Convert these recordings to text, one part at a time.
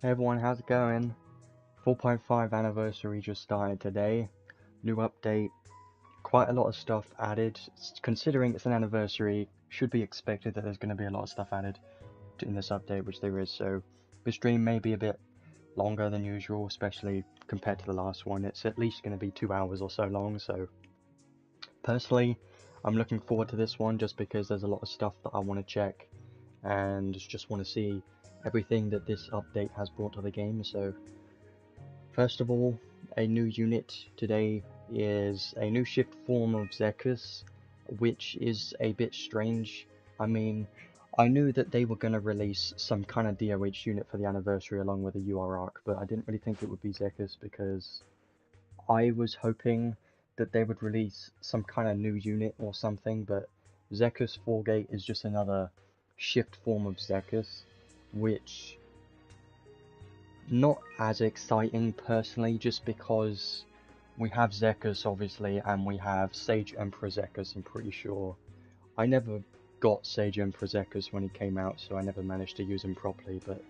Hey everyone, how's it going? 4.5 anniversary just started today. New update, quite a lot of stuff added. Considering it's an anniversary, should be expected that there's going to be a lot of stuff added in this update, which there is. So this stream may be a bit longer than usual, especially compared to the last one. It's at least going to be 2 hours or so long, so personally, I'm looking forward to this one just because there's a lot of stuff that I want to check and just want to see everything that this update has brought to the game. So first of all, a new unit today is a new shift form of Zekus, which is a bit strange. I mean, I knew that they were going to release some kind of DOH unit for the anniversary along with a UR arc, but I didn't really think it would be Zekus because I was hoping that they would release some kind of new unit or something, but Zekus Forgate is just another shift form of Zekus, which not as exciting personally, just because we have Zekus obviously, and we have Sage Emperor Zekus. I'm pretty sure. I never got Sage Emperor Zekus when he came out, so I never managed to use him properly, but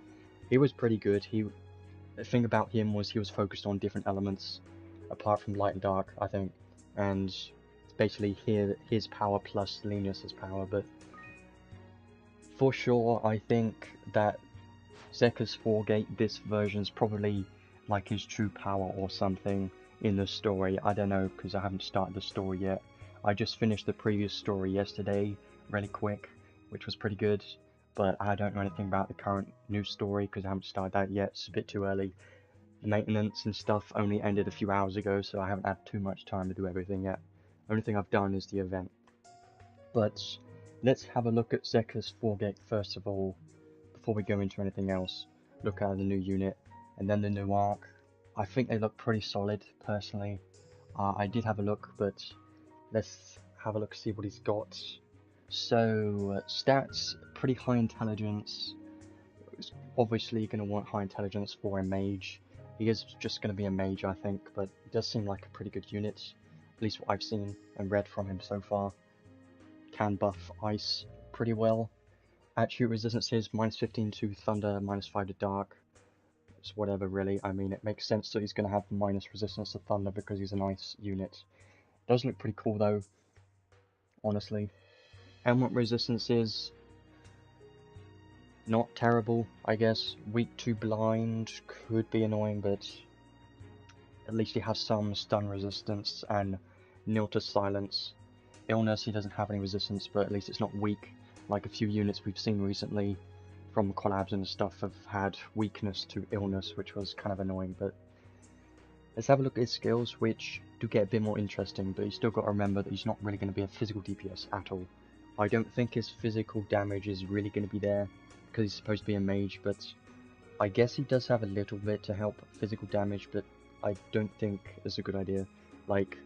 he was pretty good. The thing about him was he was focused on different elements, apart from light and dark, I think, and it's basically his power plus Lenius's power, but for sure I think that Zekus Forgate, this version's probably like his true power or something in the story. I don't know, because I haven't started the story yet. I just finished the previous story yesterday, really quick, which was pretty good, but I don't know anything about the current new story because I haven't started that yet. It's a bit too early. Maintenance and stuff only ended a few hours ago, so I haven't had too much time to do everything yet. Only thing I've done is the event. But let's have a look at Zekus Forgate first of all, before we go into anything else. Look at the new unit, and then the new arc. I think they look pretty solid, personally. I did have a look, but let's have a look, see what he's got. So, stats, pretty high intelligence. Obviously, you're going to want high intelligence for a mage. He is just going to be a mage, I think, but he does seem like a pretty good unit, at least what I've seen and read from him so far. Can buff ice pretty well. Attribute resistance is -15 to thunder, -5 to dark. It's whatever, really. I mean, it makes sense that he's going to have minus resistance to thunder because he's an ice unit. Does look pretty cool, though, honestly. Element resistance is not terrible, I guess. Weak to blind could be annoying, but at least he has some stun resistance and nil to silence. Illness, he doesn't have any resistance, but at least it's not weak. Like a few units we've seen recently from collabs and stuff have had weakness to illness, which was kind of annoying. But let's have a look at his skills, which do get a bit more interesting, but you still got to remember that he's not really going to be a physical DPS at all. I don't think his physical damage is really going to be there, because he's supposed to be a mage, but I guess he does have a little bit to help physical damage, but I don't think it's a good idea. Like,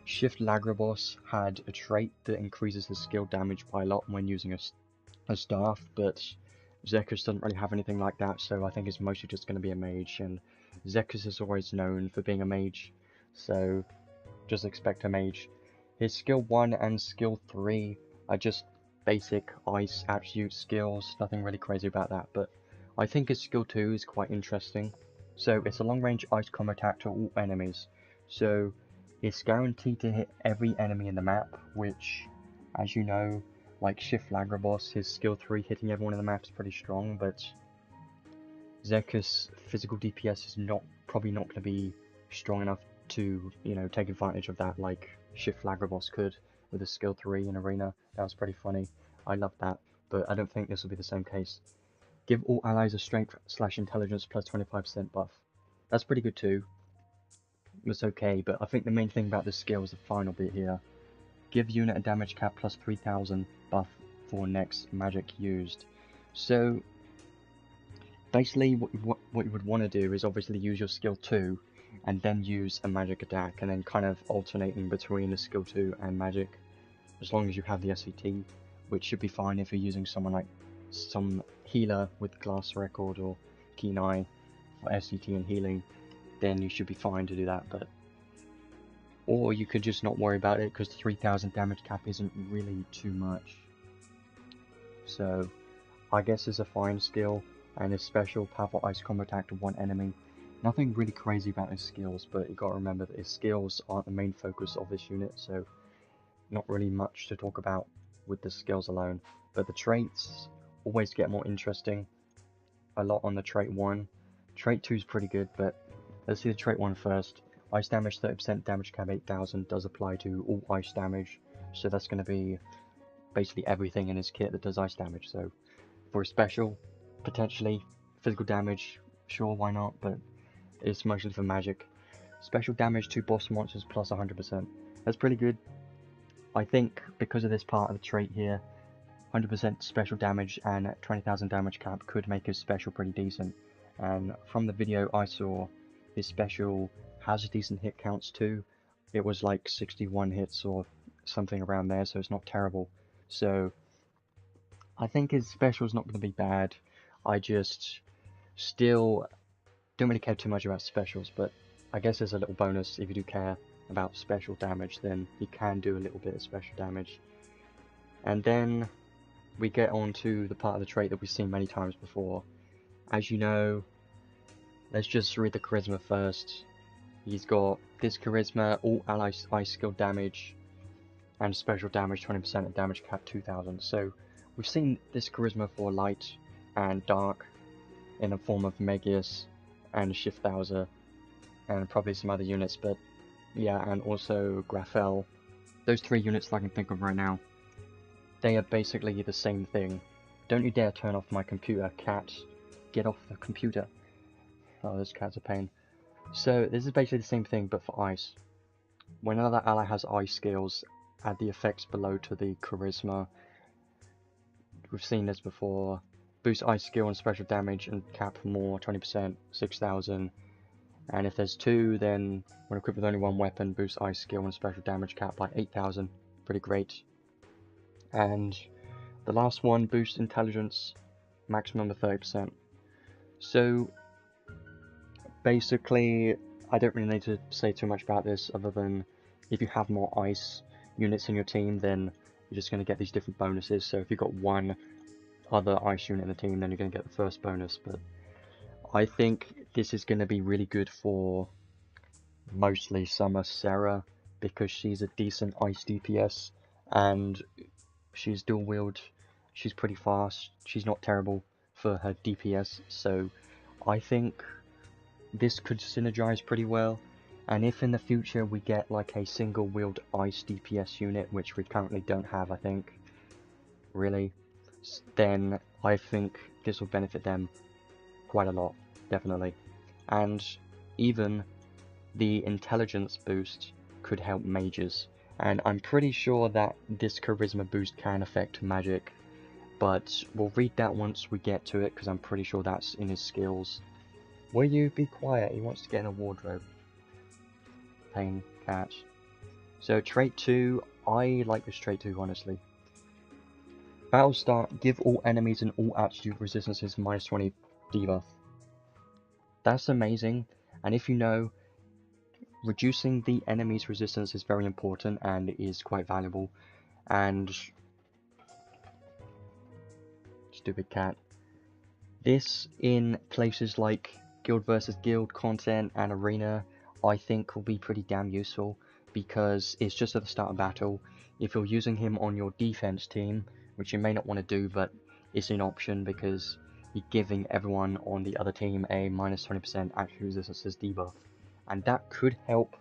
Shift Lagrabos had a trait that increases his skill damage by a lot when using a staff, but Zekus doesn't really have anything like that, so I think it's mostly just going to be a mage, and Zekus is always known for being a mage, so just expect a mage. His skill 1 and skill 3 are just basic ice attribute skills, nothing really crazy about that, but I think his skill 2 is quite interesting. So it's a long range ice combo attack to all enemies, so it's guaranteed to hit every enemy in the map, which, as you know, like Shift Lagrabos, his skill 3 hitting everyone in the map is pretty strong, but Zekus' physical DPS is probably not going to be strong enough to, you know, take advantage of that like Shift Lagrabos could with his skill 3 in Arena. That was pretty funny. I love that, but I don't think this will be the same case. Give all allies a strength/intelligence plus 25% buff. That's pretty good too. It's okay, but I think the main thing about this skill is the final bit here. Give unit a damage cap plus 3000 buff for next magic used. So basically what you would want to do is obviously use your skill 2 and then use a magic attack, and then kind of alternating between the skill 2 and magic, as long as you have the SCT, which should be fine if you're using someone like some healer with Glass Record or Keen Eye for SCT and healing, then you should be fine to do that. But or you could just not worry about it, because 3000 damage cap isn't really too much. So I guess it's a fine skill. and his special powerful ice combo attack to one enemy. Nothing really crazy about his skills, but you gotta remember that his skills aren't the main focus of this unit, so not really much to talk about with the skills alone. But the traits always get more interesting. A lot on the trait 1. Trait 2 is pretty good, but let's see the trait 1 first. Ice damage 30%, damage cap 8000 does apply to all ice damage, so that's going to be basically everything in his kit that does ice damage. So for a special, potentially physical damage, sure, why not, but it's mostly for magic. Special damage to boss monsters plus 100%. That's pretty good. I think because of this part of the trait here, 100% special damage and 20,000 damage cap could make his special pretty decent. And from the video I saw, his special has decent hit counts too. It was like 61 hits or something around there, so it's not terrible. So I think his special is not going to be bad. I just still don't really care too much about specials, but I guess there's a little bonus if you do care about special damage, then he can do a little bit of special damage. And then we get on to the part of the trait that we've seen many times before. As you know, let's just read the charisma first. He's got this charisma, all ally ice skill damage, and special damage 20% and damage cap 2000. So we've seen this charisma for light and dark in the form of Megius and Shifthauser and probably some other units, but yeah, and also Graphel. Those 3 units that I can think of right now. They are basically the same thing. Don't you dare turn off my computer, cat. Get off the computer. Oh, this cat's a pain. So, this is basically the same thing, but for ice. When another ally has ice skills, add the effects below to the charisma. We've seen this before. Boost ice skill and special damage and cap more, 20%, 6000. And if there's 2, then when equipped with only 1 weapon, boost ice skill and special damage cap by 8000. Pretty great. And the last one, boost intelligence, maximum of 30%. So basically, I don't really need to say too much about this other than if you have more ice units in your team, then you're just going to get these different bonuses. So if you've got 1 other ice unit in the team, then you're going to get the first bonus. But I think this is going to be really good for mostly Summer Sarah, because she's a decent ice DPS and she's dual wield, she's pretty fast, she's not terrible for her DPS, so I think this could synergize pretty well. And if in the future we get like a single wield ice DPS unit, which we currently don't have, I think, really, then I think this will benefit them quite a lot, definitely. And even the intelligence boost could help mages. And I'm pretty sure that this charisma boost can affect magic, but we'll read that once we get to it, because I'm pretty sure that's in his skills. Will you be quiet? He wants to get in a wardrobe. Pain cat. So trait 2, I like this trait 2, honestly. Battle start, give all enemies and all attitude resistances -20 debuff. That's amazing, and if you know, reducing the enemy's resistance is very important and is quite valuable. And stupid cat. This in places like guild versus guild content and arena, I think will be pretty damn useful, because it's just at the start of battle. If you're using him on your defense team, which you may not want to do, but it's an option because you're giving everyone on the other team a -20% actual resistance debuff, and that could help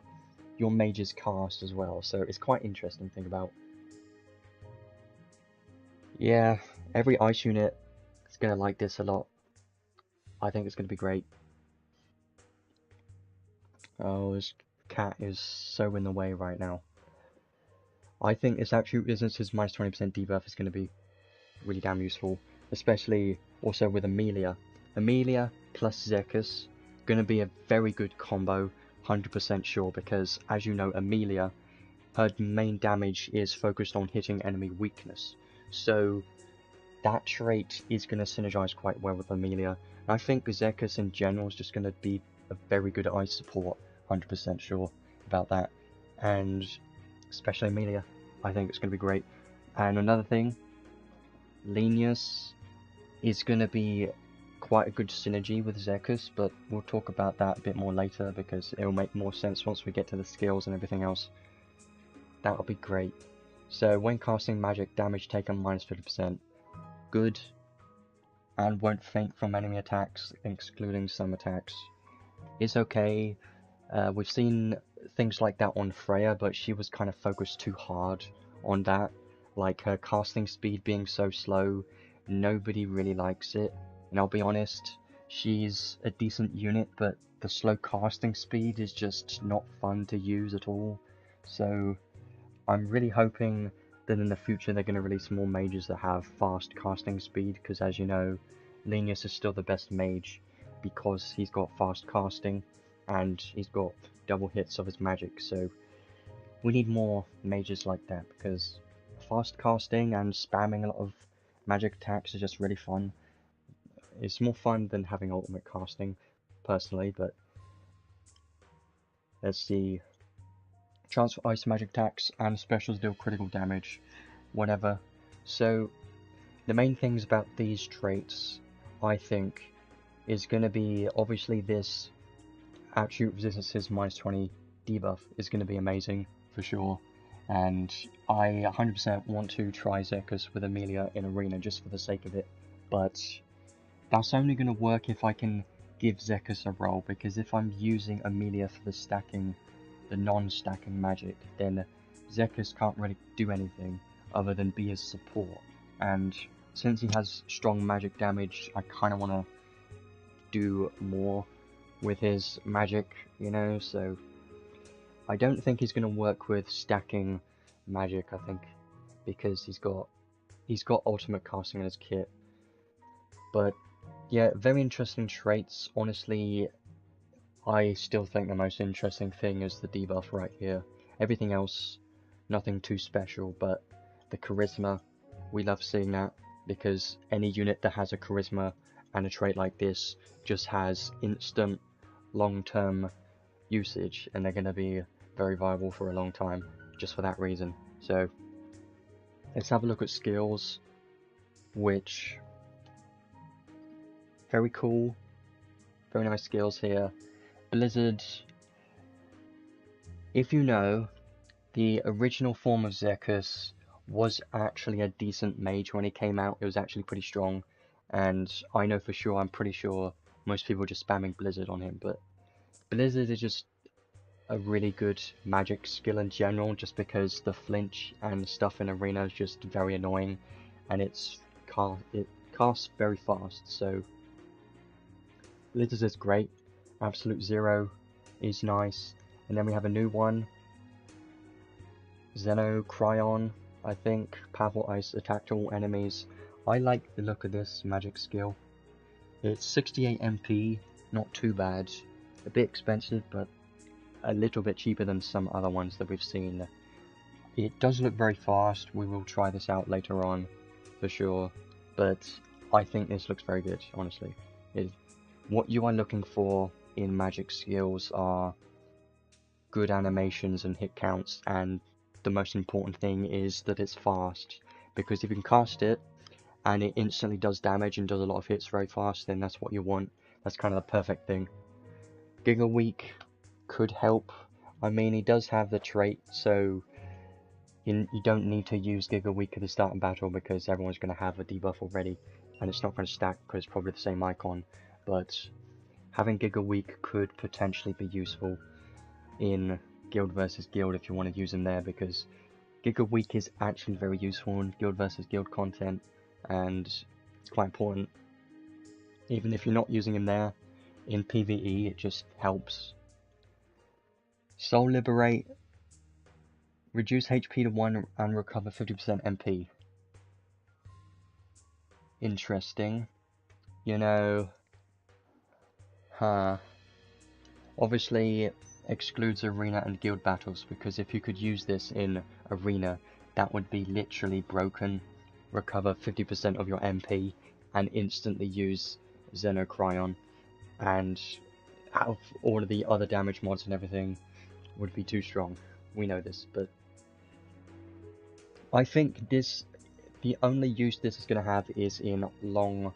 your mage's cast as well, so it's quite interesting to think about. Yeah, every ice unit is going to like this a lot. I think it's going to be great. Oh, this cat is so in the way right now. I think this actual resistance -20% debuff is going to be really damn useful, especially also with Amelia. Amelia plus Zekus, going to be a very good combo, 100% sure, because as you know, Amelia, her main damage is focused on hitting enemy weakness, so that trait is going to synergize quite well with Amelia. And I think Zekus in general is just going to be a very good ice support, 100% sure about that, and especially Amelia, I think it's going to be great. And another thing, Lenius is going to be quite a good synergy with Zekus, but we'll talk about that a bit more later because it'll make more sense once we get to the skills and everything else. That'll be great. So when casting magic, damage taken minus 50%. Good. And won't faint from enemy attacks, excluding some attacks. It's okay. We've seen things like that on Freya, but she was kind of focused too hard on that. Like her casting speed being so slow, nobody really likes it. And I'll be honest, she's a decent unit, but the slow casting speed is just not fun to use at all. So I'm really hoping that in the future they're going to release more mages that have fast casting speed, because as you know, Lenius is still the best mage because he's got fast casting and he's got double hits of his magic. So we need more mages like that, because fast casting and spamming a lot of magic attacks is just really fun. It's more fun than having ultimate casting, personally, but let's see. Chance for ice magic attacks and specials deal critical damage, whatever. So the main things about these traits, I think, is going to be obviously this attribute resistances minus 20 debuff is going to be amazing for sure, and I 100% want to try Zekus with Amelia in Arena just for the sake of it, but that's only going to work if I can give Zekus a role, because if I'm using Amelia for the stacking, the non-stacking magic, then Zekus can't really do anything other than be his support, and since he has strong magic damage, I kind of want to do more with his magic, you know, so I don't think he's going to work with stacking magic, I think, because he's got ultimate casting in his kit. But yeah, very interesting traits. Honestly, I still think the most interesting thing is the debuff right here. Everything else, nothing too special, but the charisma, we love seeing that, because any unit that has a charisma and a trait like this just has instant long-term usage, and they're going to be very viable for a long time just for that reason. So let's have a look at skills, which very cool, very nice skills here. Blizzard, if you know, the original form of Zekus was actually a decent mage when he came out. It was actually pretty strong, and I know for sure, I'm pretty sure most people are just spamming Blizzard on him, but Blizzard is just a really good magic skill in general, just because the flinch and stuff in Arena is just very annoying, and it casts very fast, so Blizzard is great. Absolute Zero is nice, and then we have a new one, Cryon, I think. Powerful Ice, attack to all enemies. I like the look of this magic skill. It's 68 MP, not too bad. A bit expensive, but a little bit cheaper than some other ones that we've seen. It does look very fast. We will try this out later on, for sure. But I think this looks very good, honestly. What you are looking for in magic skills are good animations and hit counts, and the most important thing is that it's fast, because if you can cast it and it instantly does damage and does a lot of hits very fast, then that's what you want. That's kind of the perfect thing. Giga Weak could help. I mean, he does have the trait, so you don't need to use Giga Weak at the start of battle, because everyone's going to have a debuff already, and it's not going to stack because it's probably the same icon. But having Giga Weak could potentially be useful in Guild versus Guild if you want to use him there, because Giga Weak is actually very useful in Guild versus Guild content, and it's quite important. Even if you're not using him there, in PvE it just helps. Soul Liberate, reduce HP to 1 and recover 50% MP. Interesting. You know, obviously excludes Arena and Guild battles, because if you could use this in Arena, that would be literally broken. Recover 50% of your MP and instantly use Cryon, and out of all of the other damage mods and everything, would be too strong. We know this, but I think the only use this is going to have is in long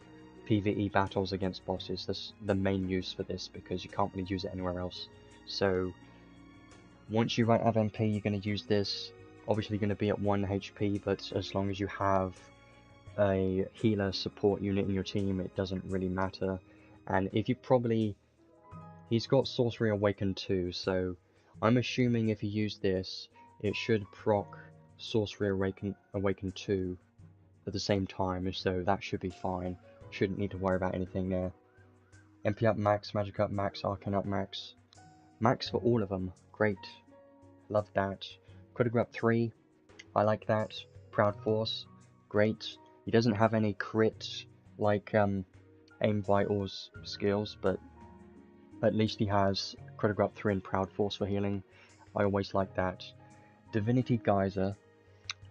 PvE battles against bosses. That's the main use for this, because you can't really use it anywhere else. So once you run out of MP, you're going to use this. Obviously you're going to be at 1 HP, but as long as you have a healer support unit in your team, it doesn't really matter. And if you he's got Sorcery Awakened too, so I'm assuming if you use this, it should proc Sorcery Awakened 2 at the same time, so that should be fine. Shouldn't need to worry about anything there. MP up max, magic up max, arcane up max. Max for all of them. Great. Love that. Critical up 3. I like that. Proud Force. Great. He doesn't have any crit like Aim Vitals skills, but at least he has Critical up 3 and Proud Force for healing. I always like that. Divinity Geyser.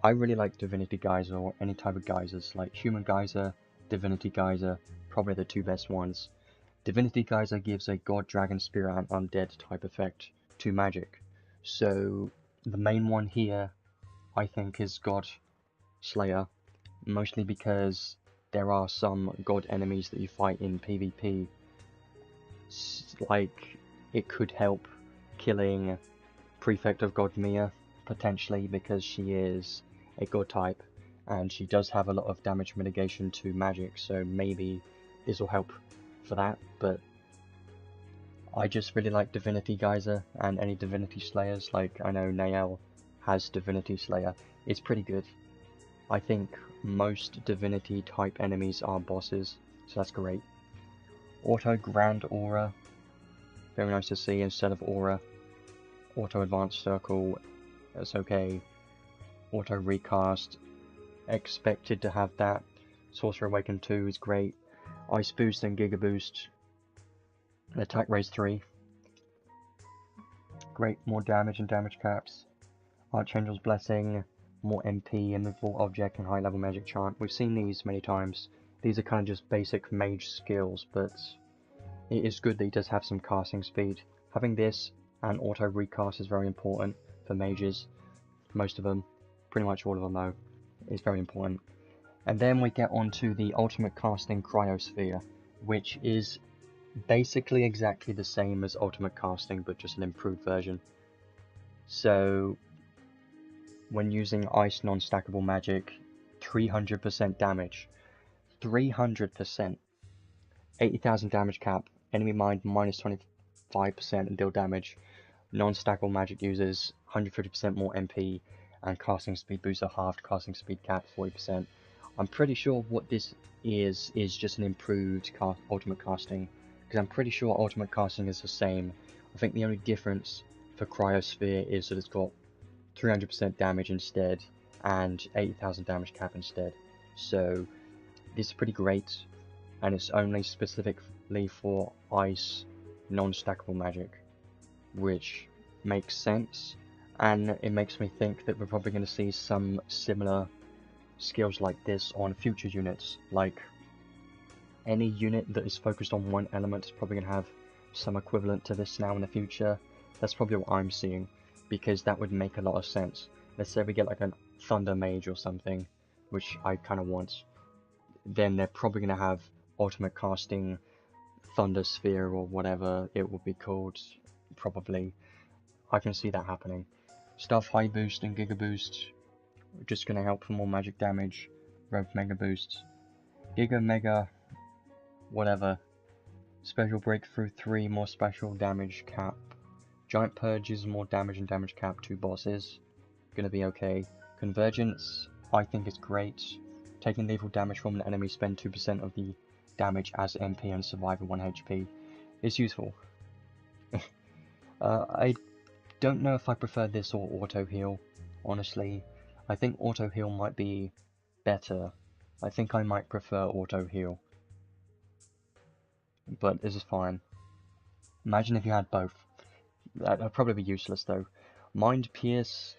I really like Divinity Geyser, or any type of geysers, like Human Geyser, Divinity Geyser, probably the two best ones. Divinity Geyser gives a God, Dragon, Spirit, and Undead type effect to magic. So the main one here, I think, is God Slayer, mostly because there are some God enemies that you fight in PvP. Like, it could help killing Prefect of God Mia, potentially, because she is a God type, and she does have a lot of damage mitigation to magic, so maybe this will help for that. But I just really like Divinity Geyser and any Divinity Slayers. Like, I know Nael has Divinity Slayer. It's pretty good. I think most Divinity type enemies are bosses, so that's great. Auto Grand Aura, very nice to see instead of Aura. Auto Advanced Circle, that's okay. Auto Recast, expected to have that. Sorcerer Awakened 2 is great. Ice Boost and Giga Boost. Attack Raise 3. Great, more damage and damage caps. Archangel's Blessing, more MP, immovable object, and high level magic chant. We've seen these many times. These are kind of just basic mage skills, but it is good that he does have some casting speed. Having this and auto recast is very important for mages. Most of them, pretty much all of them though, is very important. And then we get on to the ultimate casting Cryosphere, which is basically exactly the same as ultimate casting, but just an improved version. So when using ice non-stackable magic, 300% damage. 300%. 80,000 damage cap, enemy mind minus 25% and deal damage. Non-stackable magic users 150% more MP, and casting speed boosts are halved, casting speed cap 40%. I'm pretty sure what this is just an improved ultimate casting, because I'm pretty sure ultimate casting is the same. I think the only difference for Cryosphere is that it's got 300% damage instead, and 80,000 damage cap instead. So this is pretty great, and it's only specifically for ice non-stackable magic, which makes sense, and it makes me think that we're probably going to see some similar skills like this on future units. Like, any unit that is focused on one element is probably going to have some equivalent to this now in the future. That's probably what I'm seeing, because that would make a lot of sense. Let's say we get like a Thunder Mage or something, which I kind of want. Then they're probably going to have ultimate casting Thunder Sphere or whatever it will be called, probably. I can see that happening. Stuff High Boost and Giga Boost, just going to help for more magic damage. Rev Mega Boost. Giga Mega, whatever. Special Breakthrough 3, more special damage cap. Giant Purges, more damage and damage cap to bosses. Gonna be okay. Convergence, I think is great. Taking lethal damage from an enemy, spend 2% of the damage as MP and survive at 1 HP. It's useful. I don't know if I prefer this or auto heal, honestly. I think auto heal might be better. I think I might prefer auto heal, but this is fine. Imagine if you had both. That'd probably be useless though. Mind Pierce,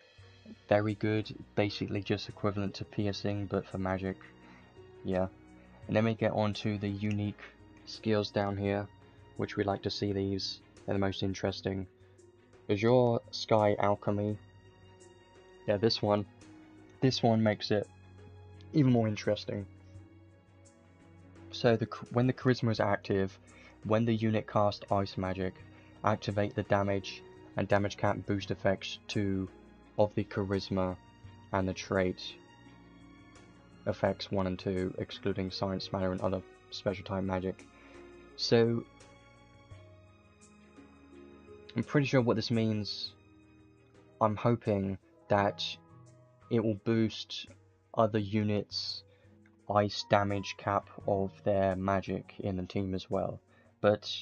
very good, basically just equivalent to piercing but for magic. Yeah. And then we get on to the unique skills down here, which we like to see these. They're the most interesting. Azure Sky Alchemy. Yeah, this one makes it even more interesting. So when the charisma is active, when the unit casts ice magic, activate the damage and damage cap boost effects of the charisma and the trait effects 1 and 2, excluding science matter and other special type magic. So I'm pretty sure what this means. I'm hoping that it will boost other units' ice damage cap of their magic in the team as well. But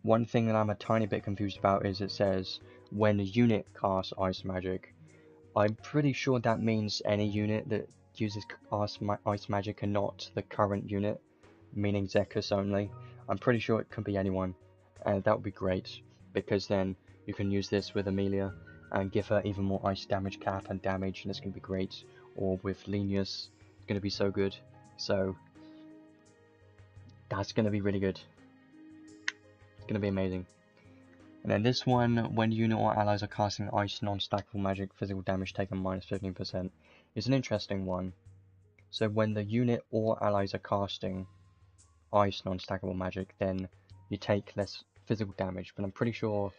one thing that I'm a tiny bit confused about is it says when a unit casts ice magic. I'm pretty sure that means any unit that uses ice magic and not the current unit, meaning Zekus only. I'm pretty sure it could be anyone, and that would be great, because then you can use this with Amelia and give her even more ice damage cap and damage, and it's going to be great. Or with Lenius, it's going to be so good. So that's going to be really good. It's going to be amazing. And then this one, when unit or allies are casting ice non-stackable magic, physical damage taken minus 15%, is an interesting one. So when the unit or allies are casting ice non-stackable magic, then you take less physical damage, but I'm pretty sure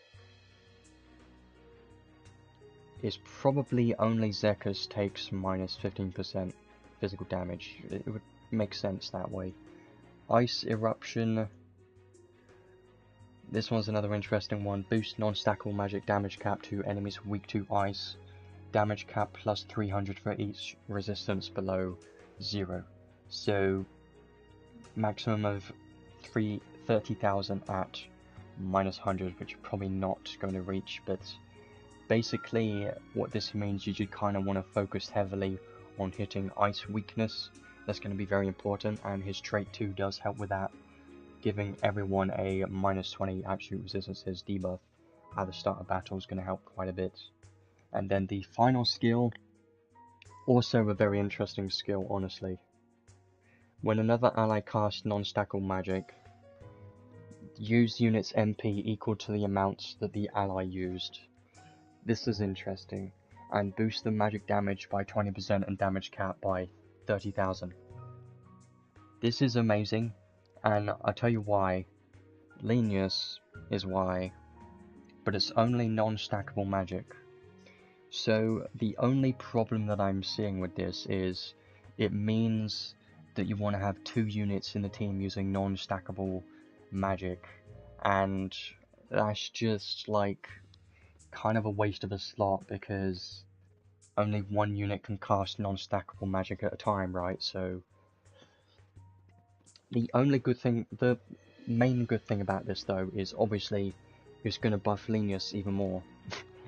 it's probably only Zekus takes minus 15% physical damage. It would make sense that way. Ice Eruption. This one's another interesting one. Boost non-stackable magic damage cap to enemies weak to ice. Damage cap plus 300 for each resistance below 0. So maximum of 30,000 at minus 100, which you're probably not going to reach. But basically what this means is you kind of want to focus heavily on hitting ice weakness. That's going to be very important, and his trait 2 does help with that, giving everyone a minus 20 absolute resistances debuff at the start of battle is going to help quite a bit. And then the final skill, also a very interesting skill, honestly. When another ally casts non-stackable magic, use unit's MP equal to the amounts that the ally used. This is interesting, and boost the magic damage by 20% and damage cap by 30,000. This is amazing. And I'll tell you why. Lenius is why, but it's only non-stackable magic. So the only problem that I'm seeing with this is it means that you want to have 2 units in the team using non-stackable magic, and that's just like kind of a waste of a slot, because only 1 unit can cast non-stackable magic at a time, right? So the main good thing about this though is obviously it's going to buff Lenius even more,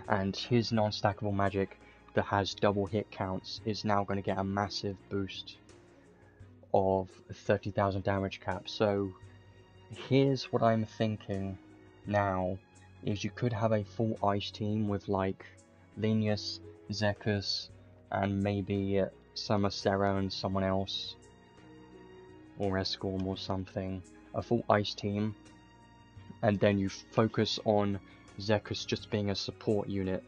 and his non-stackable magic that has double hit counts is now going to get a massive boost of 30,000 damage cap. So here's what I'm thinking now, is you could have a full ice team with like Lenius, Zekus, and maybe Sarah and someone else, or Escorm or something, a full ice team, and then you focus on Zekus just being a support unit.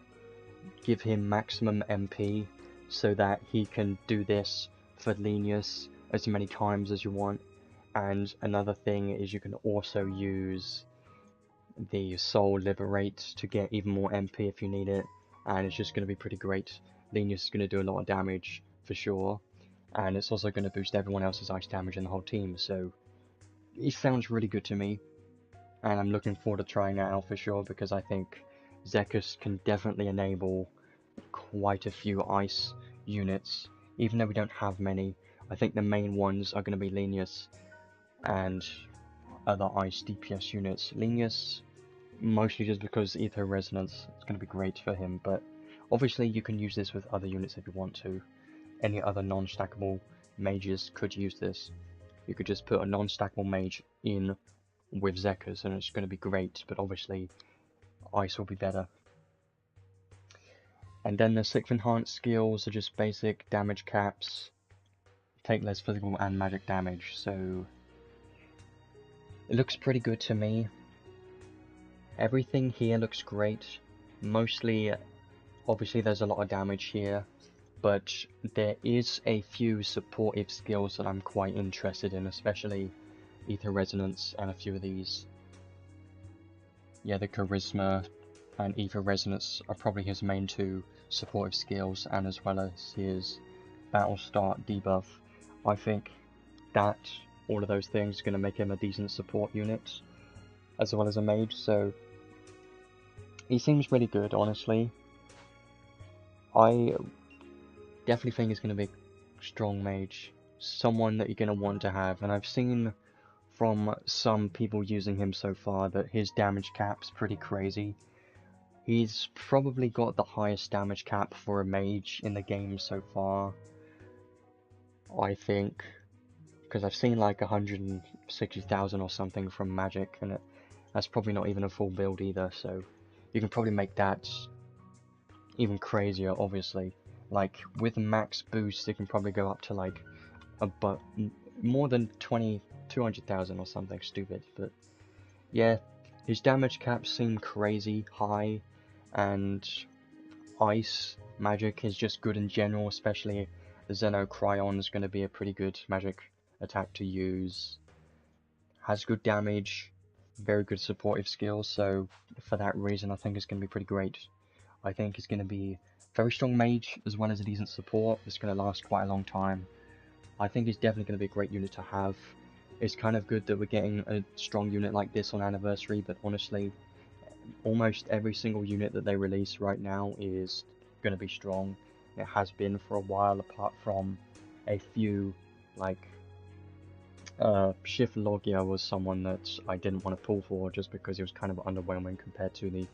Give him maximum MP so that he can do this for Lenius as many times as you want. And another thing is you can also use the Soul Liberate to get even more MP if you need it, and it's just going to be pretty great. Lenius is going to do a lot of damage for sure, and it's also going to boost everyone else's ice damage in the whole team, so it sounds really good to me, and I'm looking forward to trying that out for sure, because I think Zekus can definitely enable quite a few ice units, even though we don't have many. I think the main ones are going to be Lenius and other ice DPS units. Lenius, mostly just because Ether Resonance is going to be great for him, but obviously you can use this with other units if you want to. Any other non-stackable mages could use this. You could just put a non-stackable mage in with Zekus and it's going to be great, but obviously ice will be better. And then the 6th enhanced skills are just basic damage caps, take less physical and magic damage, so it looks pretty good to me. Everything here looks great. Mostly, obviously there's a lot of damage here, but there is a few supportive skills that I'm quite interested in, especially Ether Resonance and a few of these. Yeah, the Charisma and Ether Resonance are probably his main two supportive skills, and as well as his Battle Start debuff. I think that all of those things are going to make him a decent support unit, as well as a mage, so he seems really good, honestly. I definitely think he's going to be a strong mage, someone that you're going to want to have, and I've seen from some people using him so far that his damage cap's pretty crazy. He's probably got the highest damage cap for a mage in the game so far, I think, because I've seen like 160,000 or something from Magic, and that's probably not even a full build either, so you can probably make that even crazier, obviously. Like, with max boost, it can probably go up to like more than 200,000 or something stupid, but yeah, his damage caps seem crazy high, and ice magic is just good in general, especially the Xeno Cryon is going to be a pretty good magic attack to use. Has good damage, very good supportive skills, so for that reason I think it's going to be pretty great. I think it's going to be very strong mage as well as a decent support. It's going to last quite a long time. I think it's definitely going to be a great unit to have. It's kind of good that we're getting a strong unit like this on Anniversary, but honestly, almost every single unit that they release right now is going to be strong. It has been for a while, apart from a few, like, Shift Logia was someone that I didn't want to pull for just because it was kind of underwhelming compared to the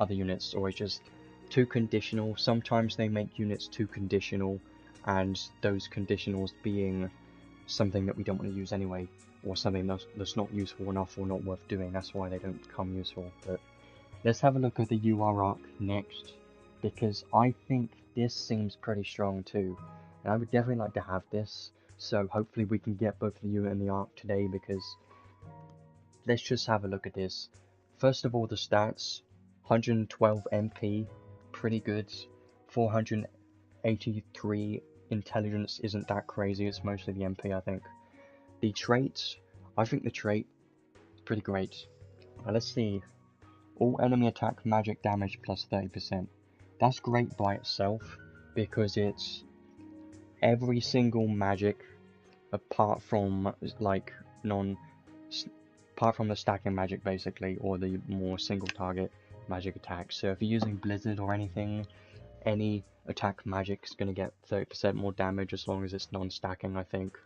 other units, or it's just too conditional. Sometimes they make units too conditional, and those conditionals being something that we don't want to use anyway, or something that's not useful enough or not worth doing. That's why they don't become useful. But let's have a look at the UR arc next, because I think this seems pretty strong too, and I would definitely like to have this. So hopefully we can get both the unit and the arc today, because let's just have a look at this. First of all, the stats: 112 MP, pretty good. 483 intelligence isn't that crazy, it's mostly the MP, I think. The traits, I think the trait is pretty great. Let's see. All enemy attack magic damage plus 30%. That's great by itself, because it's every single magic apart from like apart from the stacking magic basically, or the more single target magic attacks. So if you're using Blizzard or anything, any attack magic is going to get 30% more damage as long as it's non-stacking, I think,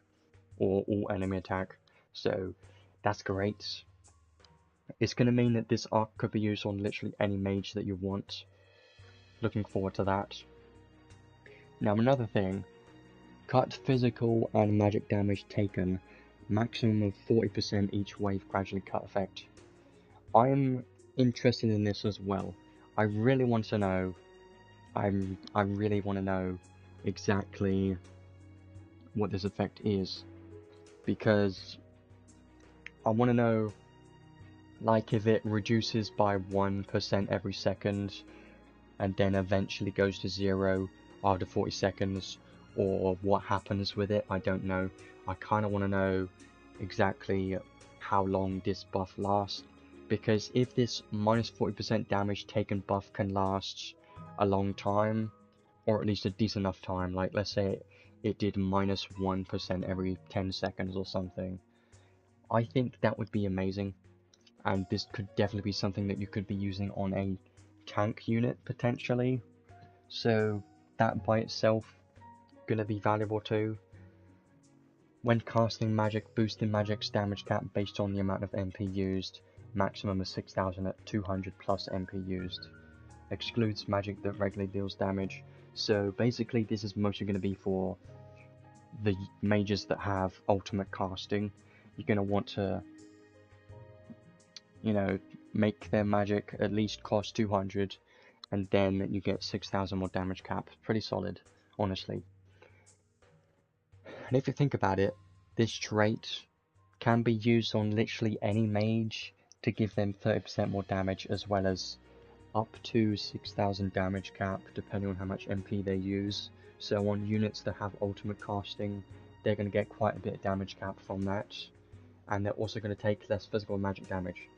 or all enemy attack. So that's great. It's going to mean that this arc could be used on literally any mage that you want. Looking forward to that. Now another thing, cut physical and magic damage taken, maximum of 40% each wave gradually cut effect. I'm interested in this as well. I really want to know, I really want to know exactly what this effect is, because I want to know, like, if it reduces by 1% every second and then eventually goes to 0 after 40 seconds, or what happens with it. I don't know. I kind of want to know exactly how long this buff lasts, because if this minus 40% damage taken buff can last a long time, or at least a decent enough time, like let's say it did minus 1% every 10 seconds or something, I think that would be amazing, and this could definitely be something that you could be using on a tank unit potentially, so that by itself gonna be valuable too. When casting magic, boosting magic's damage cap based on the amount of MP used, maximum of 6,000 at 200 plus MP used. Excludes magic that regularly deals damage. So basically this is mostly going to be for the mages that have ultimate casting. You're going to want to, you know, make their magic at least cost 200, and then you get 6,000 more damage cap. Pretty solid, honestly. And if you think about it, this trait can be used on literally any mage to give them 30% more damage, as well as up to 6,000 damage cap, depending on how much MP they use. So on units that have ultimate casting, they're going to get quite a bit of damage cap from that, and they're also going to take less physical and magic damage.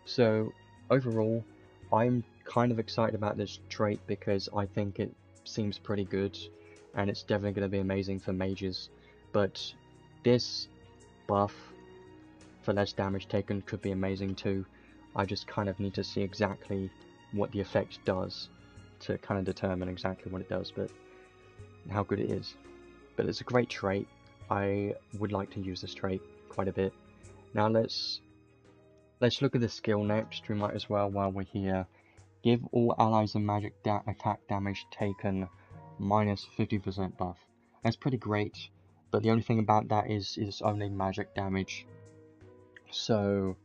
So overall, I'm kind of excited about this trait because I think it seems pretty good, and it's definitely going to be amazing for mages. But this buff for less damage taken could be amazing too. I just kind of need to see exactly what the effect does to kind of determine exactly what it does, but how good it is. But it's a great trait. I would like to use this trait quite a bit. Now let's look at the skill next. We might as well, while we're here, give all allies a magic attack damage taken minus 50% buff. That's pretty great, but the only thing about that is it's only magic damage. So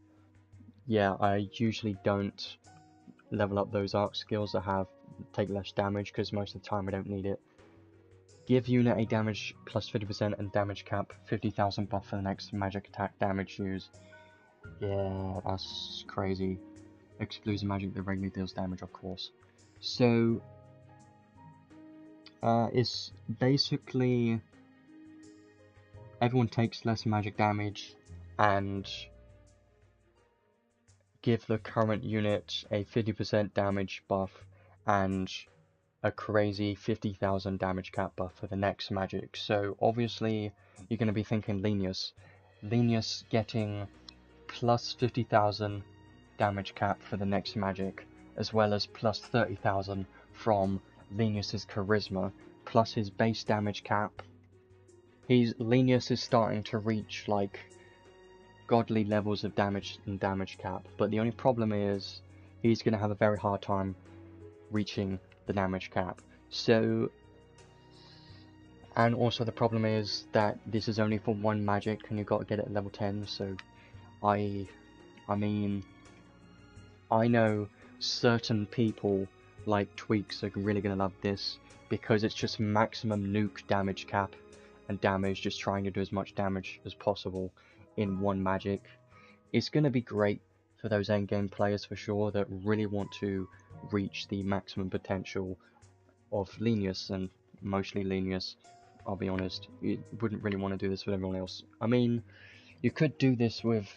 yeah, I usually don't level up those arc skills that take less damage because most of the time I don't need it. Give unit a damage plus 50% and damage cap 50,000 buff for the next magic attack damage used. Yeah, that's crazy. Excludes magic that regularly deals damage, of course. So it's basically everyone takes less magic damage, and give the current unit a 50% damage buff and a crazy 50,000 damage cap buff for the next magic. So obviously you're going to be thinking Lenius. Lenius getting plus 50,000 damage cap for the next magic, as well as plus 30,000 from Lenius's charisma, plus his base damage cap. Lenius is starting to reach like godly levels of damage and damage cap, but the only problem is he's going to have a very hard time reaching the damage cap. So, and also the problem is that this is only for one magic and you've got to get it at level 10, so I mean, I know certain people like Tweaks are really going to love this because it's just maximum nuke damage cap and damage, just trying to do as much damage as possible in one magic. It's going to be great for those endgame players for sure that really want to reach the maximum potential of Lenius, and mostly Lenius, I'll be honest. You wouldn't really want to do this with everyone else. I mean, you could do this with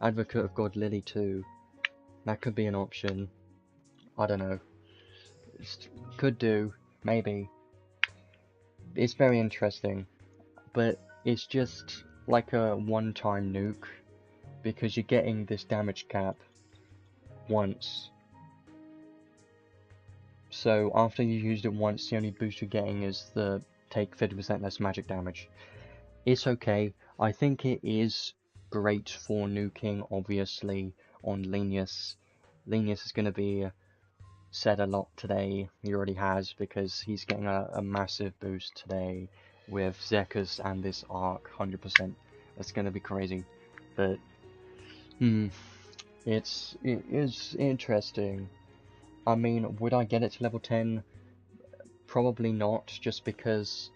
Advocate of God Lily too. That could be an option. I don't know. Could do, maybe. It's very interesting, but it's just like a one-time nuke, because you're getting this damage cap once. So after you used it once, the only boost you're getting is the take 50% less magic damage. It's okay. I think it is great for nuking, obviously, on Lenius. Lenius is going to be said a lot today. He already has, because he's getting a massive boost today with Zekus and this arc, 100%. That's going to be crazy. But, it is interesting. I mean, would I get it to level 10? Probably not, just because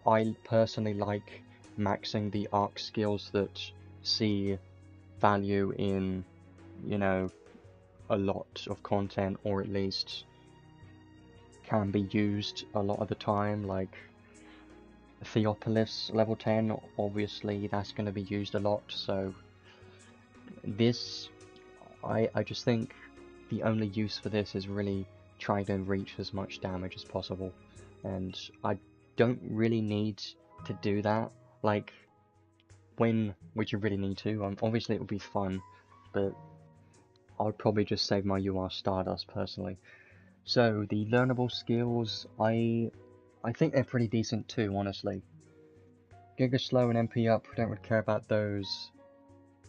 I personally like maxing the arc skills that see value in, you know, a lot of content, or at least can be used a lot of the time, like Theopolis level 10, obviously that's going to be used a lot, so this, I just think the only use for this is really trying to reach as much damage as possible, and I don't really need to do that. Like, when would you really need to? Obviously it would be fun, but I would probably just save my UR Stardust personally. So the learnable skills, I think they're pretty decent too, honestly. Giga Slow and MP up, don't really care about those.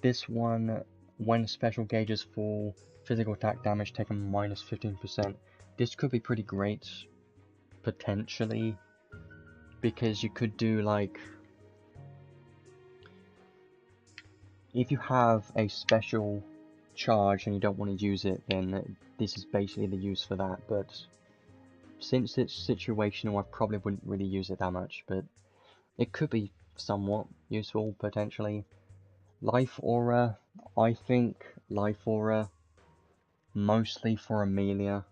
This one, when special gauges fall, physical attack damage taken minus 15%. This could be pretty great, potentially, because you could do like, if you have a special charge and you don't want to use it, then this is basically the use for that. But since it's situational, I probably wouldn't really use it that much, but it could be somewhat useful potentially. Life Aura, I think Life Aura mostly for Amelia.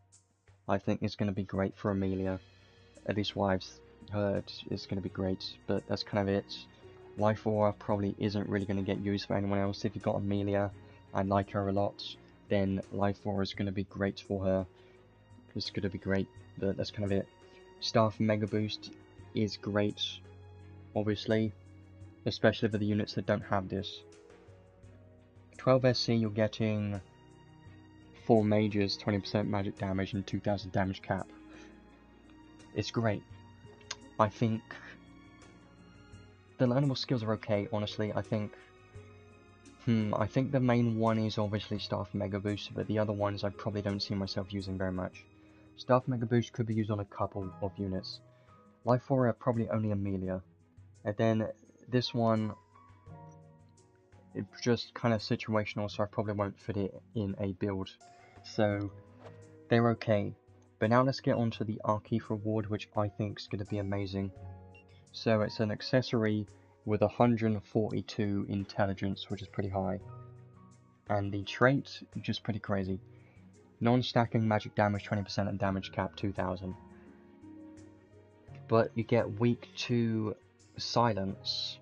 I think it's going to be great for Amelia. At least what I've heard is going to be great, but that's kind of it. Life Aura probably isn't really going to get used for anyone else. If you've got Amelia and like her a lot, then Life Aura is going to be great for her. It's going to be great, but that's kind of it. Staff Mega Boost is great, obviously, especially for the units that don't have this. 12 SC, you're getting 4 mages, 20% magic damage, and 2000 damage cap. It's great. I think the learnable skills are okay, honestly. I think the main one is obviously Staff Mega Boost, but the other ones I probably don't see myself using very much. Staff Mega Boost could be used on a couple of units. Life Aura, probably only Amelia. And then this one, it's just kind of situational, so I probably won't fit it in a build. So, they're okay. But now let's get on to the Arkeef reward, which I think is going to be amazing. So it's an accessory with 142 intelligence, which is pretty high. And the trait, just pretty crazy. Non-stacking magic damage 20% and damage cap 2000. But you get weak to silence.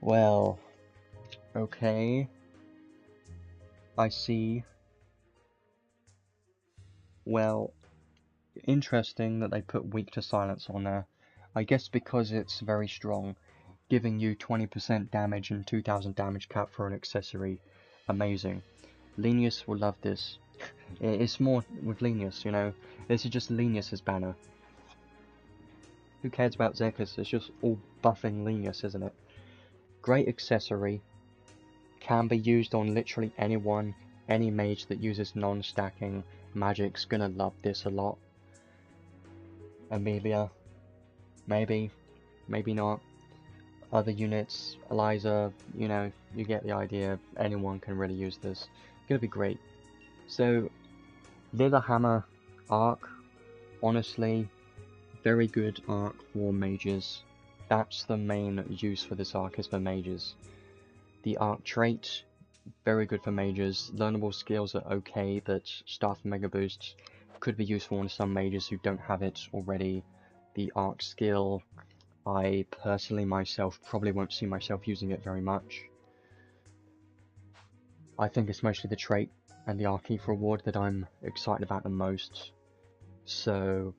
Well, okay. I see. Well, interesting that they put weak to silence on there. I guess because it's very strong, giving you 20% damage and 2000 damage cap for an accessory. Amazing. Lenius will love this. It's more with Lenius, you know. This is just Lenius's banner. Who cares about Zekus? It's just all buffing Lenius, isn't it? Great accessory. Can be used on literally anyone. Any mage that uses non-stacking magic's gonna love this a lot. Amelia. Maybe. Maybe not. Other units. Eliza. You know, you get the idea. Anyone can really use this. Gonna be great. So, Lillehammer arc. Honestly, very good arc for mages. That's the main use for this arc, is for mages. The arc trait, very good for mages. Learnable skills are okay, but Staff Mega Boost could be useful on some mages who don't have it already. The arc skill, I personally myself probably won't see myself using it very much. I think it's mostly the trait and the Arkeef reward that I'm excited about the most. So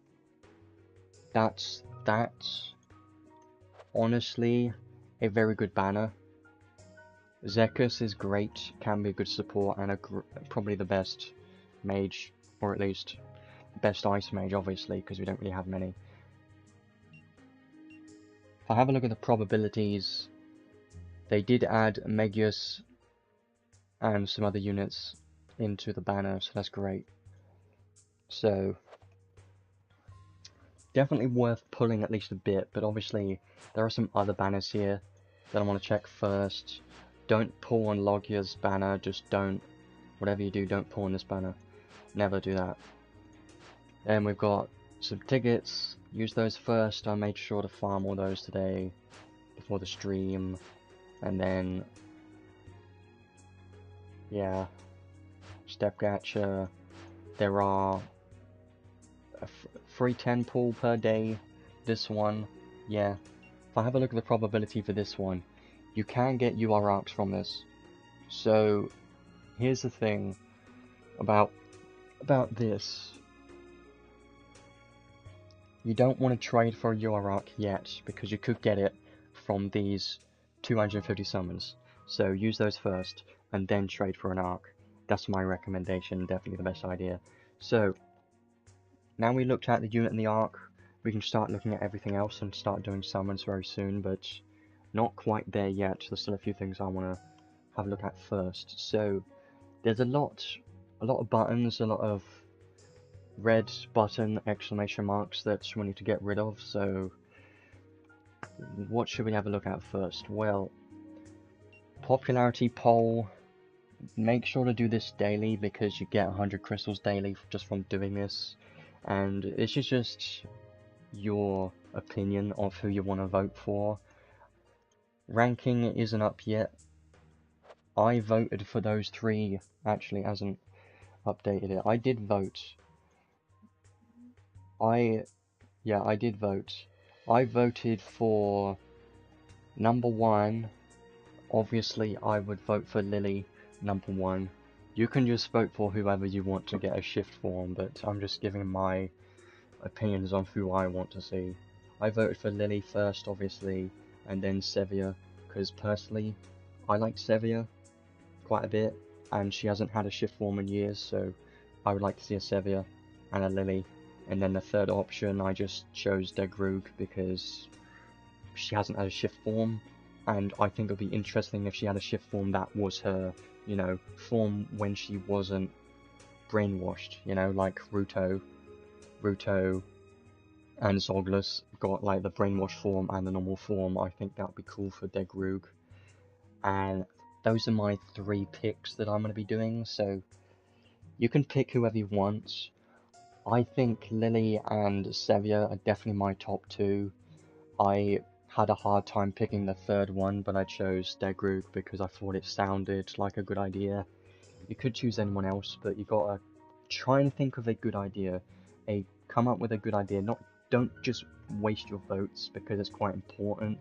that's honestly a very good banner. Zekus is great, can be a good support, and probably the best mage, or at least best ice mage, obviously, because we don't really have many. If I have a look at the probabilities, they did add Megius and some other units into the banner, so that's great. So, definitely worth pulling at least a bit, but obviously there are some other banners here that I want to check first. Don't pull on Logia's banner, just don't. Whatever you do, don't pull on this banner. Never do that. And we've got some tickets. Use those first. I made sure to farm all those today before the stream. And then, yeah, step gacha. There are a free 10 pull per day. This one, yeah. If I have a look at the probability for this one, you can get arks from this. So here's the thing about this. You don't want to trade for a ark yet, because you could get it from these 250 summons. So use those first, and then trade for an arc. That's my recommendation, definitely the best idea. So, now we looked at the unit and the arc, we can start looking at everything else and start doing summons very soon, but not quite there yet. There's still a few things I want to have a look at first. So, there's a lot of buttons, a lot of red button exclamation marks that we need to get rid of, so what should we have a look at first? Well, popularity poll. Make sure to do this daily because you get 100 crystals daily just from doing this, and this is just your opinion of who you want to vote for. Ranking isn't up yet. I voted for those three. Actually hasn't updated it. I did vote. Yeah, I did vote. I voted for number 1. Obviously, I would vote for Lily, number 1. You can just vote for whoever you want to get a shift form, but I'm just giving my opinions on who I want to see. I voted for Lily first, obviously, and then Sevia, because personally, I like Sevia quite a bit, and she hasn't had a shift form in years, so I would like to see a Sevia and a Lily. And then the third option, I just chose Degrug because she hasn't had a shift form, and I think it would be interesting if she had a shift form that was her, you know, form when she wasn't brainwashed, you know, like Ruto and Zoglus got like the brainwash form and the normal form. I think that would be cool for Degrug. And those are my 3 picks that I'm going to be doing, so you can pick whoever you want. I think Lily and Sevia are definitely my top 2. I had a hard time picking the third one, but I chose Degrug because I thought it sounded like a good idea. You could choose anyone else, but you gotta try and think of a good idea. Come up with a good idea. Don't just waste your votes because it's quite important.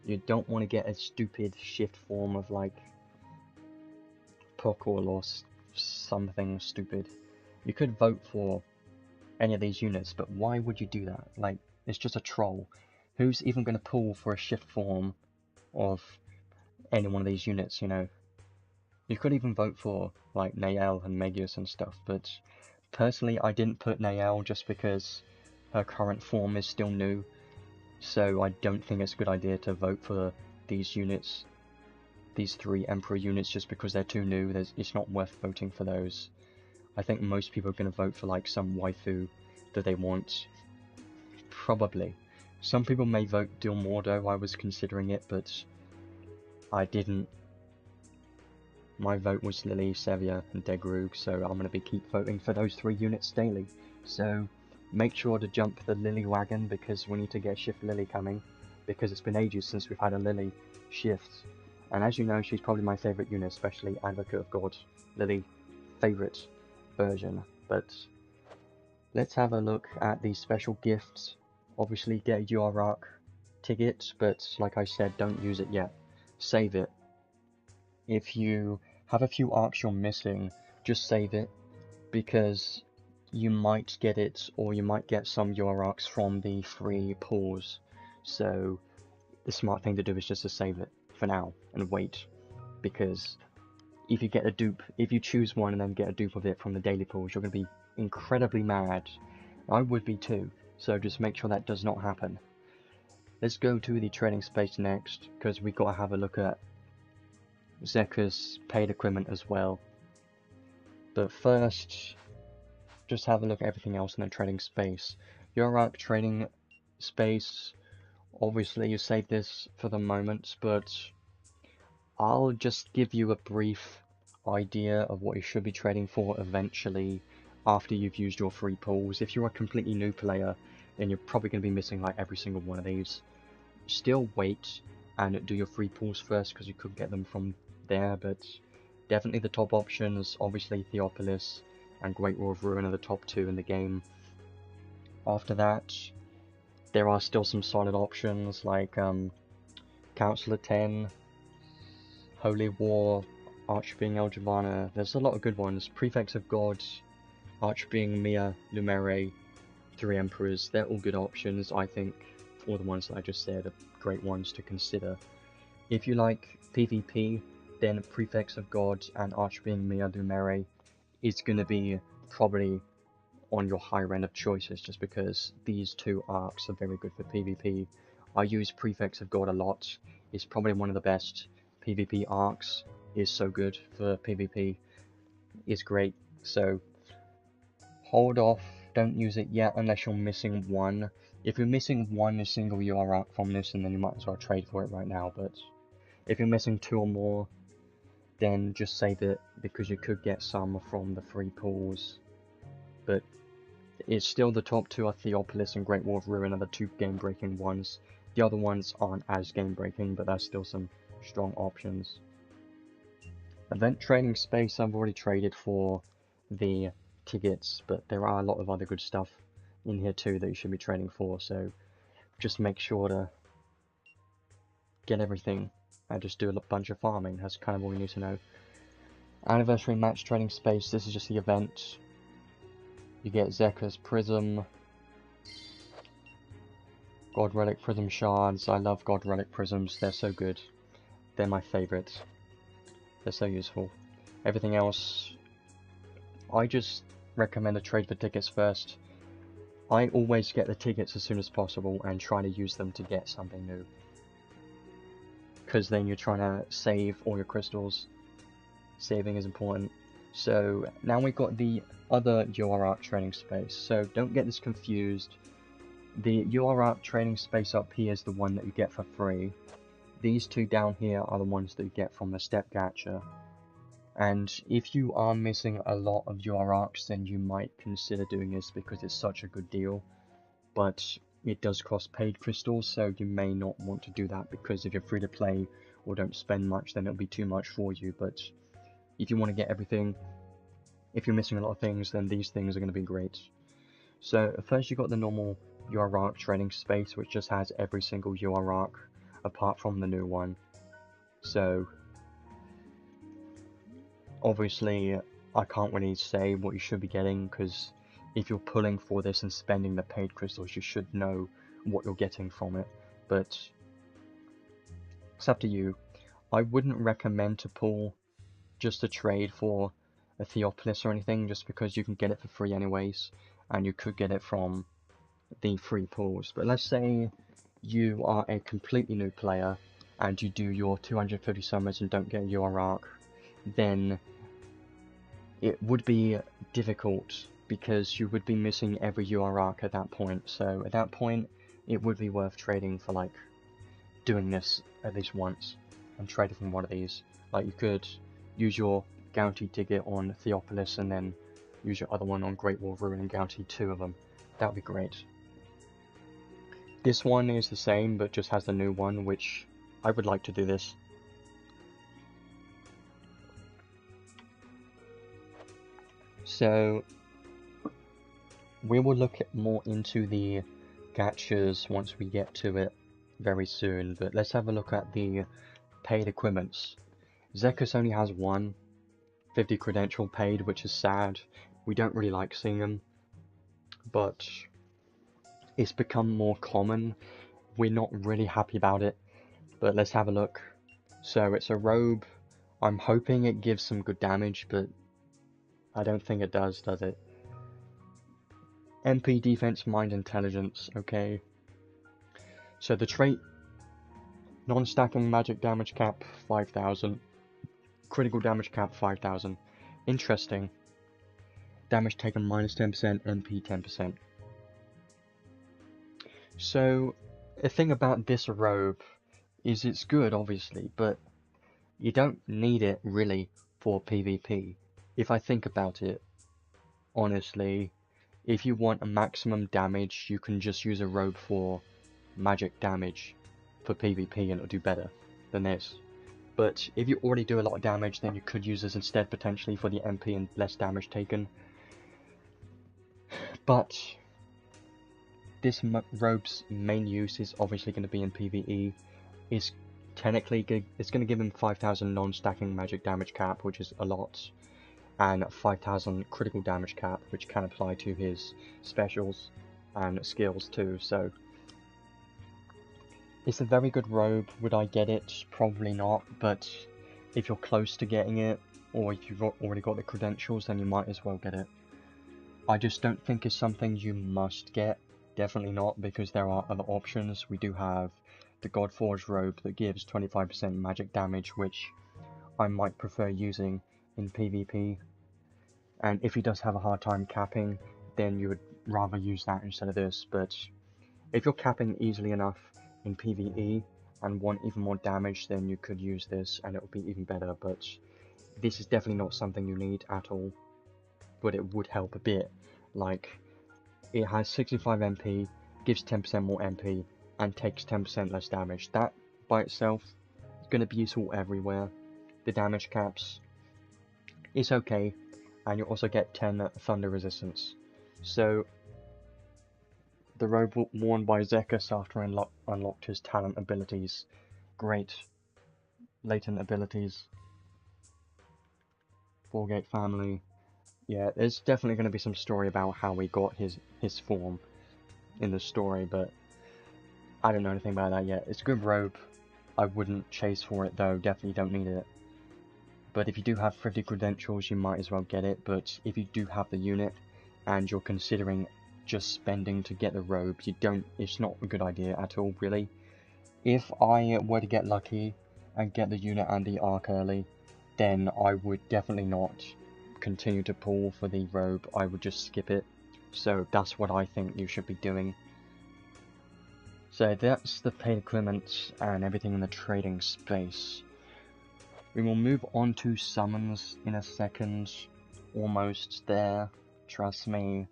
You don't want to get a stupid shift form of like Puckle or something stupid. You could vote for any of these units, but why would you do that? Like, it's just a troll. Who's even going to pull for a shift form of any one of these units, you know? You could even vote for, like, Nael and Magius and stuff, but personally I didn't put Nael just because her current form is still new, so I don't think it's a good idea to vote for these units, these 3 Emperor units, just because they're too new. It's not worth voting for those. I think most people are going to vote for, like, some waifu that they want. Probably. Some people may vote Dilmordo. I was considering it, but I didn't. My vote was Lily, Sevia, and Degrug, so I'm going to keep voting for those 3 units daily. So make sure to jump the Lily wagon, because we need to get Shift Lily coming, because it's been ages since we've had a Lily shift. And as you know, she's probably my favourite unit, especially Advocate of God. Lily, favourite version. But let's have a look at these special gifts. Obviously get your ark ticket, but like I said, don't use it yet. Save it. If you have a few arks you're missing, just save it, because you might get it, or you might get some your arks from the free pools. So the smart thing to do is just to save it for now and wait, because if you get a dupe, if you choose one and then get a dupe of it from the daily pools, you're going to be incredibly mad. I would be too, so just make sure that does not happen. Let's go to the trading space next, because we've got to have a look at Zekus paid equipment as well. But first, just have a look at everything else in the trading space. Your ark trading space, obviously you save this for the moment, but I'll just give you a brief idea of what you should be trading for eventually after you've used your free pools. If you're a completely new player, then you're probably going to be missing like every single one of these. Still wait and do your free pools first, because you could get them from there, but definitely the top options, obviously Theopolis and Great War of Ruin are the top 2 in the game. After that, there are still some solid options like Counselor 10, Holy War, Archbeing Eljavana. There's a lot of good ones. Prefects of God, Archbeing Mia, Lumere, 3 Emperors. They're all good options. I think all the ones that I just said are great ones to consider. If you like PvP, then Prefects of God and Archbeing Mia Lumere is going to be probably on your higher end of choices, just because these 2 arcs are very good for PvP. I use Prefects of God a lot. It's probably one of the best PvP arcs. Is so good for PvP. It's great. So hold off. Don't use it yet unless you're missing one. If you're missing one single UR arc from this, and then you might as well trade for it right now. But if you're missing 2 or more, then just save it, because you could get some from the free pools. But it's still the top 2 are Theopolis and Great War of Ruin are the 2 game-breaking ones. The other ones aren't as game-breaking, but there's still some strong options. Event trading space, I've already traded for the tickets, but there are a lot of other good stuff in here too that you should be trading for, so just make sure to get everything and just do a bunch of farming. That's kind of all you need to know. Anniversary match trading space, this is just the event. You get Zekus Prism, God Relic Prism Shards. I love God Relic Prisms, they're so good. They're my favourites. They're so useful. Everything else, I just recommend to trade for tickets first. I always get the tickets as soon as possible and try to use them to get something new. Because then you're trying to save all your crystals. Saving is important. So now we've got the other UR trading space. So don't get this confused. The UR trading space up here is the one that you get for free. These two down here are the ones that you get from the step gacha. And if you are missing a lot of your arks, then you might consider doing this because it's such a good deal. But it does cost paid crystals, so you may not want to do that because if you're free to play or don't spend much, then it'll be too much for you. But if you want to get everything, if you're missing a lot of things, then these things are going to be great. So first you got the normal UR arc trading space, which just has every single UR arc apart from the new one. So obviously I can't really say what you should be getting, because if you're pulling for this and spending the paid crystals, you should know what you're getting from it. But it's up to you. I wouldn't recommend to pull just to trade for a Theopolis or anything, just because you can get it for free anyways, and you could get it from the free pulls. But let's say you are a completely new player and you do your 250 summers and don't get your arc, then it would be difficult because you would be missing every UR arc at that point. So at that point it would be worth trading for, like, doing this at least once and trading from one of these. Like, you could use your guaranteed ticket on Theopolis and then use your other one on Great Wall Ruin and guarantee 2 of them. That would be great. This one is the same but just has the new one, which I would like to do this. So we will look more into the gachas once we get to it very soon, but let's have a look at the paid equipments. Zekus only has one 50 credential paid, which is sad. We don't really like seeing them, but it's become more common. We're not really happy about it, but let's have a look. So it's a robe. I'm hoping it gives some good damage, but I don't think it does it? MP, defense, mind, intelligence, okay. So the trait, non-stacking magic damage cap 5000, critical damage cap 5000. Interesting. Damage taken minus 10%, MP 10%. So the thing about this robe is it's good, obviously, but you don't need it really for PvP. If I think about it, honestly, if you want a maximum damage, you can just use a robe for magic damage for PvP and it'll do better than this. But if you already do a lot of damage, then you could use this instead potentially for the MP and less damage taken. But this robe's main use is obviously going to be in PvE. It's technically it's going to give him 5000 non-stacking magic damage cap, which is a lot, and 5000 critical damage cap, which can apply to his specials and skills too. So it's a very good robe. Would I get it? Probably not, but if you're close to getting it, or if you've already got the credentials, then you might as well get it. I just don't think it's something you must get. Definitely not, because there are other options. We do have the Godforged robe that gives 25% magic damage, which I might prefer using in PvP. And if he does have a hard time capping, then you would rather use that instead of this. But if you're capping easily enough in PvE and want even more damage, then you could use this and it would be even better. But this is definitely not something you need at all, but it would help a bit. Like, it has 65 MP, gives 10% more MP, and takes 10% less damage. That by itself is going to be useful everywhere. The damage caps is okay, and you also get 10 thunder resistance. So The robe worn by Zekus after unlocked his talent abilities. Great. Latent abilities. Forgate family. Yeah, there's definitely going to be some story about how he got his form in the story, but I don't know anything about that yet. It's a good robe. I wouldn't chase for it though, definitely don't need it. But if you do have 50 credentials, you might as well get it, but if you do have the unit, and you're considering just spending to get the robe, it's not a good idea at all, really. If I were to get lucky and get the unit and the arc early, then I would definitely not continue to pull for the robe, I would just skip it. So that's what I think you should be doing. So that's the paid equipment and everything in the trading space. We will move on to summons in a second. Almost there, trust me.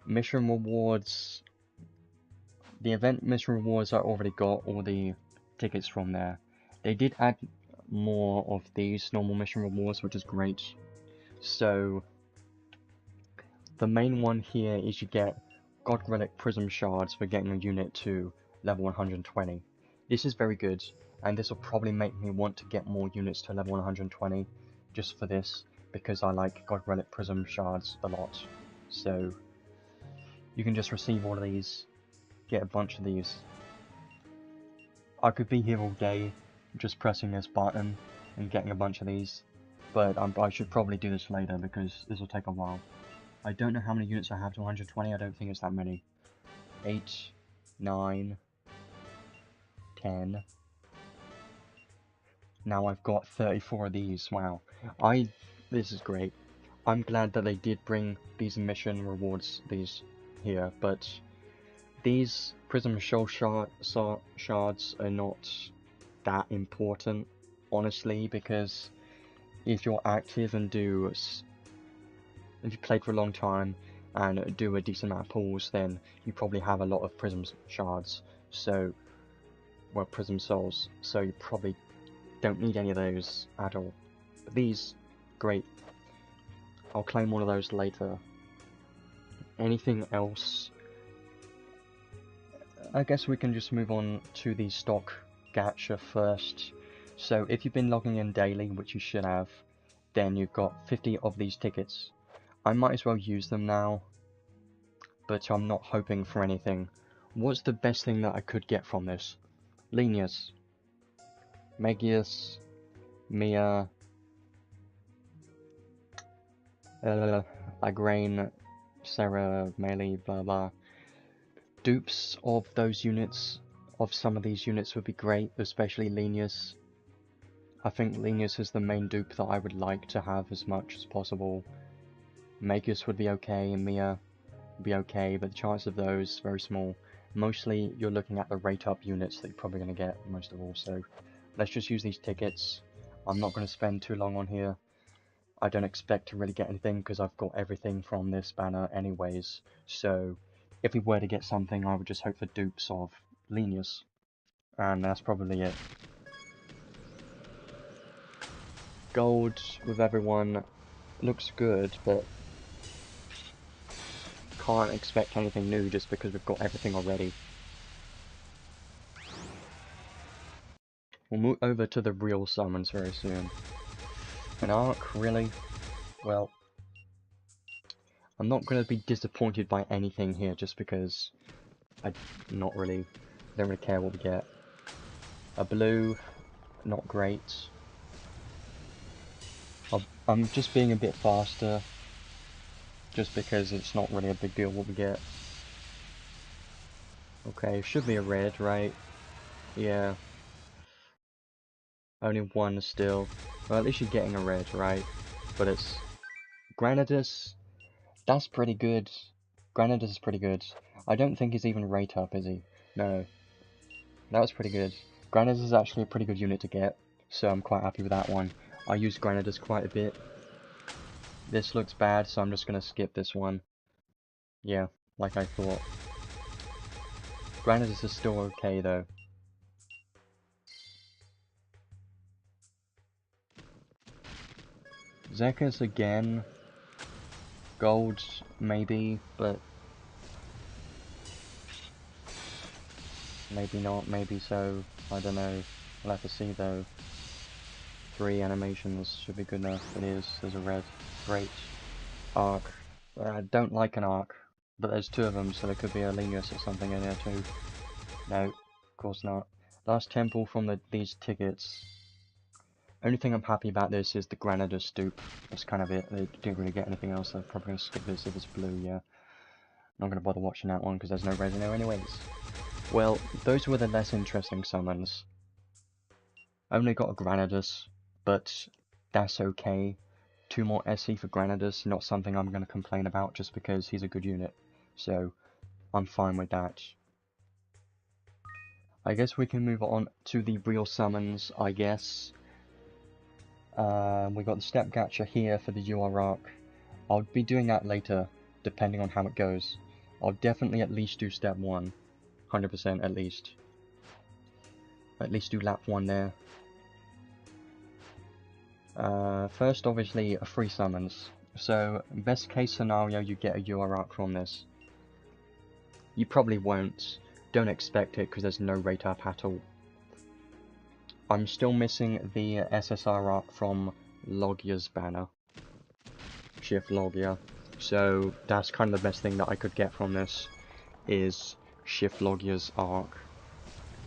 Mission rewards. The event mission rewards, I already got all the tickets from there. They did add more of these normal mission rewards, which is great. So the main one here is you get God Relic Prism Shards for getting a unit to level 120. This is very good, and this will probably make me want to get more units to level 120 just for this, because I like God Relic Prism Shards a lot. So you can just receive all of these, get a bunch of these. I could be here all day just pressing this button and getting a bunch of these, but I should probably do this later because this will take a while. I don't know how many units I have to 120, I don't think it's that many. 8, 9, 10. Now I've got 34 of these, wow. This is great. I'm glad that they did bring these mission rewards, these here, but these Prism Shoal shards are not that important, honestly, because if you're active and if you played for a long time and do a decent amount of pulls, then you probably have a lot of Prism Shards, Prism Souls, so you probably don't need any of those at all. But these, great. I'll claim one of those later. Anything else? I guess we can just move on to the stock gacha first. So if you've been logging in daily, which you should have, then you've got 50 of these tickets. I might as well use them now, but I'm not hoping for anything. What's the best thing that I could get from this? Lenius, Magius, Mia, Agrain, Sarah, Melee, blah blah. Dupes of those units, of some of these units would be great, especially Lenius. I think Lenius is the main dupe that I would like to have as much as possible. Magius would be okay, and Mia would be okay, but the chance of those very small. Mostly you're looking at the rate up units that you're probably going to get most of all, so let's just use these tickets. I'm not going to spend too long on here. I don't expect to really get anything because I've got everything from this banner anyways, so if we were to get something, I would just hope for dupes of Lenius, and that's probably it. Gold with everyone looks good, but can't expect anything new just because we've got everything already. We'll move over to the real summons very soon. An arc, really? Well, I'm not going to be disappointed by anything here just because I don't really care what we get. A blue, not great. I'm just being a bit faster just because it's not really a big deal what we get. Okay, should be a red, right? Yeah. Only one still. Well, at least you're getting a red, right? But it's Granadus. That's pretty good. Granadus is pretty good. I don't think he's even rate up, is he? No. That was pretty good. Granadus is actually a pretty good unit to get, so I'm quite happy with that one. I use Granadus quite a bit. This looks bad, so I'm just gonna skip this one. Yeah, like I thought. Granadus is still okay though. Zekus again. Gold, maybe, but Maybe not, maybe so. I don't know. We'll have to see though. 3 animations should be good enough. It is. There's a red. Great. Ark. I don't like an ark, but there's 2 of them, so there could be a Lenius or something in there too. No, of course not. Last temple from these tickets. Only thing I'm happy about this is the Granada Stoop. That's kind of it. They didn't really get anything else. I'm probably going to skip this if it's blue, yeah. Not going to bother watching that one because there's no res in there anyways. Well, those were the less interesting summons. Only got a Granadus, but that's okay. 2 more SE for Granadus, not something I'm going to complain about just because he's a good unit. So, I'm fine with that. I guess we can move on to the real summons, I guess. We got the Step Gacha here for the UR Arc. I'll be doing that later, depending on how it goes. I'll definitely at least do Step 1. 100% at least. At least do Lap 1 there. First, obviously, free summons. So, best case scenario, you get a UR Arc from this. You probably won't. Don't expect it, because there's no rate up at all. I'm still missing the SSR Arc from Logia's banner. Shift Logia. So, that's kind of the best thing that I could get from this, is Shift Logia's Arc.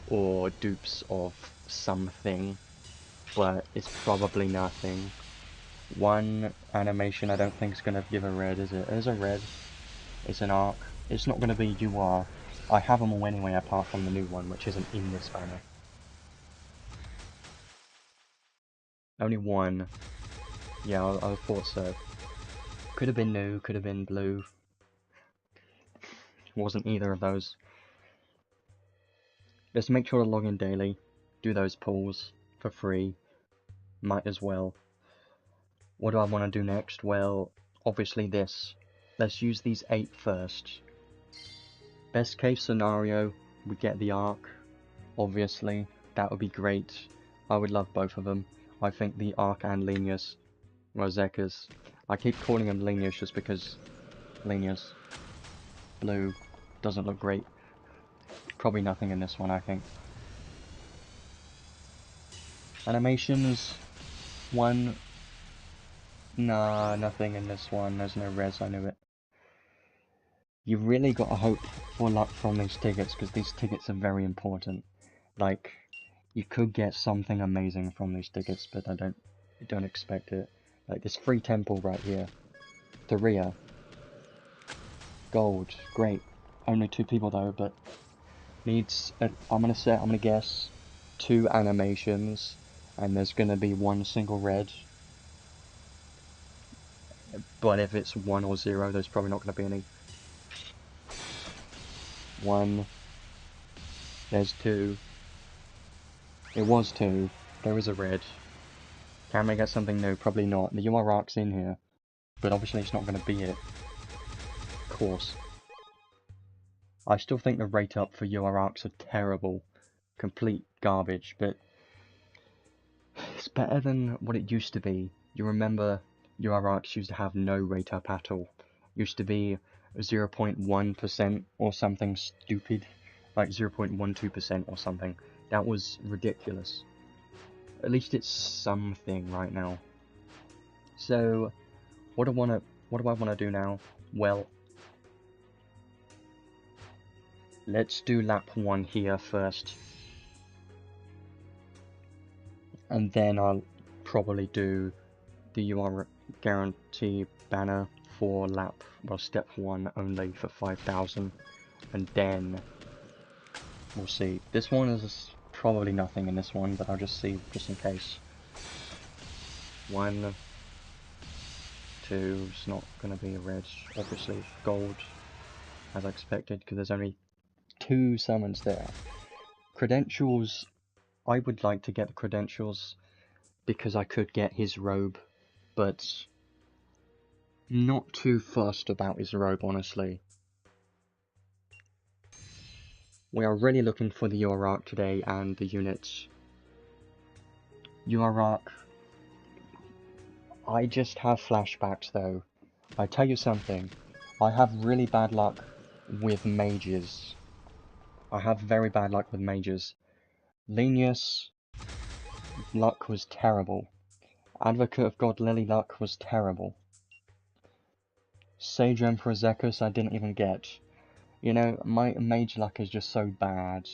Or dupes of something. But it's probably nothing. 1 animation I don't think is going to give a red, is it? There's a red. It's an arc. It's not going to be UR. I have them all anyway apart from the new one, which isn't in this banner. Only 1. Yeah, I thought so. Could have been new, could have been blue. Wasn't either of those. Just make sure to log in daily. Do those pulls for free. Might as well. What do I want to do next? Well, obviously this. Let's use these 8 first. Best case scenario, we get the Ark. Obviously, that would be great. I would love both of them. I think the Ark and Lenius, well, Zekus. I keep calling him Lenius just because Lenius blue doesn't look great. Probably nothing in this one, I think. Animations, 1. Nah, nothing in this one. There's no res, I knew it. You really got to hope for luck from these tickets, because these tickets are very important. Like, you could get something amazing from these tickets, but I don't expect it. Like this free temple right here. Theria. Gold. Great. Only 2 people though, but needs I'm gonna guess 2 animations, and there's gonna be 1 single red. But if it's 1 or 0, there's probably not gonna be any. 1. There's 2. It was 2. There is a red. Can we get something new? Probably not. The UR Ark's in here, but obviously it's not going to be it. Of course. I still think the rate up for UR Arks are terrible. Complete garbage, but it's better than what it used to be. You remember UR Arks used to have no rate up at all. Used to be 0.1% or something stupid. Like 0.12% or something. That was ridiculous. At least it's something right now. So, what do I want to do now? Well, let's do lap 1 here first. And then I'll probably do the UR guarantee banner for step 1 only for 5,000. And then we'll see. This one is probably nothing in this one, but I'll just see just in case. 1, 2, it's not going to be a red, obviously gold, as I expected, because there's only 2 summons there. Credentials, I would like to get the credentials, because I could get his robe, but not too fussed about his robe, honestly. We are really looking for the UR Arc today, and the units. UR Arc, I just have flashbacks though. I tell you something, I have really bad luck with mages. I have very bad luck with mages. Lenius, luck was terrible. Advocate of God Lily luck was terrible. Sage Emperor Zekus I didn't even get. You know, my mage luck is just so bad.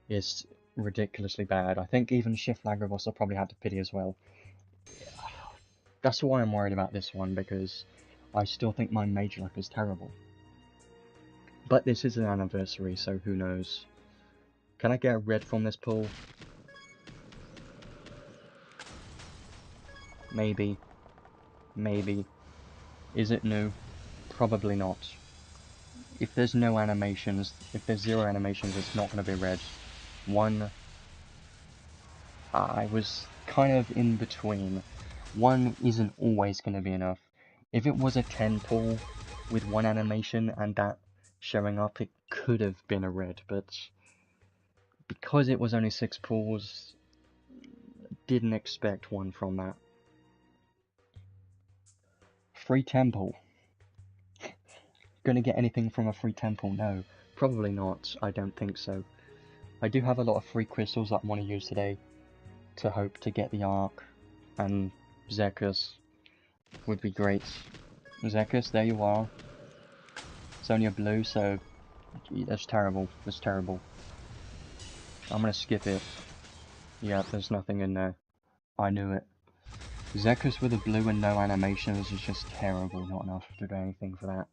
It's ridiculously bad. I think even Shift Lagravos I probably had to pity as well. That's why I'm worried about this one, because I still think my mage luck is terrible. But this is an anniversary, so who knows. Can I get a red from this pool? Maybe. Maybe. Is it new? Probably not. If there's no animations, if there's 0 animations, it's not going to be red. I was kind of in between. 1 isn't always going to be enough. If it was a 10 pull with 1 animation and that showing up, it could have been a red, but because it was only 6 pulls, didn't expect 1 from that. Free temple. Gonna get anything from a free temple? No. Probably not. I don't think so. I do have a lot of free crystals that I want to use today to hope to get the ark, and Zekus would be great. Zekus, there you are. It's only a blue, so that's terrible. That's terrible. I'm gonna skip it. Yeah, there's nothing in there. I knew it. Zekus with a blue and no animations is just terrible. Not enough to do anything for that.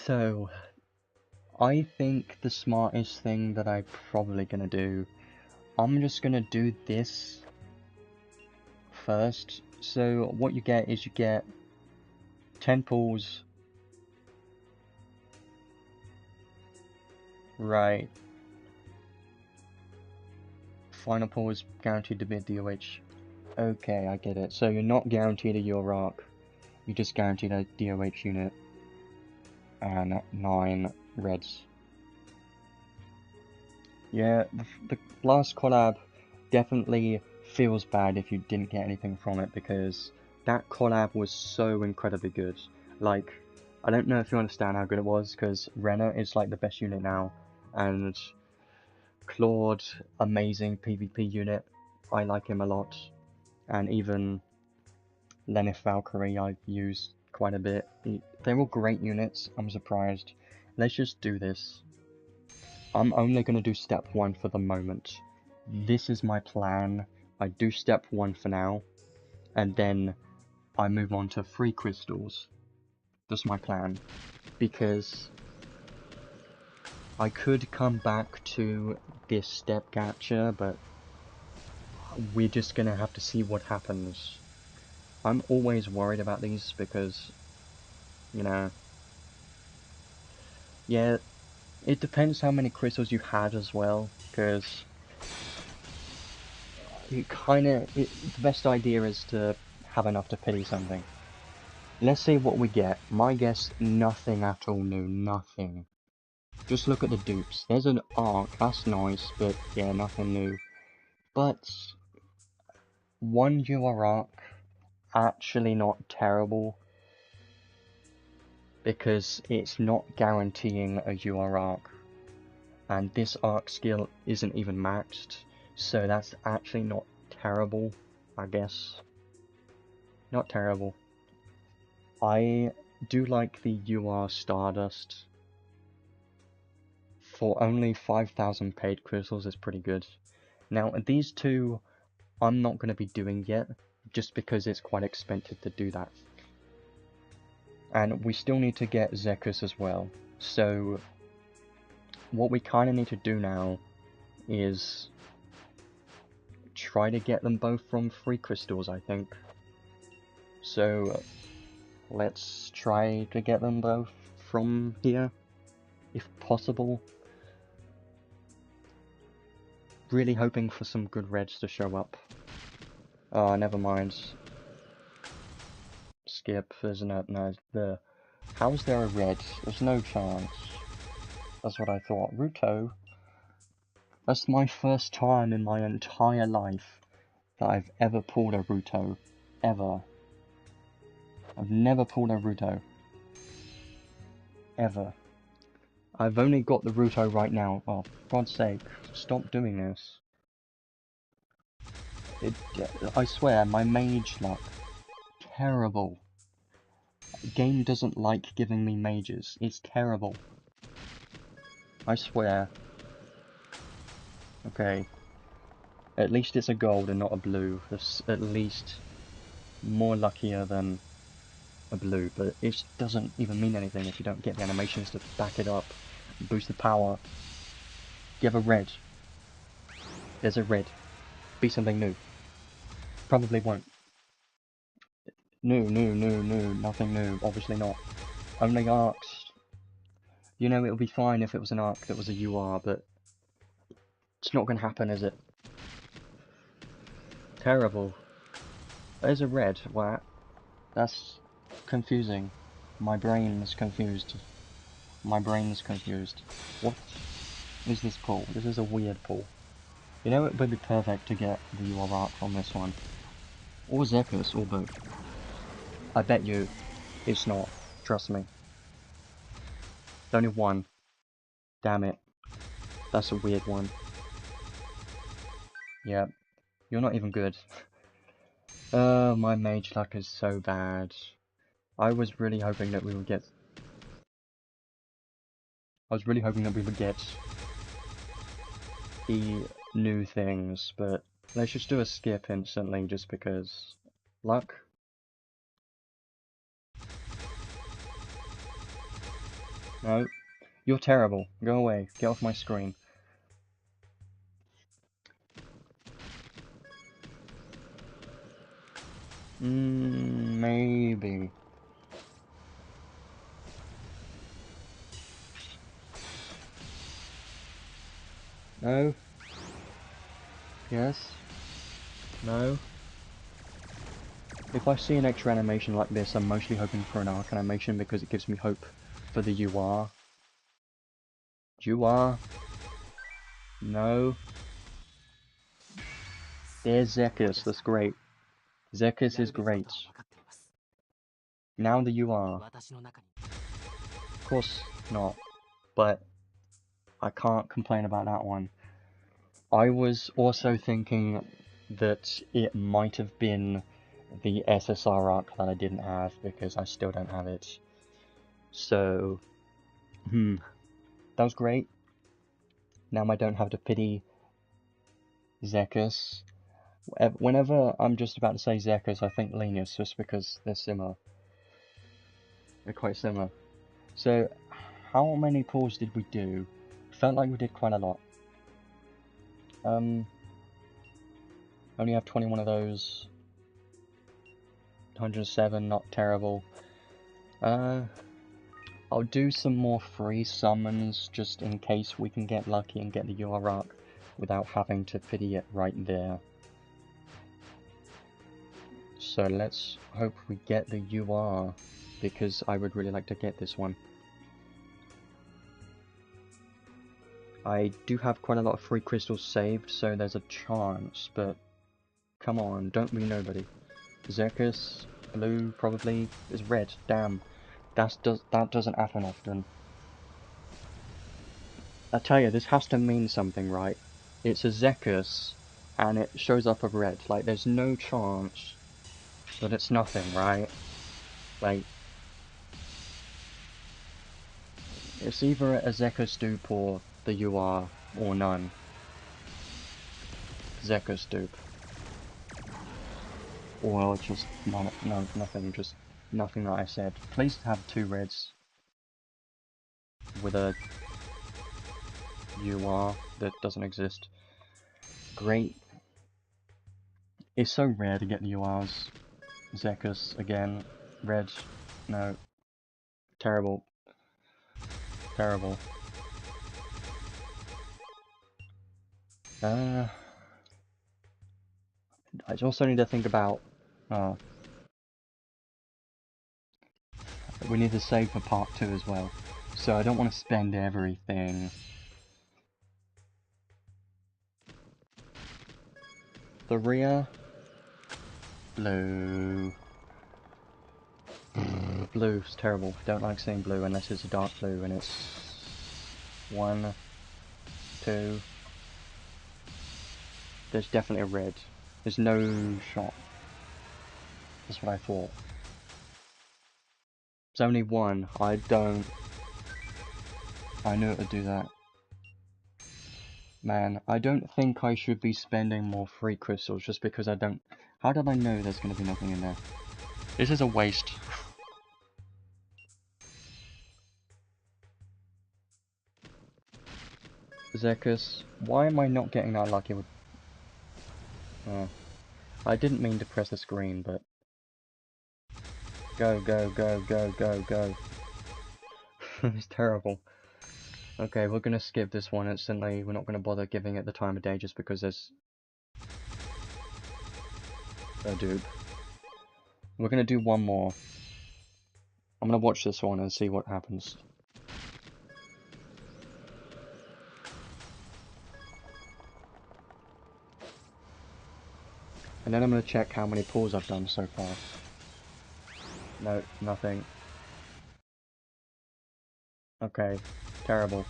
So, I think the smartest thing that I'm probably gonna do, I'm just gonna do this first. So what you get is you get 10 pulls. Right. Final pull is guaranteed to be a DOH. Okay, I get it. So you're not guaranteed a your arc. You just guaranteed a DOH unit. And 9 reds. Yeah, the last collab definitely feels bad if you didn't get anything from it, because that collab was so incredibly good. Like, I don't know if you understand how good it was, because Renna is like the best unit now, and Claude, amazing PvP unit, I like him a lot, and even Lenith Valkyrie I use quite a bit. They're all great units, I'm surprised. Let's just do this. I'm only going to do step 1 for the moment. This is my plan. I do step 1 for now, and then I move on to free crystals. That's my plan, because I could come back to this step gacha, but we're just going to have to see what happens. I'm always worried about these because, you know, yeah, it depends how many crystals you had as well, because the best idea is to have enough to pity something. Let's see what we get. My guess, nothing at all new, nothing. Just look at the dupes. There's an arc, that's nice, but yeah, nothing new. But 1 UR arc, actually not terrible, because it's not guaranteeing a UR arc. And this arc skill isn't even maxed, so that's actually not terrible, I guess. Not terrible. I do like the UR Stardust. For only 5,000 paid crystals is pretty good. Now, these 2 I'm not going to be doing yet, just because it's quite expensive to do that. And we still need to get Zekus as well. So, what we kind of need to do now is try to get them both from free crystals, I think. So, let's try to get them both from here, if possible. Really hoping for some good reds to show up. Oh, never mind. Skip, isn't it? No, how's there a red? There's no chance. That's what I thought. Ruto? That's my first time in my entire life that I've ever pulled a Ruto. Ever. I've never pulled a Ruto. Ever. I've only got the Ruto right now. Oh, for God's sake, stop doing this. I swear, my mage luck. Terrible. The game doesn't like giving me mages. It's terrible. I swear. Okay. At least it's a gold and not a blue. That's at least more luckier than a blue, but it doesn't even mean anything if you don't get the animations to back it up. Boost the power. You have a red. There's a red. Be something new. Probably won't. New, nothing new. Obviously not. Only arks. You know, it would be fine if it was an arc that was a UR, but it's not going to happen, is it? Terrible. There's a red. Wow. That's confusing. My brain is confused. My brain is confused. What is this pull? This is a weird pull. You know, it would be perfect to get the UR arc from this one. Or Zekus, or both. I bet you it's not. Trust me. Only one. Damn it. That's a weird one. Yeah. You're not even good. My mage luck is so bad. I was really hoping that we would get... the new things, but let's just do a skip instantly just because... Luck? No. You're terrible. Go away. Get off my screen. Maybe. No. Yes. No. If I see an extra animation like this, I'm mostly hoping for an arc animation because it gives me hope for the UR. UR. No. There's Zekus, that's great. Zekus is great. Now the UR. Of course not, but I can't complain about that one. I was also thinking that it might have been the SSR arc that I didn't have because I still don't have it. So, that was great. Now I don't have to pity Zekus. Whenever I'm just about to say Zekus, I think Lenius, just because they're similar. They're quite similar. So, how many pulls did we do? Felt like we did quite a lot. Only have 21 of those. 107, not terrible. I'll do some more free summons just in case we can get lucky and get the UR arc without having to pity it right there. So let's hope we get the UR, because I would really like to get this one. I do have quite a lot of free crystals saved, so there's a chance, but come on, don't be nobody. Zekus, blue, probably, is red, damn. That doesn't happen often. I tell you, this has to mean something, right? It's a Zekus, and it shows up a red. Like, there's no chance that it's nothing, right? Like, it's either a Zekus dupe or the UR, or none. Zekus dupe. Or just nothing, just nothing that I said. Please have two reds with a UR that doesn't exist. Great. It's so rare to get the URs. Zekus, again. Red. No. Terrible. Terrible. I also need to think about... we need to save for part 2 as well. So I don't want to spend everything. The rear... Blue. Blue's terrible. Don't like seeing blue unless it's a dark blue, and it's 1, 2. There's definitely a red. There's no shot. That's what I thought. It's only 1. I knew it would do that. Man, I don't think I should be spending more free crystals just because I don't... How did I know there's going to be nothing in there? This is a waste. Zekus, why am I not getting that lucky with... I didn't mean to press the screen, but... Go, go, go, go, go, go. It's terrible. Okay, we're gonna skip this one instantly. We're not gonna bother giving it the time of day just because there's a dupe. We're gonna do one more. I'm gonna watch this one and see what happens. And then I'm gonna check how many pulls I've done so far. No, nothing. Okay, terrible.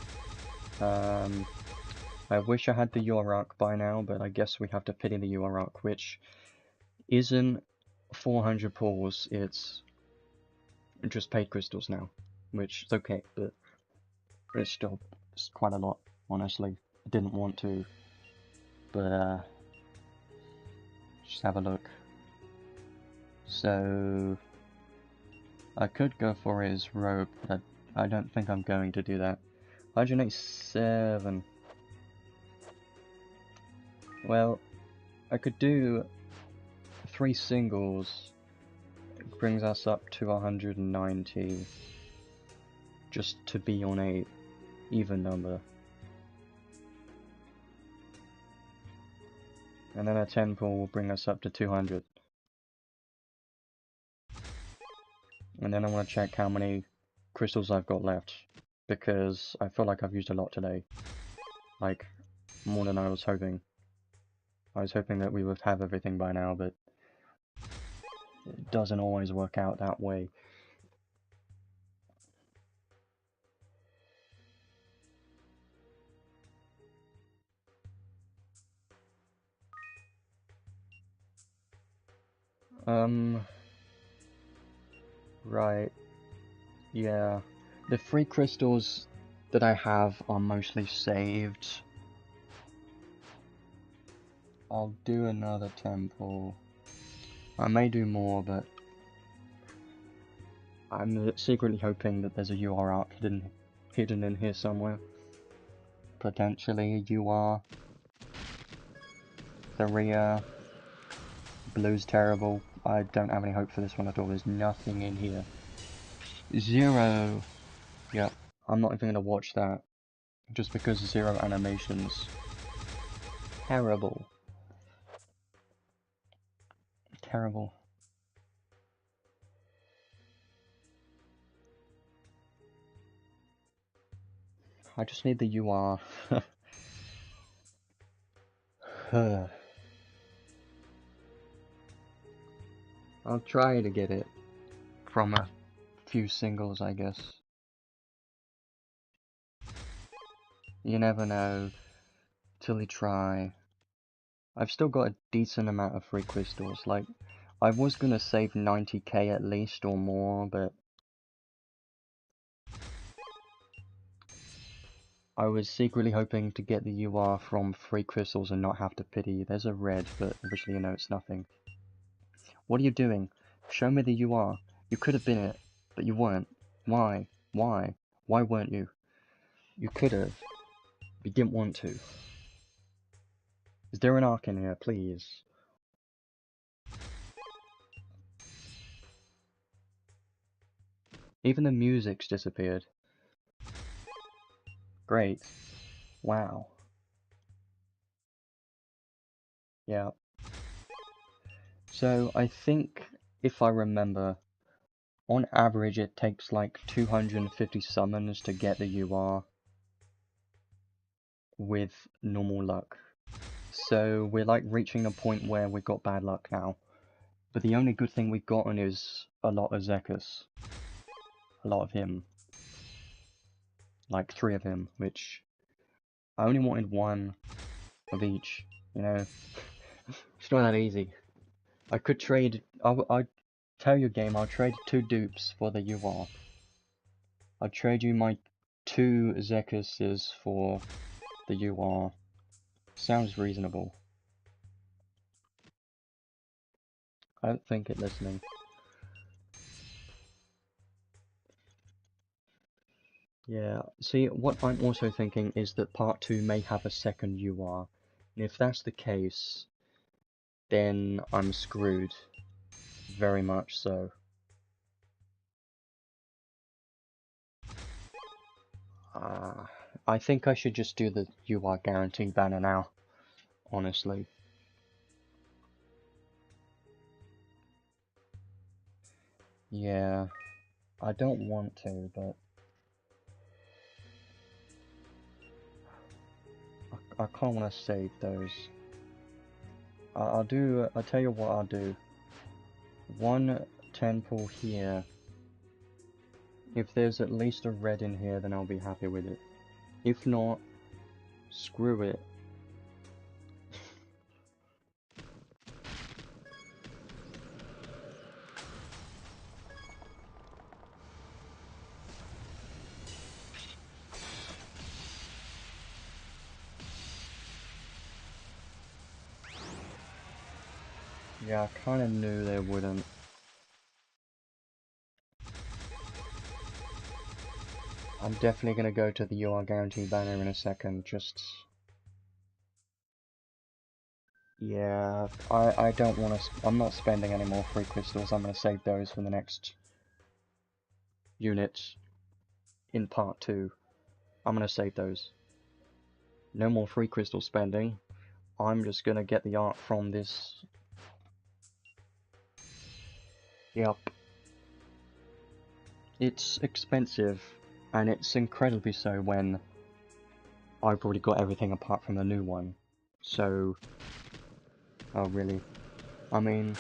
I wish I had the ark by now, but I guess we have to pity the ark, which isn't 400 pulls, it's just paid crystals now, which is okay, but it's quite a lot, honestly. I didn't want to, but just have a look. So I could go for his robe, but I don't think I'm going to do that. 187. Well, I could do 3 singles. It brings us up to 190. Just to be on a even number. And then a 10 pull will bring us up to 200. And then I want to check how many crystals I've got left, because I feel like I've used a lot today. Like, more than I was hoping. I was hoping that we would have everything by now, but it doesn't always work out that way. Right. Yeah. The free crystals that I have are mostly saved. I'll do another temple. I may do more, but I'm secretly hoping that there's a UR arc hidden in here somewhere. Potentially a UR. The blue's terrible. I don't have any hope for this one at all. There's nothing in here. 0. Yep. I'm not even gonna watch that. Just because 0 animations. Terrible. Terrible. I just need the UR. I'll try to get it from a few singles, I guess. You never know till you try. I've still got a decent amount of free crystals. Like, I was gonna save 90k at least or more, but I was secretly hoping to get the UR from free crystals and not have to pity. There's a red, but obviously you know it's nothing. What are you doing? Show me the UR. You could have been it, but you weren't. Why? Why? Why weren't you? You could have. You didn't want to. Is there an arc in here, please? Even the music's disappeared. Great. Wow. Yeah. So, I think, if I remember, on average it takes like 250 summons to get the UR with normal luck. So, we're like reaching a point where we've got bad luck now. But the only good thing we've gotten is a lot of Zekus. A lot of him. Like 3 of him, which I only wanted 1 of each, you know. It's not that easy. I could trade, I'd tell you game, I'll trade 2 dupes for the UR. I'd trade you my 2 Zekuses for the UR. Sounds reasonable. I don't think it's listening. Yeah, see, what I'm also thinking is that part 2 may have a second UR. And if that's the case, then I'm screwed. Very much so. I think I should just do the UR guarantee banner now, honestly. Yeah, I don't want to, but I can't want to save those. I'll tell you what I'll do. 1 temple here. If there's at least a red in here, then I'll be happy with it. If not, screw it. Yeah, I kinda knew they wouldn't. I'm definitely gonna go to the UR guarantee banner in a second, just... Yeah, I don't want to... I'm not spending any more free crystals, I'm gonna save those for the next units in part 2. I'm gonna save those. No more free crystal spending. I'm just gonna get the art from this. Yep. It's expensive, and it's incredibly so when I've already got everything apart from the new one. So... Oh, really? I mean,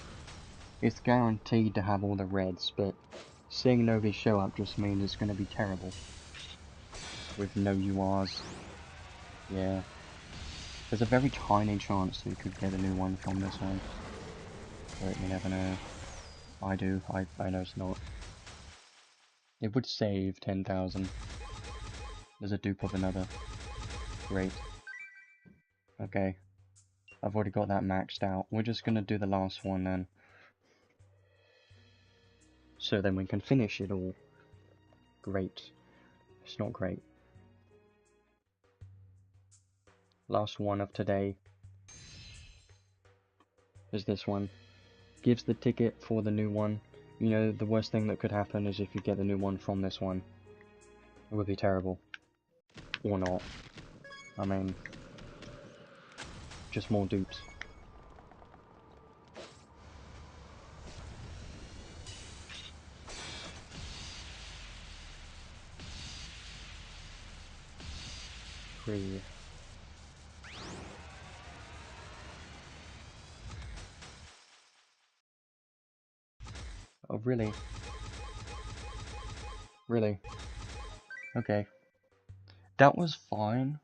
it's guaranteed to have all the reds, but seeing nobody show up just means it's gonna be terrible. With no URs. Yeah. There's a very tiny chance that we could get a new one from this one. But you never know. I do. I know it's not. It would save 10,000. There's a dupe of another. Great. Okay. I've already got that maxed out. We're just gonna do the last one then. So then we can finish it all. Great. It's not great. Last one of today is this one. Gives the ticket for the new one. You know, the worst thing that could happen is if you get the new one from this one. It would be terrible. Or not. I mean, just more dupes. Free. Oh, really? Really? Okay. That was fine.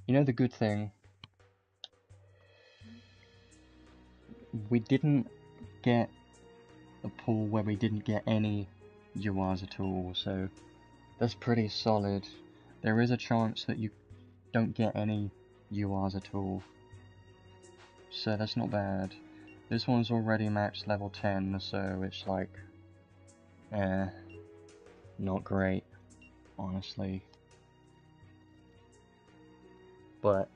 You know the good thing? We didn't get a pool where we didn't get any URs at all, so that's pretty solid. There is a chance that you don't get any URs at all, so that's not bad. This one's already maxed level 10, so it's like, not great, honestly. But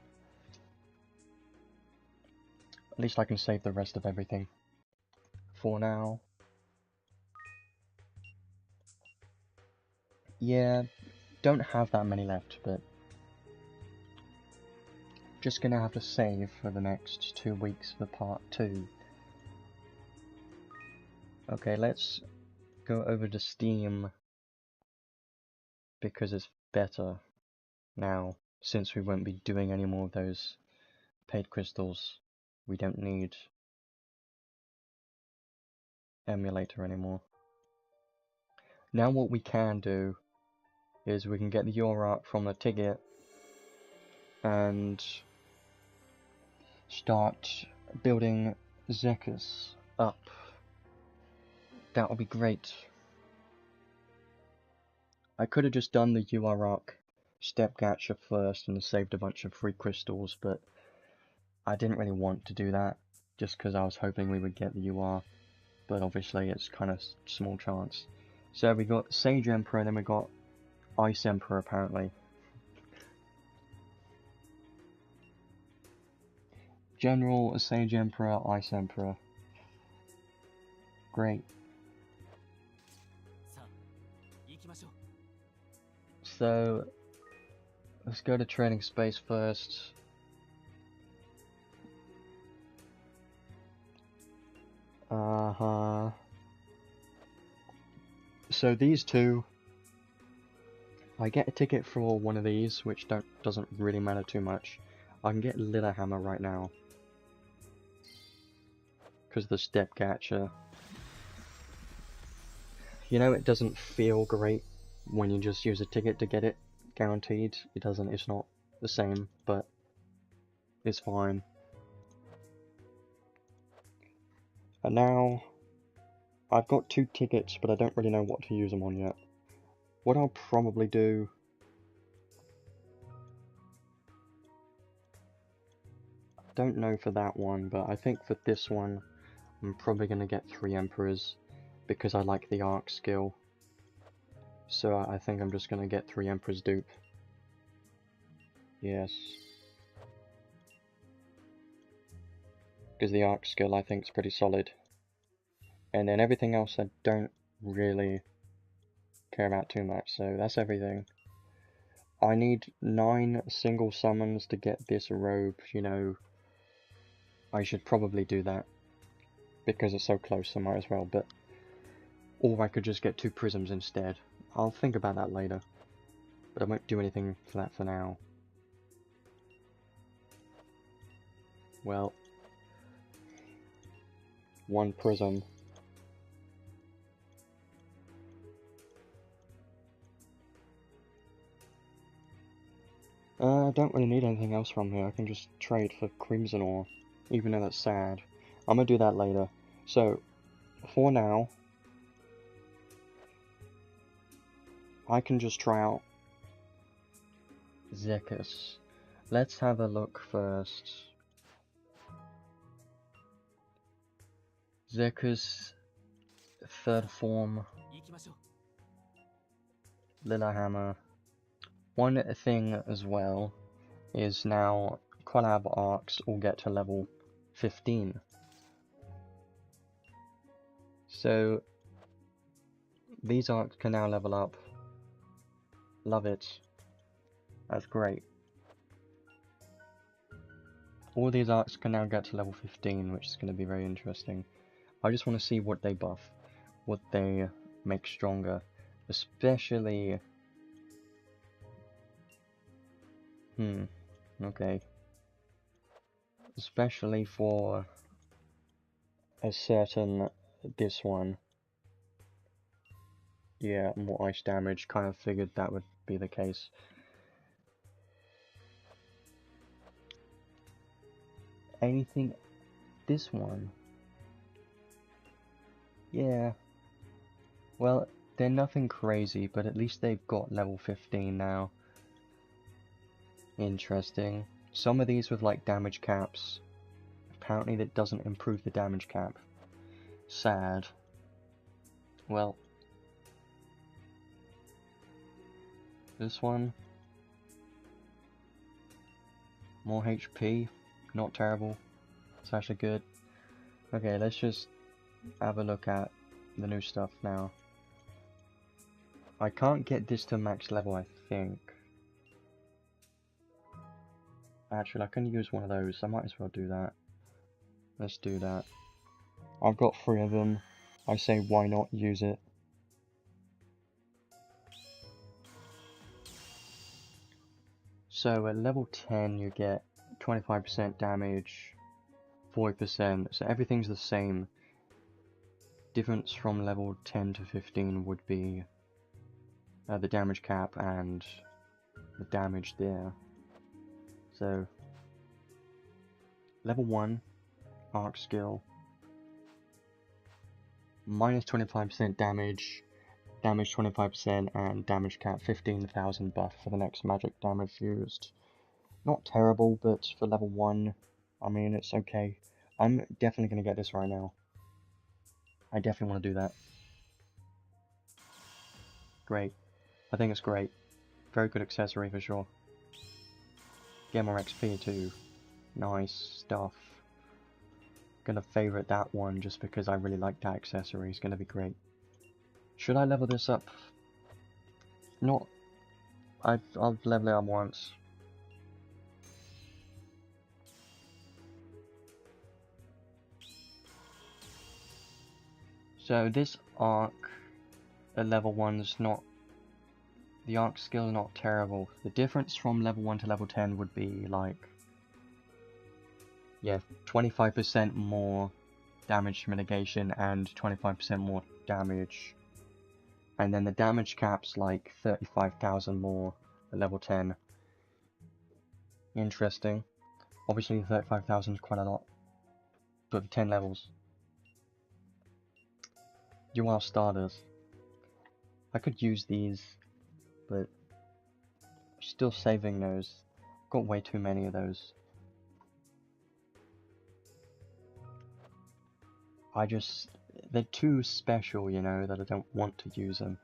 at least I can save the rest of everything for now. Yeah, don't have that many left, but just gonna have to save for the next 2 weeks for part 2. Okay, let's go over to Steam because it's better now, since we won't be doing any more of those paid crystals we don't need. emulator anymore. Now what we can do is we can get the URARK from the ticket and start building Zekus up. That would be great. I could have just done the URARK step gacha first and saved a bunch of free crystals, but I didn't really want to do that, just because I was hoping we would get the UR, but obviously it's kind of small chance. So we got Sage Emperor, then we got Ice Emperor apparently. General, Sage Emperor, Ice Emperor. Great. So, let's go to training space first. So these two, I get a ticket for one of these, which doesn't really matter too much. I can get Lillehammer right now, because the step gacha. You know, it doesn't feel great when you just use a ticket to get it guaranteed. It's not the same, but it's fine. And now, I've got 2 tickets, but I don't really know what to use them on yet. What I'll probably do... I don't know for that one, but I think for this one, I'm probably going to get 3 Emperors, because I like the arc skill. So I think I'm just going to get 3 Emperors dupe. Yes. Because the arc skill I think is pretty solid. And then everything else I don't really care about too much, so that's everything. I need 9 single summons to get this robe, you know. I should probably do that, because it's so close, I might as well, but... Or I could just get 2 prisms instead. I'll think about that later, but I won't do anything for that for now. Well... 1 prism. I don't really need anything else from here. I can just trade for Crimson Ore, even though that's sad. I'm gonna do that later. So, for now, I can just try out Zekus. Let's have a look first. Zekus, 3rd form, Lillehammer. One thing as well is now collab arcs all get to level 15. So these arcs can now level up. Love it. That's great. All these arcs can now get to level 15, which is going to be very interesting. I just want to see what they buff, what they make stronger, especially... okay. Especially for a certain... this one. Yeah, more ice damage, kind of figured that would be the case. Anything... this one? Yeah. Well, they're nothing crazy, but at least they've got level 15 now. Interesting. Some of these with like damage caps. Apparently that doesn't improve the damage cap. Sad. Well. This one. More HP. Not terrible. It's actually good. Okay, let's just have a look at the new stuff now. I can't get this to max level, I think. Actually, I can use one of those. I might as well do that. Let's do that. I've got 3 of them. I say why not use it. So at level 10 you get 25% damage, 40%, so everything's the same. difference from level 10 to 15 would be the damage cap and the damage there. So, level 1, arc skill, minus 25% damage, damage 25%, and damage cap 15,000 buff for the next magic damage used. Not terrible, but for level 1, I mean, it's okay. I'm definitely going to get this right now. I definitely want to do that. Great. I think it's great. Very good accessory for sure. Get more XP too. Nice stuff. Gonna favorite that one just because I really like that accessory. It's gonna be great. Should I level this up? Not. I'll level it up once. So this arc at level 1's not. The arc skill is not terrible. The difference from level 1 to level 10 would be like, yeah, 25% more damage mitigation and 25% more damage. And then the damage cap's like 35,000 more at level 10. Interesting. Obviously 35,000 is quite a lot, but for 10 levels. UR starters. I could use these, but still saving those. Got way too many of those. They're too special, you know, that I don't want to use them.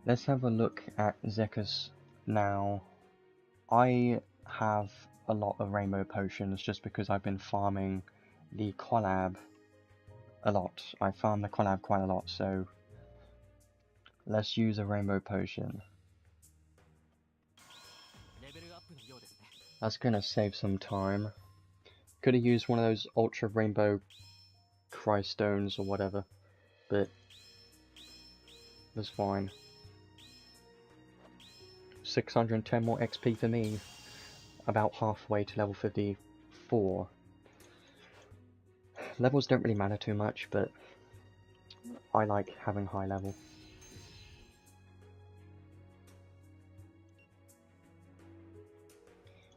Let's have a look at Zekus now. I have a lot of rainbow potions just because I've been farming the collab a lot. I farm the collab quite a lot, so let's use a rainbow potion. That's gonna save some time. Could have used one of those ultra rainbow cry stones or whatever, but that's fine. 610 more XP for me, about halfway to level 54. Levels don't really matter too much, but I like having high level.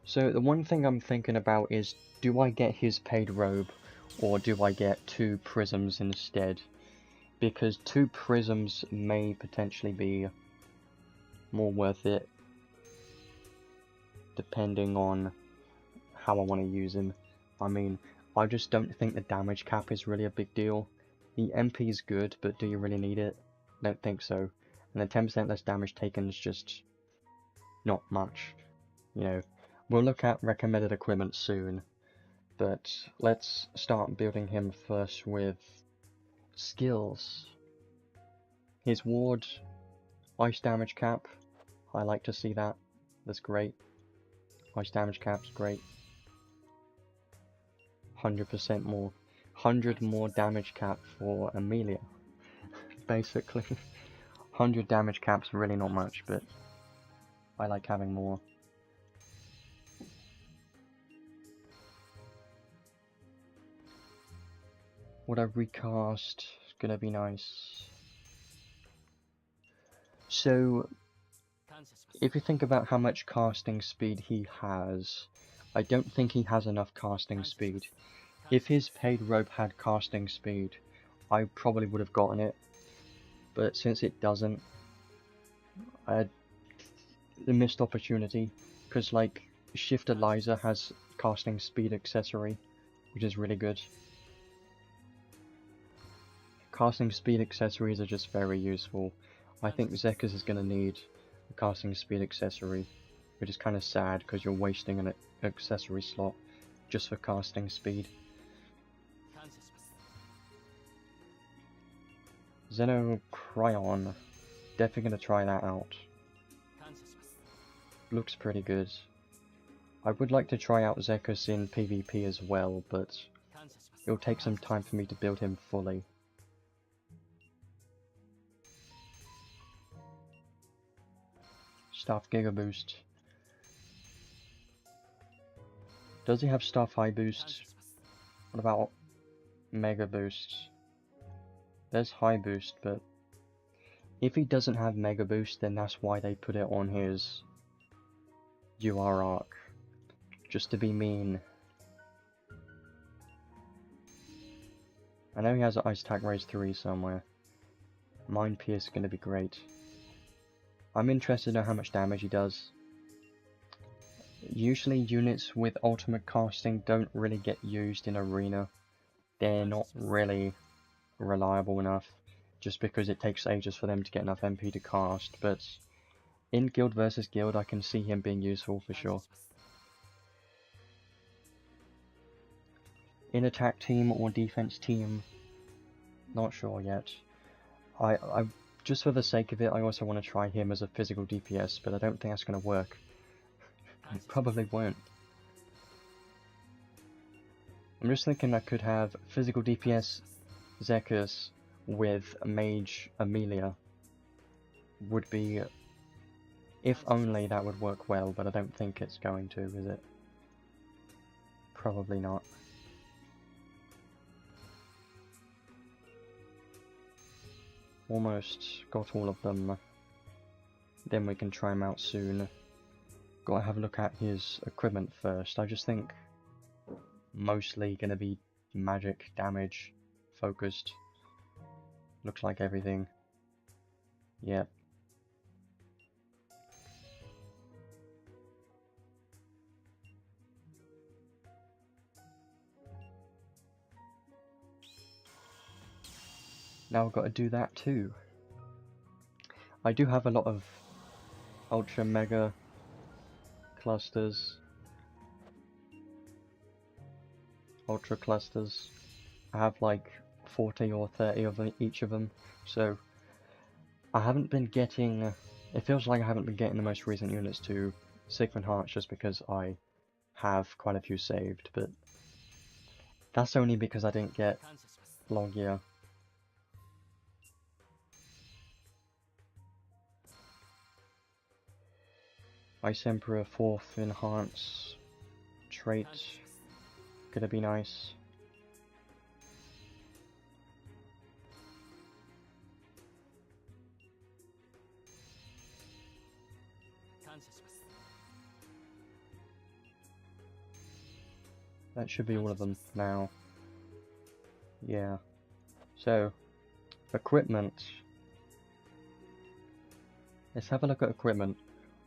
So the one thing I'm thinking about is, do I get his paid robe, or do I get 2 prisms instead? Because 2 prisms may potentially be more worth it, depending on how I want to use him. I mean, I just don't think the damage cap is really a big deal. The MP is good, but do you really need it? Don't think so. And the 10% less damage taken is just not much. You know, we'll look at recommended equipment soon, but let's start building him first with skills. His ward, ice damage cap, I like to see that. That's great. Ice damage cap's great. 100% more. 100 more damage cap for Amelia. Basically. 100 damage cap's really not much, but I like having more. What I recast is gonna be nice. So, if you think about how much casting speed he has, I don't think he has enough casting speed. If his paid robe had casting speed, I probably would have gotten it. But since it doesn't, I had the missed opportunity. Because, like, Shift Eliza has casting speed accessory, which is really good. Casting speed accessories are just very useful. I think Zekus is going to need a casting speed accessory, which is kind of sad because you're wasting an accessory slot just for casting speed. Xenocryon, definitely going to try that out. Looks pretty good. I would like to try out Zekus in PvP as well, but it'll take some time for me to build him fully. Staff Giga Boost. Does he have Staff High Boost? What about Mega Boost? there's high boost, but if he doesn't have mega boost, then that's why they put it on his ark. Just to be mean. I know he has an ice attack raise 3 somewhere. Mind Pierce is going to be great. I'm interested to know how much damage he does. Usually units with ultimate casting don't really get used in arena. They're not really reliable enough, just because it takes ages for them to get enough MP to cast, but in guild versus guild I can see him being useful for sure. In attack team or defense team, not sure yet. I just for the sake of it, I also want to try him as a physical DPS, but I don't think that's going to work. It probably won't. I'm just thinking I could have physical DPS Zekus with mage Amelia. Would be, if only that would work well, but I don't think it's going to, is it? Probably not. Almost got all of them. Then we can try him out soon. Gotta have a look at his equipment first. I just think mostly gonna be magic damage focused. Looks like everything. Yep. Now I've got to do that too. I do have a lot of ultra mega clusters. Ultra clusters. I have like 40 or 30 of each of them, so I haven't been getting, it feels like I haven't been getting the most recent units to Sigmund Hearts just because I have quite a few saved, but that's only because I didn't get Logia. Ice Emperor 4th enhance trait, gonna be nice. That should be all of them now. Yeah. So, equipment. Let's have a look at equipment.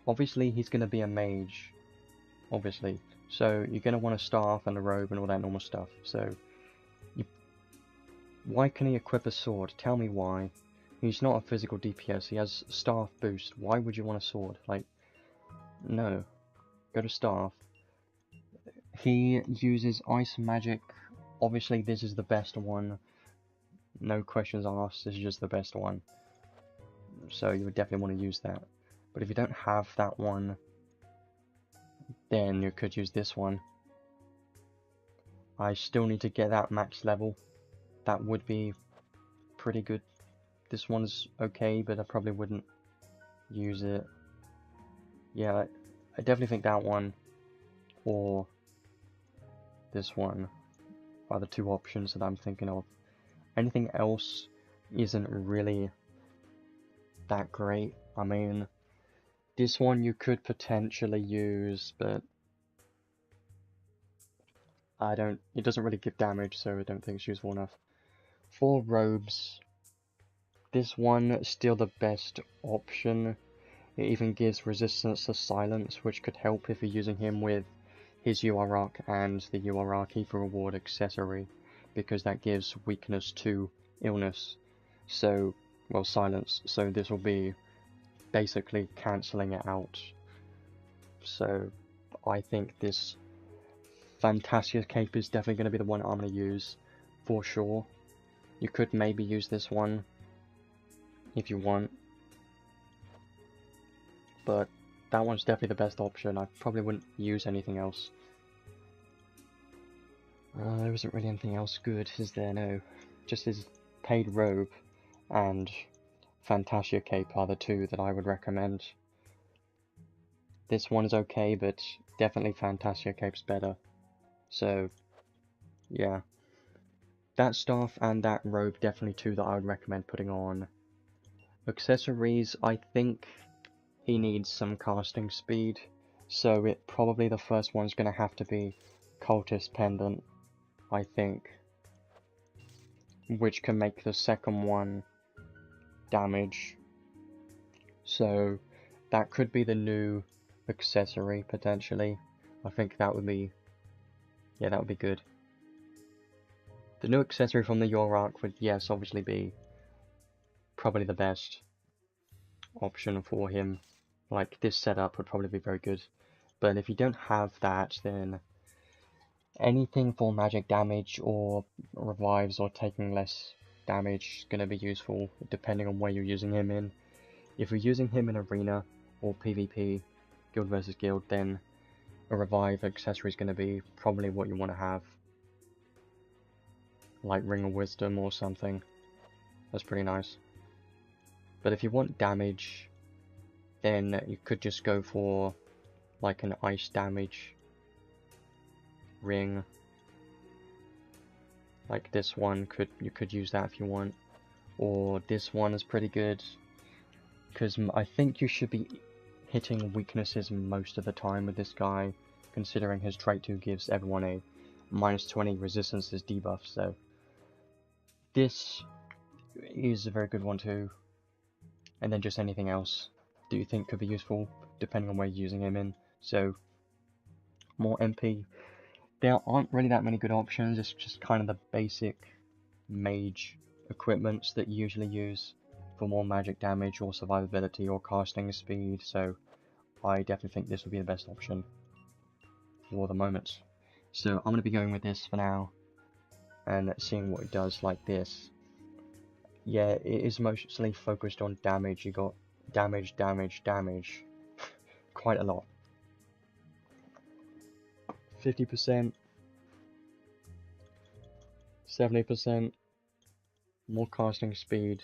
Obviously, he's going to be a mage. Obviously. So, you're going to want a staff and a robe and all that normal stuff. So, why can he equip a sword? Tell me why. He's not a physical DPS. He has staff boost. Why would you want a sword? Like, no. Go to staff. He uses ice magic. Obviously, this is the best one. No questions asked. This is just the best one. So you would definitely want to use that. But if you don't have that one, then you could use this one. I still need to get that max level. That would be pretty good. This one's okay, but I probably wouldn't use it. Yeah, I definitely think that one or this one are the two options that I'm thinking of. Anything else isn't really that great. I mean, this one you could potentially use, but it doesn't really give damage, so I don't think it's useful enough. For robes, this one still the best option. It even gives resistance to silence, which could help if you're using him with his ark and the ark for reward accessory, because that gives weakness to illness, so, well, silence, so this will be basically cancelling it out. So I think this Fantasia cape is definitely going to be the one I'm going to use for sure. You could maybe use this one if you want, but that one's definitely the best option. I probably wouldn't use anything else. There isn't really anything else good, is there? No. Just his paid robe and Fantasia cape are the two that I would recommend. This one is okay, but definitely Fantasia cape's better. So, yeah. that staff and that robe, definitely two that I would recommend putting on. Accessories, I think he needs some casting speed, so probably the first one's going to have to be Cultist Pendant, I think, which can make the second one damage. So that could be the new accessory potentially. I think that would be, yeah, that would be good. The new accessory from the Your Ark would, yes, obviously be probably the best option for him. Like, this setup would probably be very good. But if you don't have that, then anything for magic damage or revives or taking less damage is going to be useful, depending on where you're using him in. If you're using him in Arena or PvP, Guild versus Guild, then a revive accessory is going to be probably what you want to have. Like Ring of Wisdom or something. That's pretty nice. But if you want damage, then you could just go for like an ice damage ring. Like this one, you could use that if you want. Or this one is pretty good, because I think you should be hitting weaknesses most of the time with this guy, considering his trait 2 gives everyone a -20 resistances debuff, so this is a very good one too. And then just anything else that you think could be useful, depending on where you're using him in. So, more MP. There aren't really that many good options, it's just kind of the basic mage equipments that you usually use for more magic damage or survivability or casting speed, so I definitely think this would be the best option for the moment. So I'm going to be going with this for now, and seeing what it does like this. Yeah, it is mostly focused on damage. You got damage, damage, damage. Quite a lot. 50%, 70%, more casting speed.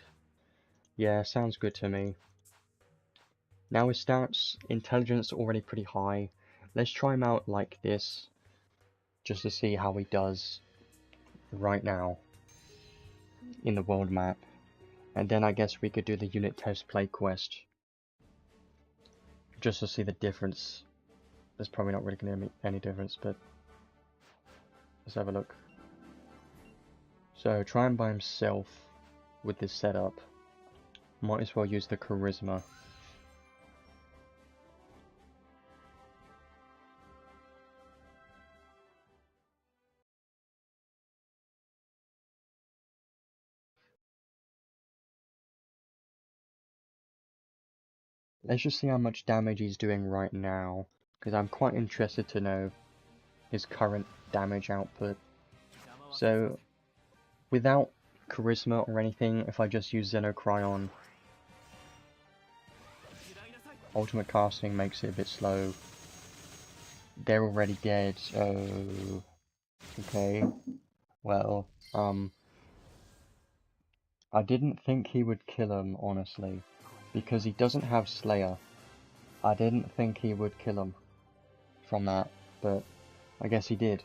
Yeah, sounds good to me. Now his stats, intelligence already pretty high. Let's try him out like this, just to see how he does right now in the world map. And then I guess we could do the unit test play quest, just to see the difference. There's probably not really going to be any difference, but let's have a look. So try him by himself with this setup. Might as well use the charisma. Let's just see how much damage he's doing right now, because I'm quite interested to know his current damage output. So, without charisma or anything, if I just use Xenocryon, ultimate casting makes it a bit slow. They're already dead, so... okay. Well, I didn't think he would kill him, honestly, because he doesn't have Slayer. I didn't think he would kill him from that, but I guess he did.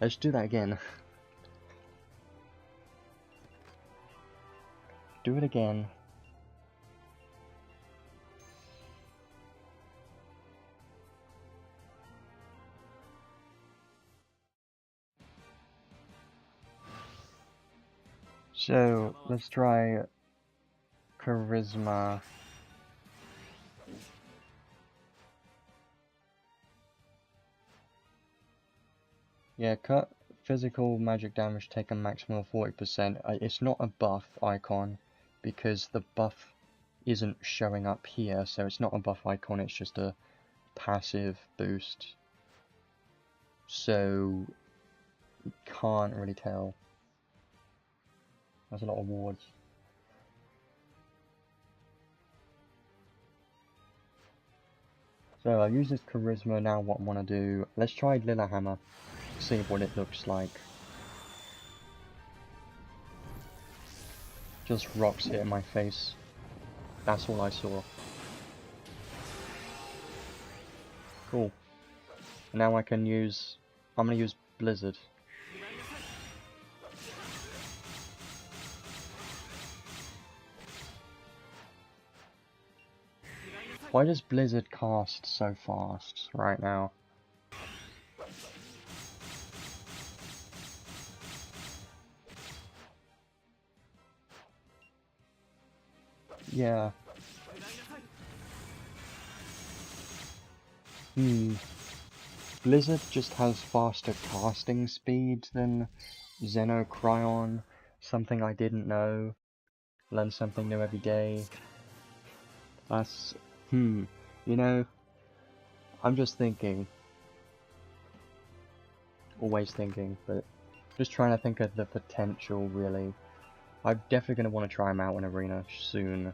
Let's do that again. Do it again. So, let's try charisma. Yeah, cut physical magic damage taken maximum of 40%. It's not a buff icon because the buff isn't showing up here, so it's not a buff icon, it's just a passive boost. So, you can't really tell. There's a lot of wards. So I'll use this charisma now. What I want to do, let's try Lillehammer, see what it looks like. Just rocks hitting my face. That's all I saw. Cool. Now I can use, I'm going to use Blizzard. Why does Blizzard cast so fast right now? Yeah. Blizzard just has faster casting speed than Xenocryon. Something I didn't know. Learn something new every day. That's... you know, I'm just thinking. Always thinking, but just trying to think of the potential, really. I'm definitely going to want to try them out in Arena soon.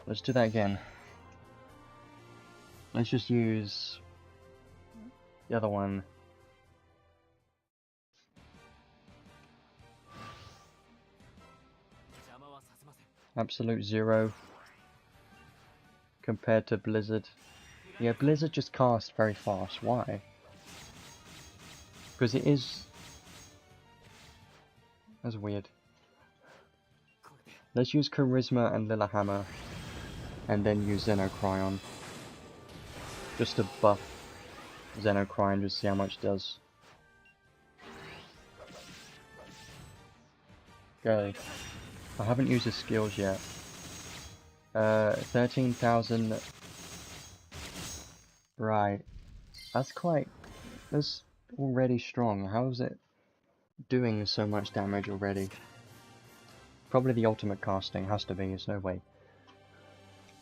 Let's do that again. Let's just use the other one. Absolute zero compared to Blizzard. Yeah, Blizzard just casts very fast. Why? Because it is... That's weird. Let's use Charisma and Lillehammer, and then use Xenocryon. Just to buff Xenocryon, just see how much it does. Go. I haven't used his skills yet. 13,000... Right. That's already strong. How is it doing so much damage already? Probably the ultimate casting has to be, there's no way.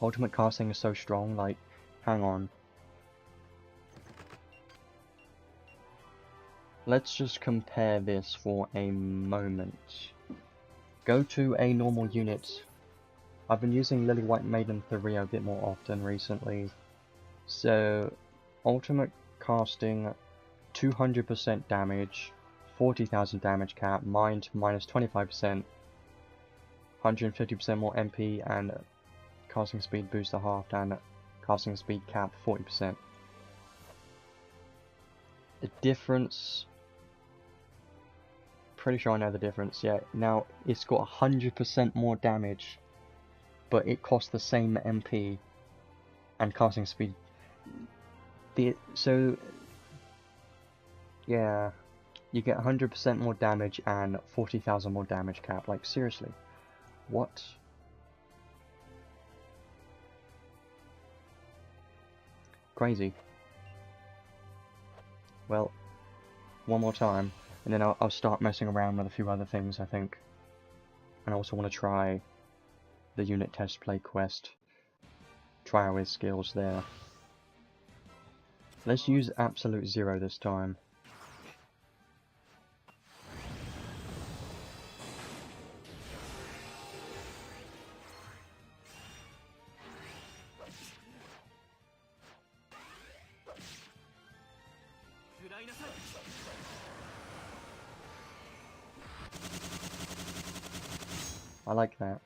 Ultimate casting is so strong, like, hang on. Let's just compare this for a moment. Go to a normal unit. I've been using Lily White Maiden Tharia a bit more often recently. So, ultimate casting, 200% damage, 40,000 damage cap, mind minus 25%, 150% more MP, and casting speed booster halved, and casting speed cap 40%. The difference... Pretty sure I know the difference, yeah. Now, it's got 100% more damage, but it costs the same MP and casting speed. So, yeah, you get 100% more damage and 40,000 more damage cap. Like, seriously, what? Crazy. Well, one more time, and then I'll start messing around with a few other things, I think. And I also want to try the unit test play quest. Try out his skills there. Let's use absolute zero this time. I like that.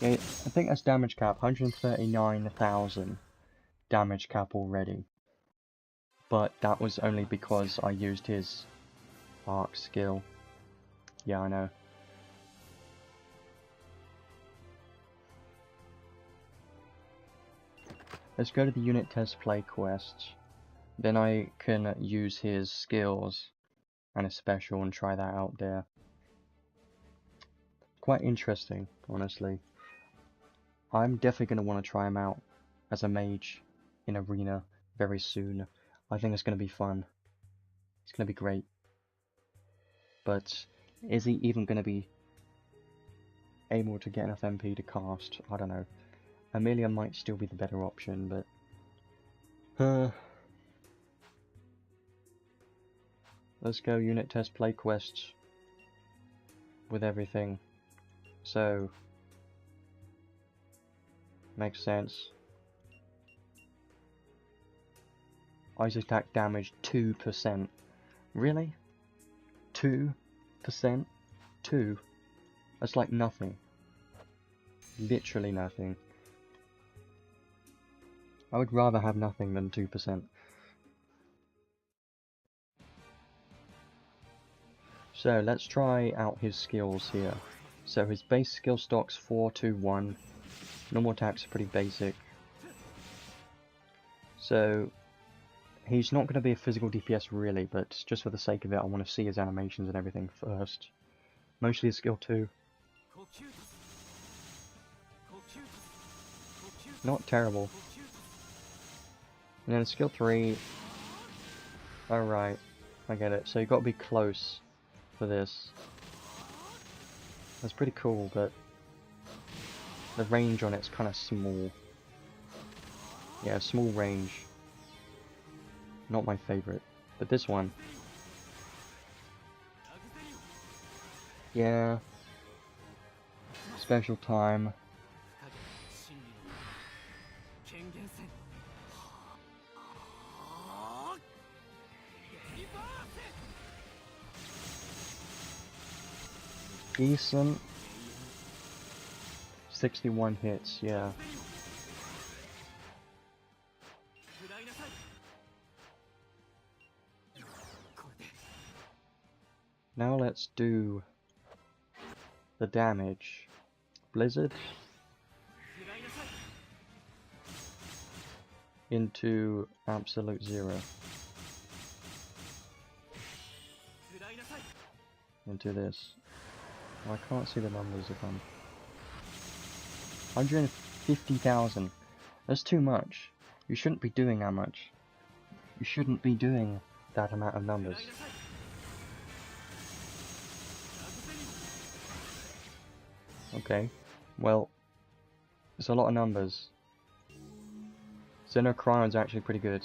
Yeah, I think that's damage cap, 139,000 damage cap already. But that was only because I used his arc skill. Yeah, I know. Let's go to the unit test play quest. Then I can use his skills and a special and try that out there. Quite interesting, honestly. I'm definitely going to want to try him out as a mage in Arena very soon. I think it's going to be fun. It's going to be great. But is he even going to be able to get enough MP to cast? I don't know. Amelia might still be the better option, but... Let's go unit test play quests with everything. So, makes sense. Ice attack damage 2%. Really? 2%? 2? That's like nothing. Literally nothing. I would rather have nothing than 2%. So let's try out his skills here. So his base skill stock's 4, 2, 1. Normal attacks are pretty basic. So he's not going to be a physical DPS really, but just for the sake of it, I want to see his animations and everything first. Mostly his skill 2. Not terrible. And then skill 3. Alright, I get it. So you got to be close for this. That's pretty cool, but the range on it's kind of small. Yeah, small range. Not my favorite. But this one. Yeah. Special time. Decent. 61 hits, yeah. Now let's do the damage. Blizzard into absolute 0. Into this. I can't see the numbers if I'm... 150,000. That's too much. You shouldn't be doing that much. You shouldn't be doing that amount of numbers. Okay, well, it's a lot of numbers. Xenocrion's actually pretty good.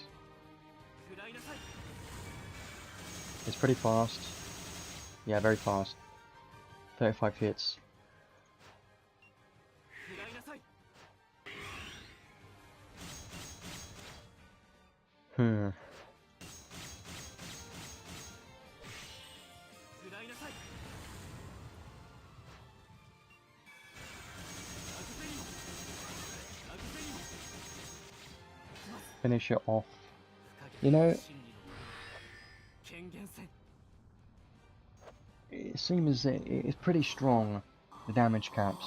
It's pretty fast. Yeah, very fast. 35 hits. Finish it off. You know, it seems it's pretty strong, the damage caps.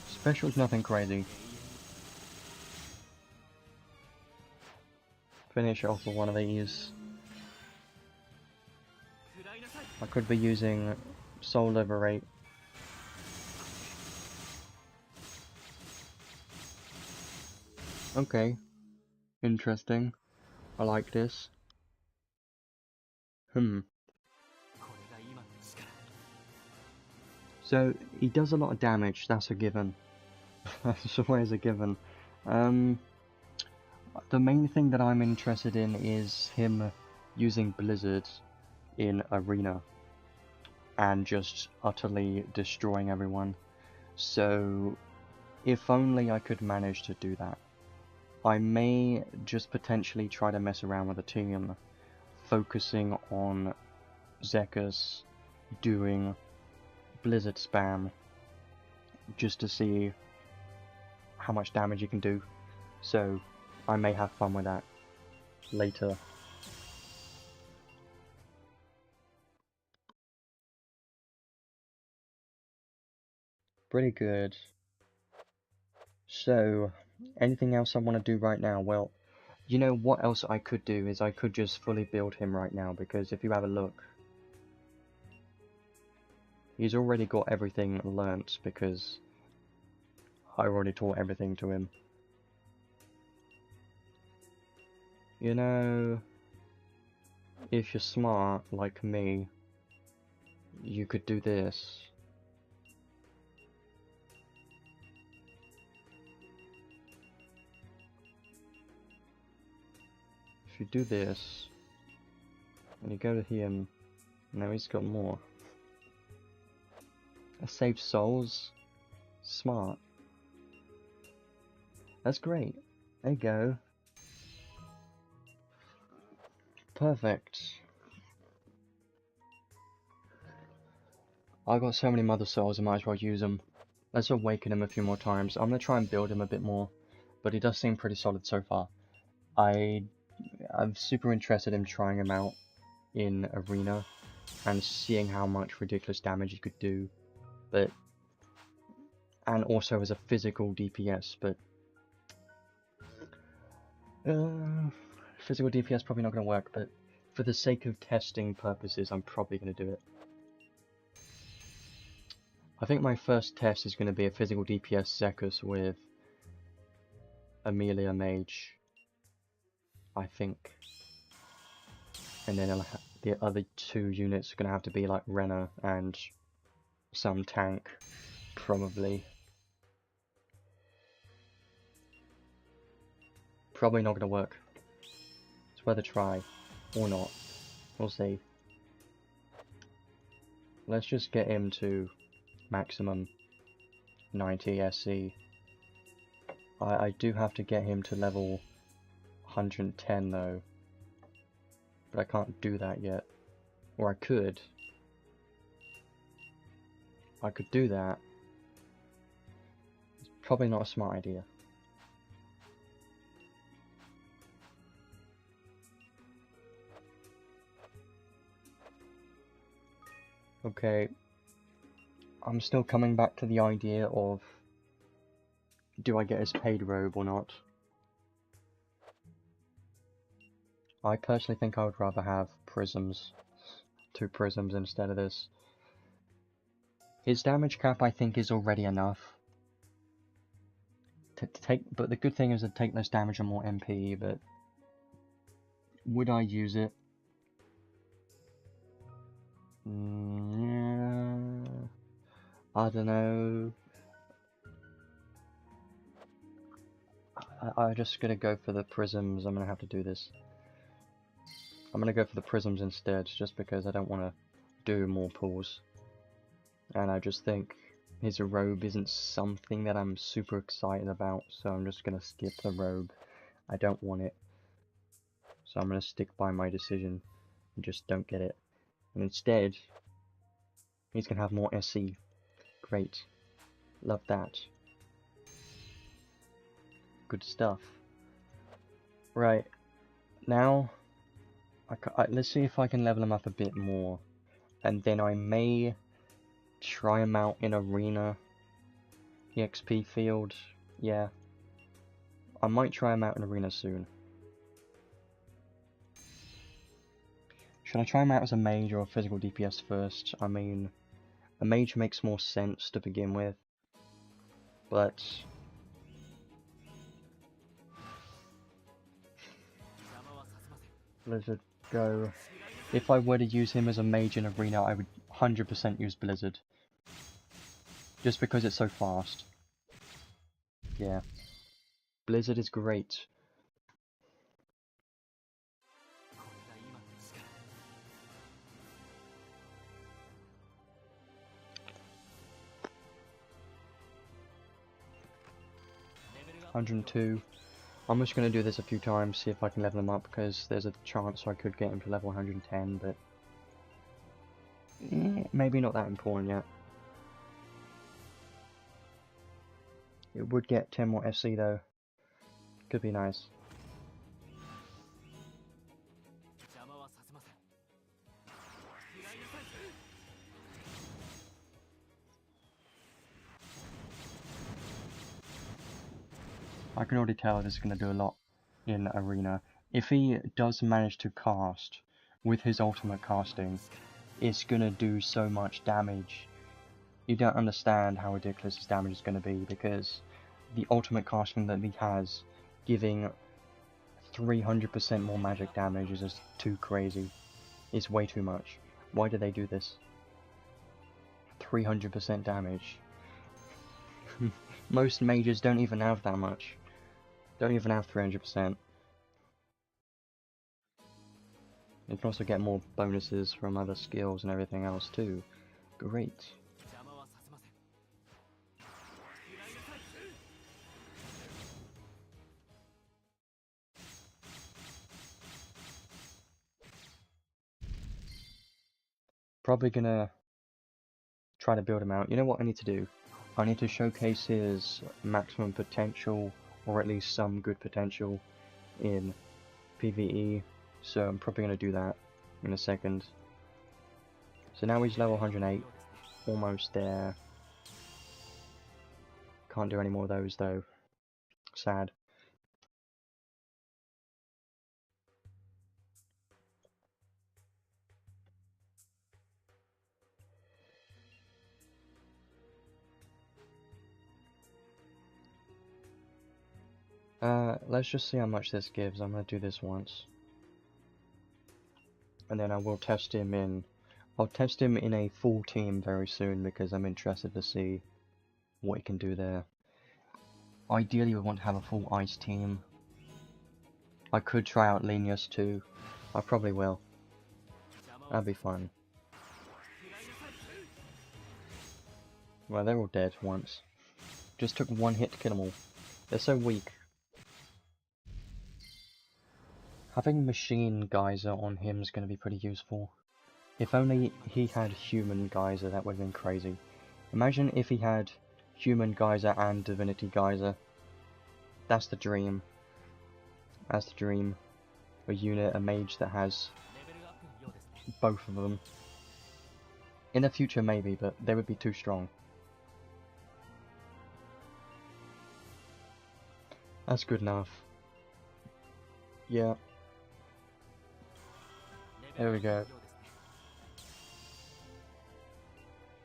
Special's nothing crazy. Finish it off with one of these. I could be using Soul Liberate. Okay, interesting. I like this. So, he does a lot of damage, that's a given. That's always a given. The main thing that I'm interested in is him using Blizzard in Arena and just utterly destroying everyone. So, if only I could manage to do that. I may just potentially try to mess around with the team, focusing on Zekus doing Blizzard spam, just to see how much damage he can do. So I may have fun with that later. Pretty good. So, anything else I want to do right now? Well, you know what else I could do is I could just fully build him right now, because if you have a look, he's already got everything learnt because I already taught everything to him. You know, if you're smart like me, you could do this. If you do this, and you go to him, now he's got more. That saves souls. Smart. That's great. There you go. Perfect. I got so many mother souls, I might as well use them. Let's awaken him a few more times. I'm gonna try and build him a bit more, but he does seem pretty solid so far. I'm super interested in trying him out. in Arena and seeing how much ridiculous damage he could do, but and also as a physical DPS, but physical DPS probably not going to work, but for the sake of testing purposes, I'm probably going to do it. I think my first test is going to be a physical DPS Zekus with Amelia Mage, I think. And then the other 2 units are going to have to be like Renner and some tank, probably. Probably not going to work. It's worth a try, or not. We'll see. Let's just get him to maximum 90 SC. I do have to get him to level 110 though, but I can't do that yet. Or I could. I could do that. It's probably not a smart idea. Okay, I'm still coming back to the idea of, do I get his paid robe or not? I personally think I would rather have prisms. 2 prisms instead of this. His damage cap I think is already enough. But the good thing is to take less damage and more MP, but would I use it? Yeah, I don't know. I'm just gonna go for the prisms. I'm gonna have to do this. I'm gonna go for the prisms instead, just because I don't want to do more pulls. And I just think his robe isn't something that I'm super excited about, so I'm just gonna skip the robe. I don't want it. So I'm gonna stick by my decision and just don't get it. And instead, he's gonna have more SC. Great. Love that. Good stuff. Right. Now, let's see if I can level him up a bit more. And then I may try him out in Arena. EXP field. Yeah. I might try him out in Arena soon. Should I try him out as a mage or a physical DPS first? I mean, a mage makes more sense to begin with. But Blizzard go. If I were to use him as a mage in Arena, I would 100% use Blizzard. Just because it's so fast. Yeah. Blizzard is great. $102. I'm just going to do this a few times, see if I can level him up, because there's a chance I could get him to level 110, but maybe not that important yet. It would get 10 more SC though. Could be nice. I can already tell this is going to do a lot in Arena. If he does manage to cast with his ultimate casting, it's going to do so much damage. You don't understand how ridiculous his damage is going to be, because the ultimate casting that he has, giving 300% more magic damage, is just too crazy. It's way too much. Why do they do this? 300% damage. Most mages don't even have that much. Don't even have 300%. You can also get more bonuses from other skills and everything else too. Great. Probably gonna try to build him out. You know what I need to do? I need to showcase his maximum potential, or at least some good potential, in PvE. So I'm probably gonna do that in a second. So now he's level 108, almost there. Can't do any more of those though. Sad. Let's just see how much this gives. I'm gonna do this once. And then I will test him in... I'll test him in a full team very soon because I'm interested to see what he can do there. Ideally we want to have a full ice team. I could try out Lenius too. I probably will. That'd be fun. Well, they're all dead once. Just took one hit to kill them all. They're so weak. Having Machine Geyser on him is going to be pretty useful. If only he had Human Geyser, that would have been crazy. Imagine if he had Human Geyser and Divinity Geyser. That's the dream. That's the dream. A unit, a mage that has both of them. In the future maybe, but they would be too strong. That's good enough. Yeah. There we go.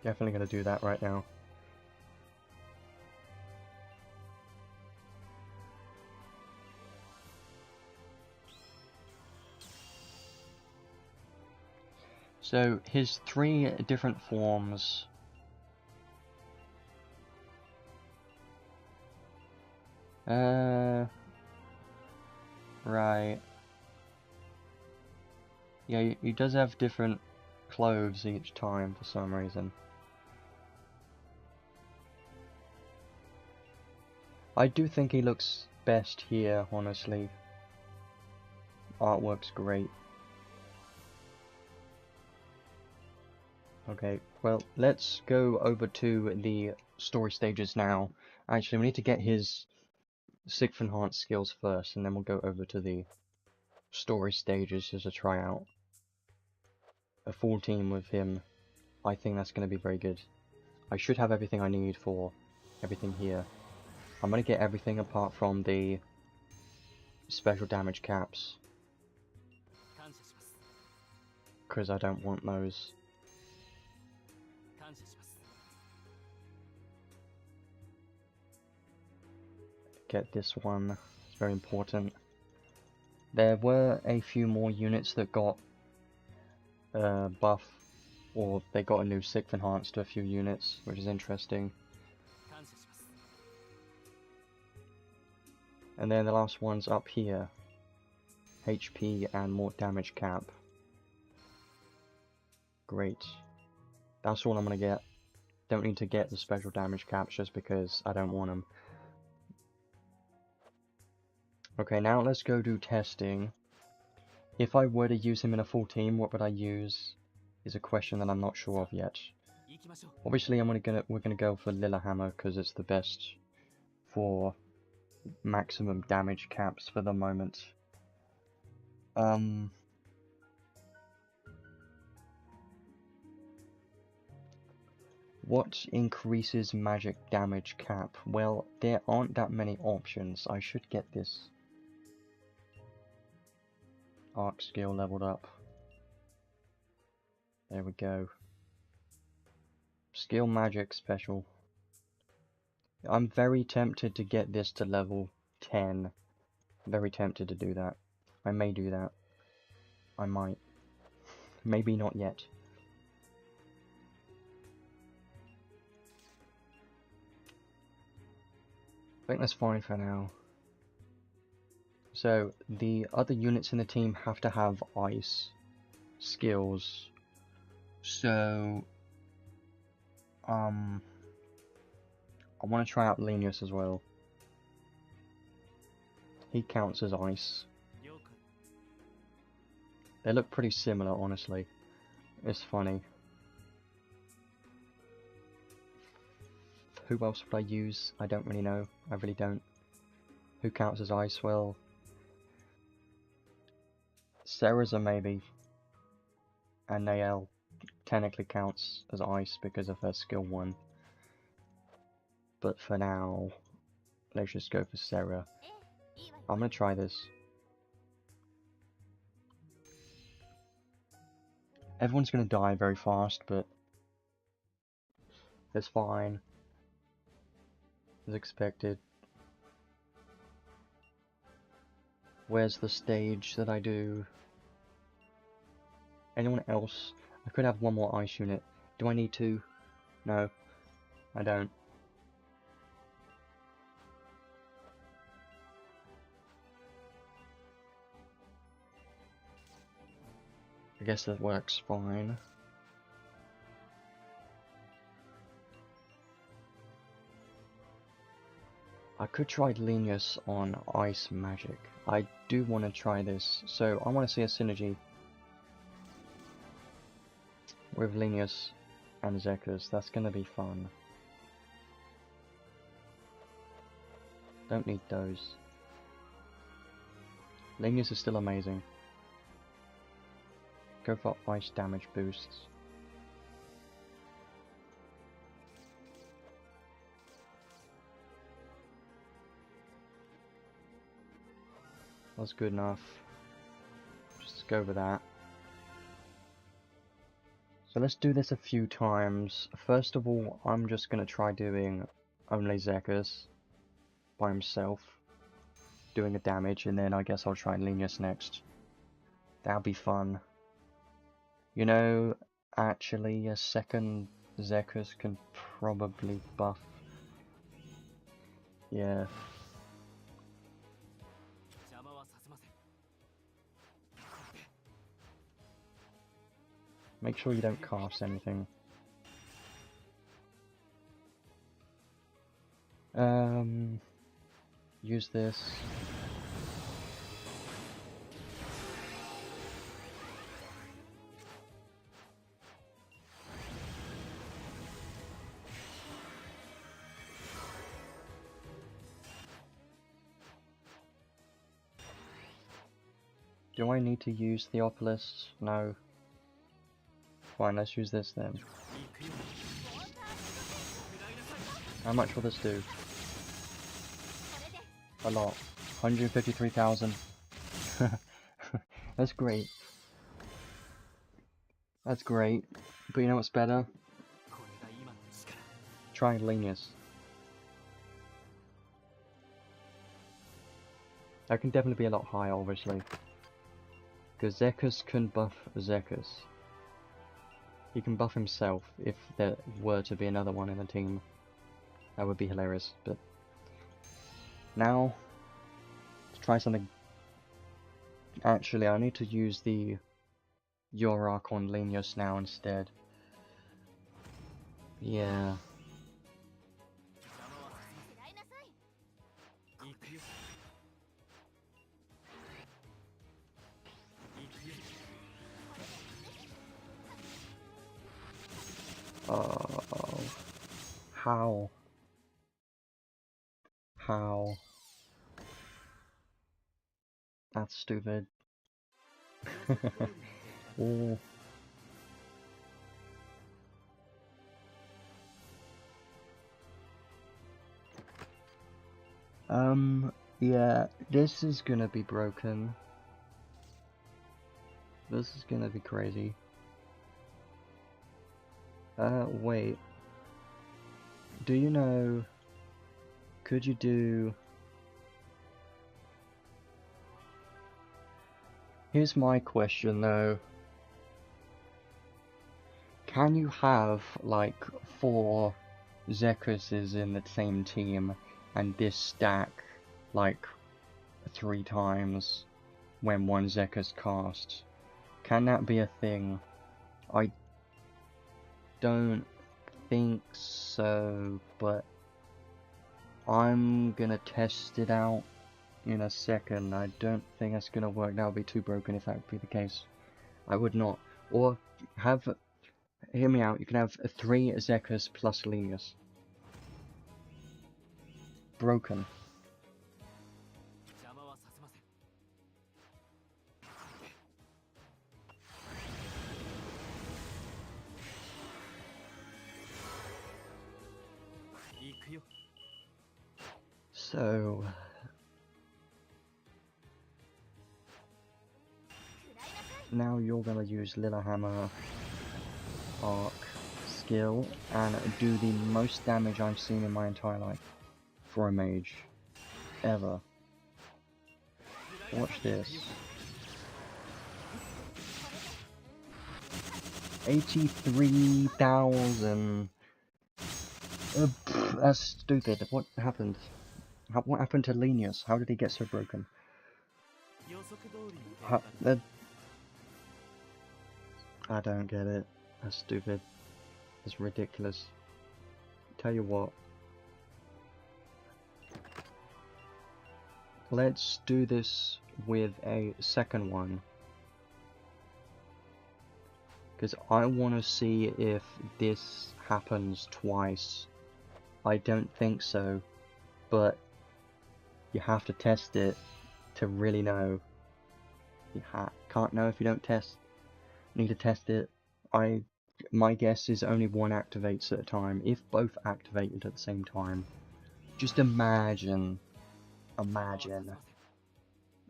Definitely gonna do that right now. So his 3 different forms. Right. Yeah, he does have different clothes each time for some reason. I do think he looks best here, honestly. Artwork's great. Okay, well, let's go over to the story stages now. Actually, we need to get his Sixth Enhanced skills first, and then we'll go over to the story stages as a tryout. A full team with him, I think that's going to be very good. I should have everything I need for everything here. I'm going to get everything apart from the special damage caps, because I don't want those. Get this one, it's very important. There were a few more units that got buff, or they got a new Sixth Enhanced to a few units, which is interesting. And then the last one's up here. HP and more damage cap. Great. That's all I'm gonna get. Don't need to get the special damage caps just because I don't want them. Okay, now let's go do testing. If I were to use him in a full team, what would I use? Is a question that I'm not sure of yet. Obviously, we're gonna go for Lillehammer because it's the best for maximum damage caps for the moment. What increases magic damage cap? Well, there aren't that many options. I should get this arc skill leveled up. There we go. Skill magic special. I'm very tempted to get this to level 10. Very tempted to do that. I may do that. I might. Maybe not yet. I think that's fine for now. So, the other units in the team have to have ice skills. So, I want to try out Lenius as well. He counts as ice. They look pretty similar, honestly. It's funny. Who else would I use? I don't really know. I really don't. Who counts as ice? Well, Sarah's a maybe. and Nael technically counts as ice because of her skill 1. But for now, let's just go for Sarah. I'm gonna try this. Everyone's gonna die very fast, but it's fine. As expected. Where's the stage that I do? Anyone else? I could have one more ice unit. Do I need to? No, I don't. I guess that works fine. I could try Lenius on ice magic. I do want to try this, so I want to see a synergy with Lenius and Zekus. That's going to be fun. Don't need those. Lenius is still amazing. Go for ice damage boosts. That's good enough. Just go with that. So let's do this a few times. First of all, I'm just going to try doing only Zekus by himself, doing a damage, and then I guess I'll try Lenius next. That'll be fun. You know, actually, a second Zekus can probably buff. Yeah. Make sure you don't cast anything. Use this. Do I need to use Theopolis? No. Fine, let's use this then. How much will this do? A lot. 153,000. That's great. That's great. But you know what's better? Try Lenius. That can definitely be a lot higher, obviously. Because Zekus can buff Zekus. He can buff himself if there were to be another one in the team. That would be hilarious, but... Now, let's try something... Actually, I need to use the Ark on Lenius now instead. Yeah. How? How? That's stupid. Ooh. Yeah, this is gonna be broken. This is gonna be crazy. Wait. Do you know... Could you do... Here's my question though. Can you have, like, 4 Zekuses in the same team and this stack, like, 3 times when one Zekus cast? Can that be a thing? I don't think so, but I'm gonna test it out in a second. I don't think that's gonna work. That would be too broken if that would be the case. I would not. Or have... Hear me out, you can have 3 Zekus plus Lenius. Broken. So now you're gonna use Lilyhammer arc skill and do the most damage I've seen in my entire life for a mage ever. Watch this. 83,000. That's stupid. What happened? What happened to Lenius? How did he get so broken? I don't get it. That's stupid. It's ridiculous. Tell you what. Let's do this with a second one. Because I want to see if this happens twice. I don't think so. But you have to test it to really know. You can't know if you don't test. Need to test it. My guess is only one activates at a time. If both activated at the same time, just imagine the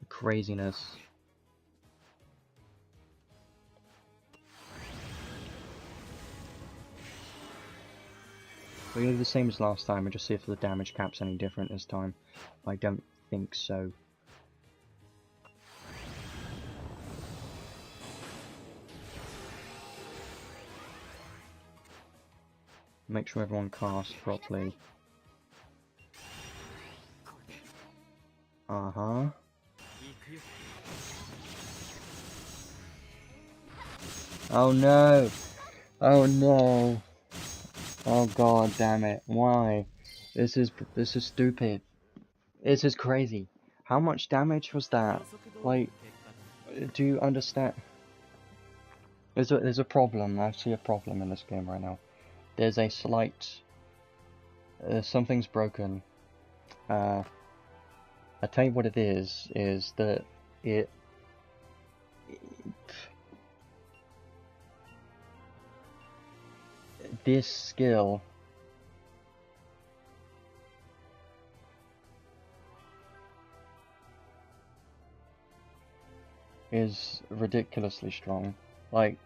craziness. We're gonna do the same as last time and just see if the damage cap's any different this time. I don't think so. Make sure everyone casts properly. Uh-huh. Oh no! Oh no! Oh god damn it. Why? This is stupid. This is crazy. How much damage was that? Like, do you understand? There's a problem. I see a problem in this game right now. There's a slight... something's broken. I tell you what it is that this skill is ridiculously strong. Like,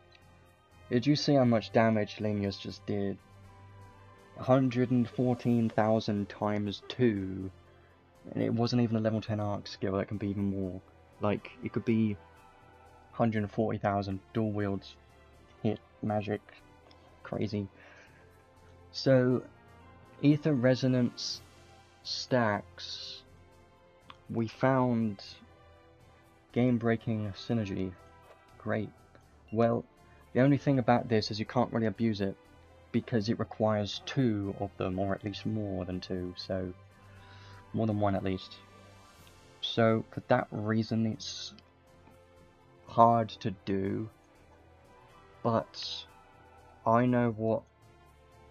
did you see how much damage Lenius just did? 114,000 times 2. And it wasn't even a level 10 arc skill, that can be even more. Like, it could be 140,000 dual wields, hit, magic, crazy. So, Ether Resonance stacks, we found game-breaking synergy. Great. Well, the only thing about this is you can't really abuse it, because it requires 2 of them, or at least more than 2, so more than 1 at least. So for that reason it's hard to do, but I know what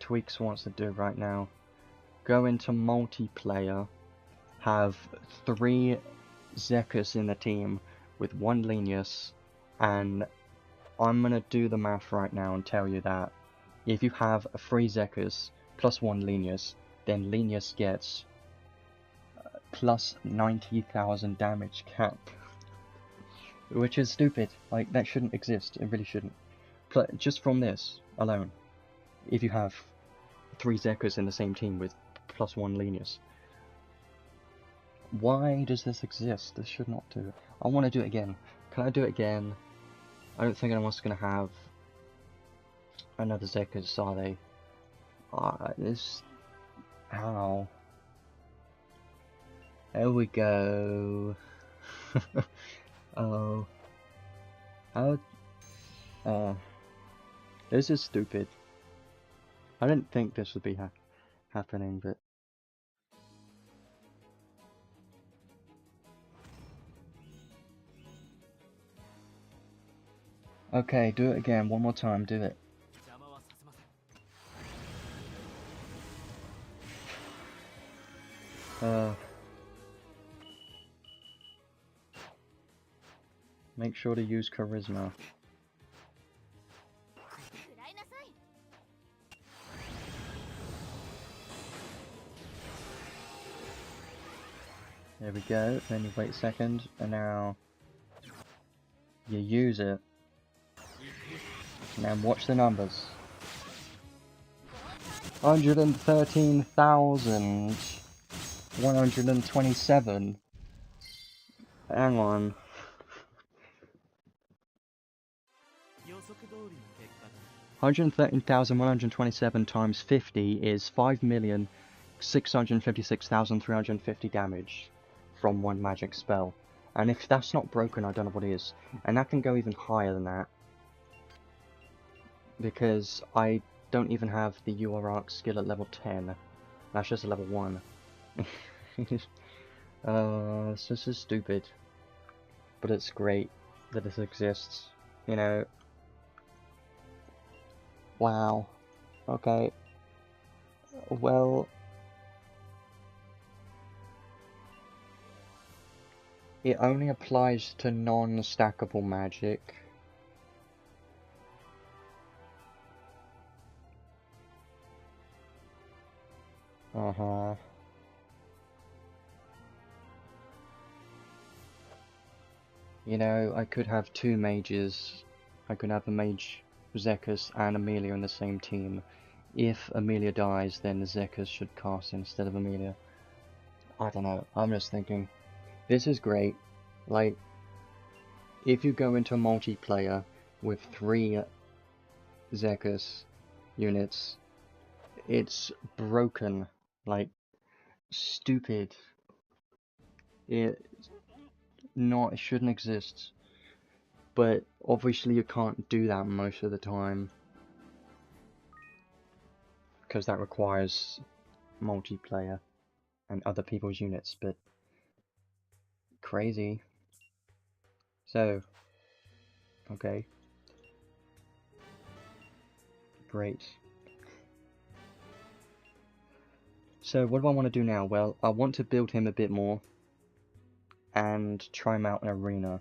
Tweaks wants to do right now. Go into multiplayer, have 3 Zekus in the team with 1 Lenius, and I'm gonna do the math right now and tell you that if you have a 3 Zekus plus 1 Lenius, then Lenius gets plus 90,000 damage cap. Which is stupid. Like, that shouldn't exist. It really shouldn't. Just from this alone, if you have 3 Zekus in the same team with plus 1 Lenius. Why does this exist? This should not do. I want to do it again. Can I do it again? I don't think anyone's going to have another Zekus, are they? How? There we go. Oh. How? This is stupid. I didn't think this would be happening, but... Okay, do it again, one more time, do it. Make sure to use charisma. There we go, then you wait a second, and now you use it. Now watch the numbers. 113,127. Hang on. 113,127 times 50 is 5,656,350 damage from one magic spell. And if that's not broken, I don't know what is. And that can go even higher than that. Because I don't even have the arks skill at level 10. That's just a level 1. This is stupid. But it's great that this exists. You know. Wow. Okay. Well. It only applies to non-stackable magic. Uh-huh. You know, I could have two mages. I could have the mage Zekus and Amelia in the same team. If Amelia dies, then Zekus should cast instead of Amelia. I don't know, I'm just thinking. This is great. Like, if you go into a multiplayer with 3 Zekus units, it's broken. Like, stupid. It shouldn't exist. But obviously you can't do that most of the time. Because that requires multiplayer and other people's units, but crazy. So, okay. Great. So what do I want to do now? Well, I want to build him a bit more and try him out in arena.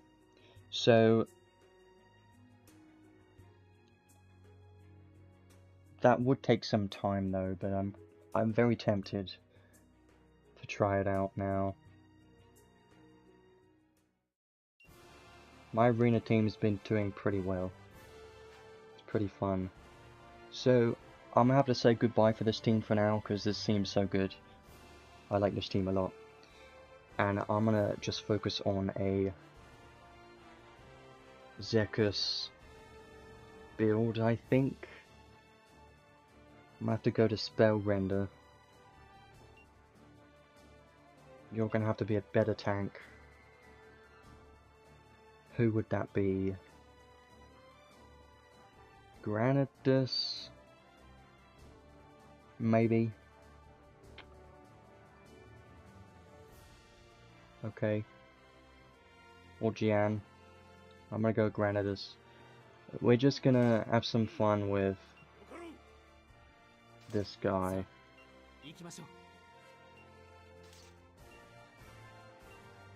So that would take some time though, but I'm very tempted to try it out now. My arena team's been doing pretty well. It's pretty fun. So I'm gonna have to say goodbye for this team for now, because this seems so good. I like this team a lot. And I'm gonna just focus on a Zekus build, I think. I'm gonna have to go to spell render. You're gonna have to be a better tank. Who would that be? Granatus? Maybe. Okay. Or Gian. I'm gonna go Granatus. We're just gonna have some fun with this guy.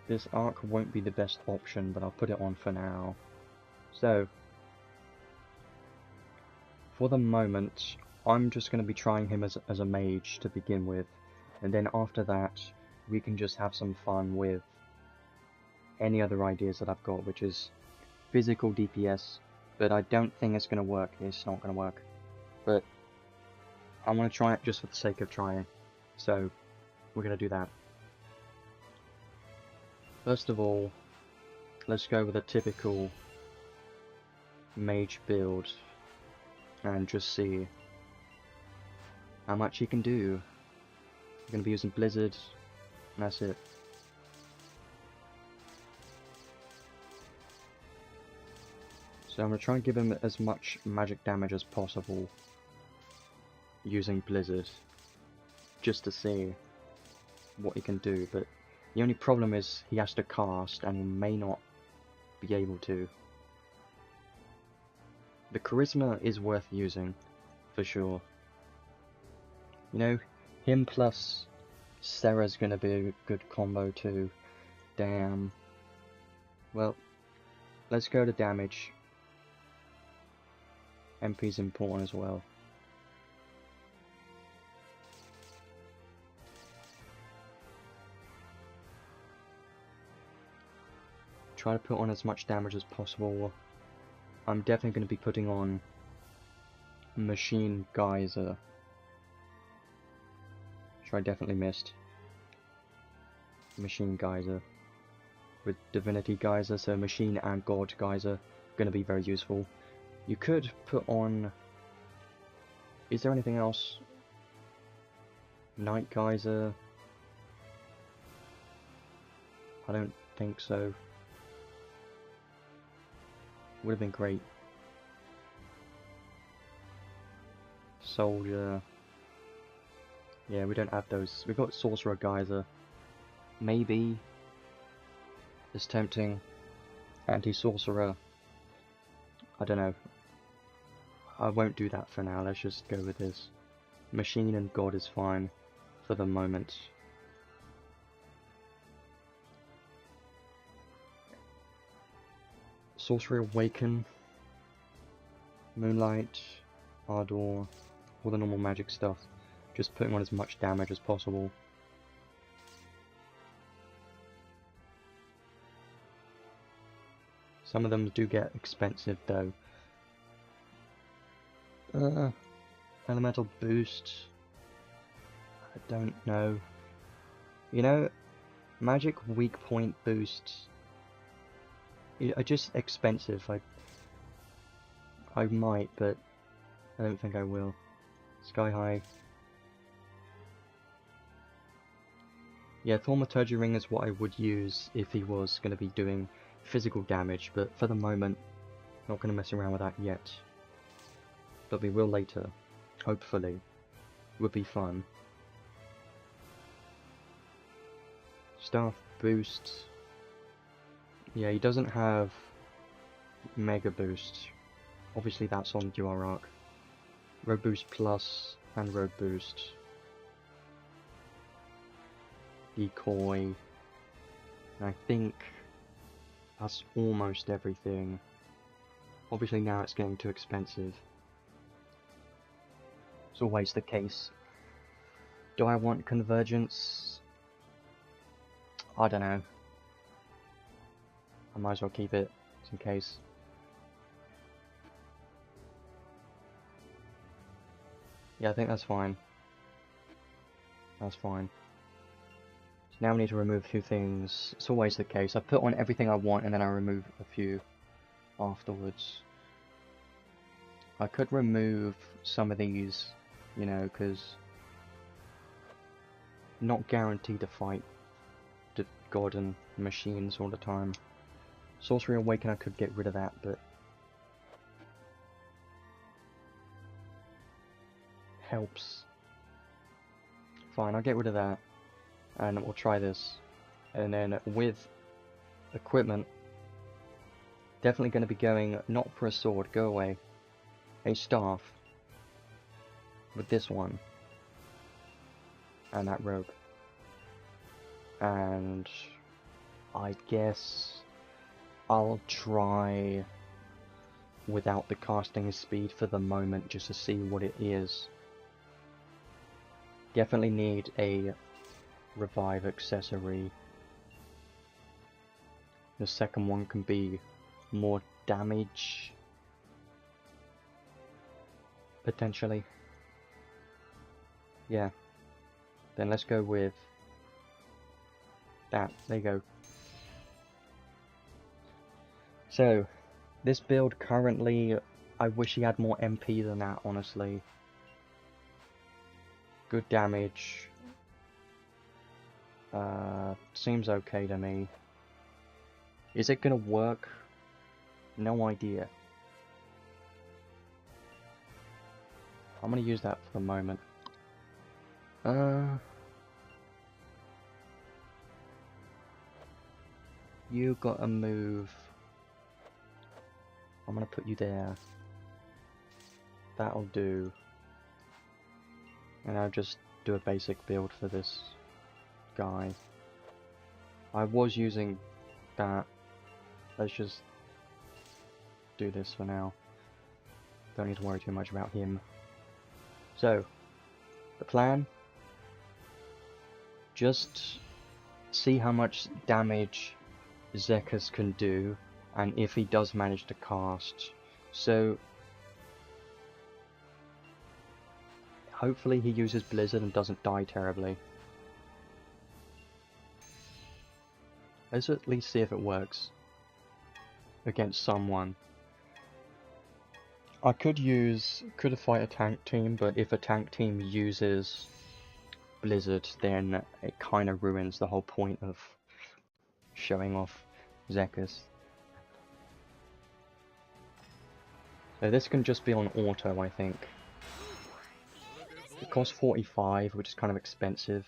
This arc won't be the best option, but I'll put it on for now. So, for the moment, I'm just going to be trying him as a mage to begin with, and then after that, we can just have some fun with any other ideas that I've got, which is physical DPS, but I don't think it's going to work. It's not going to work, but I'm going to try it just for the sake of trying, so we're going to do that. First of all, let's go with a typical mage build and just see how much he can do. We're going to be using Blizzard, and that's it. So I'm going to try and give him as much magic damage as possible using Blizzard, just to see what he can do, but the only problem is he has to cast, and he may not be able to. The charisma is worth using, for sure. You know, him plus Sarah's gonna be a good combo too. Damn. Well, let's go to damage. MP's important as well. try to put on as much damage as possible. I'm definitely going to be putting on Machine Geyser, which I definitely missed. Machine Geyser with Divinity Geyser, so Machine and God Geyser going to be very useful. You could put on... Is there anything else? Night Geyser? I don't think so. Would have been great. Soldier. Yeah, we don't have those. We've got Sorcerer Geyser. Maybe. It's tempting. Anti-Sorcerer. I don't know. I won't do that for now. Let's just go with this. Machine and God is fine for the moment. Sorcery Awaken, Moonlight, Ardor, all the normal magic stuff. Just putting on as much damage as possible. Some of them do get expensive though. Elemental boost. I don't know. You know, magic weak point boosts are just expensive. I might, but I don't think I will. Sky High. Yeah, Thaumaturgy Ring is what I would use if he was going to be doing physical damage, but for the moment, not going to mess around with that yet. But we will later, hopefully. Would be fun. Staff boost. Yeah, he doesn't have Mega Boost. Obviously that's on Dual Arc. Road Boost Plus and Road Boost. Decoy. And I think that's almost everything. Obviously now it's getting too expensive. It's always the case. Do I want Convergence? I don't know. I might as well keep it, just in case. Yeah, I think that's fine. That's fine. So now we need to remove a few things. It's always the case. I put on everything I want and then I remove a few afterwards. I could remove some of these, you know, because not guaranteed to fight the God and machines all the time. Sorcery Awaken, I could get rid of that, but helps. Fine, I'll get rid of that, and we'll try this. And then with equipment, definitely going to be going not for a sword, go away, a staff with this one, and that robe. And I guess I'll try without the casting speed for the moment, just to see what it is. Definitely need a revive accessory. The second one can be more damage, potentially. Yeah. Then let's go with that. There you go. So, this build currently, I wish he had more MP than that, honestly. Good damage. Seems okay to me. Is it gonna work? No idea. I'm gonna use that for the moment. You gotta move. I'm gonna put you there. That'll do. And I'll just do a basic build for this guy. I was using that. Let's just do this for now. Don't need to worry too much about him. So, the plan, just see how much damage Zekus can do, and if he does manage to cast. So hopefully he uses Blizzard and doesn't die terribly. Let's at least see if it works against someone. I could fight a tank team, but if a tank team uses Blizzard, then it kind of ruins the whole point of showing off Zekus. So this can just be on auto, I think. It costs 45, which is kind of expensive.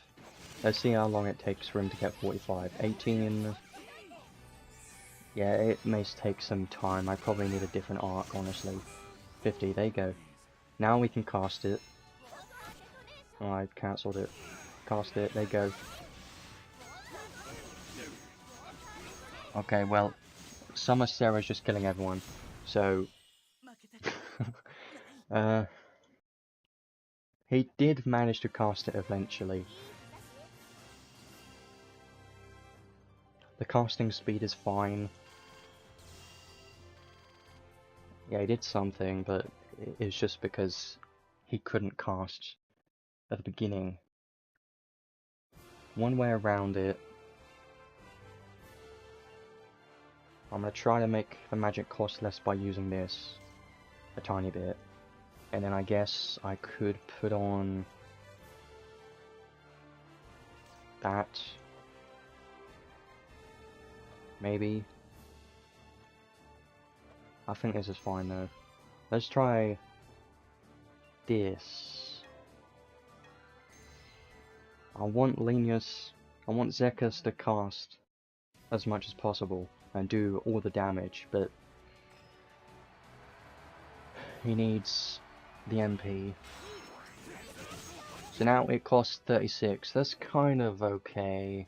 Let's see how long it takes for him to get 45. 18... Yeah, it may take some time. I probably need a different arc, honestly. 50, there you go. Now we can cast it. Oh, I cancelled it. Cast it, there you go. Okay, well, Summer Sarah's just killing everyone. So... he did manage to cast it eventually. The casting speed is fine. Yeah, he did something, but it's just because he couldn't cast at the beginning. One way around it, I'm going to try to make the magic cost less by using this a tiny bit. And then I guess I could put on that. Maybe. I think this is fine though. Let's try this. I want Zekus to cast as much as possible and do all the damage, but he needs the MP. So now it costs 36. That's kind of okay.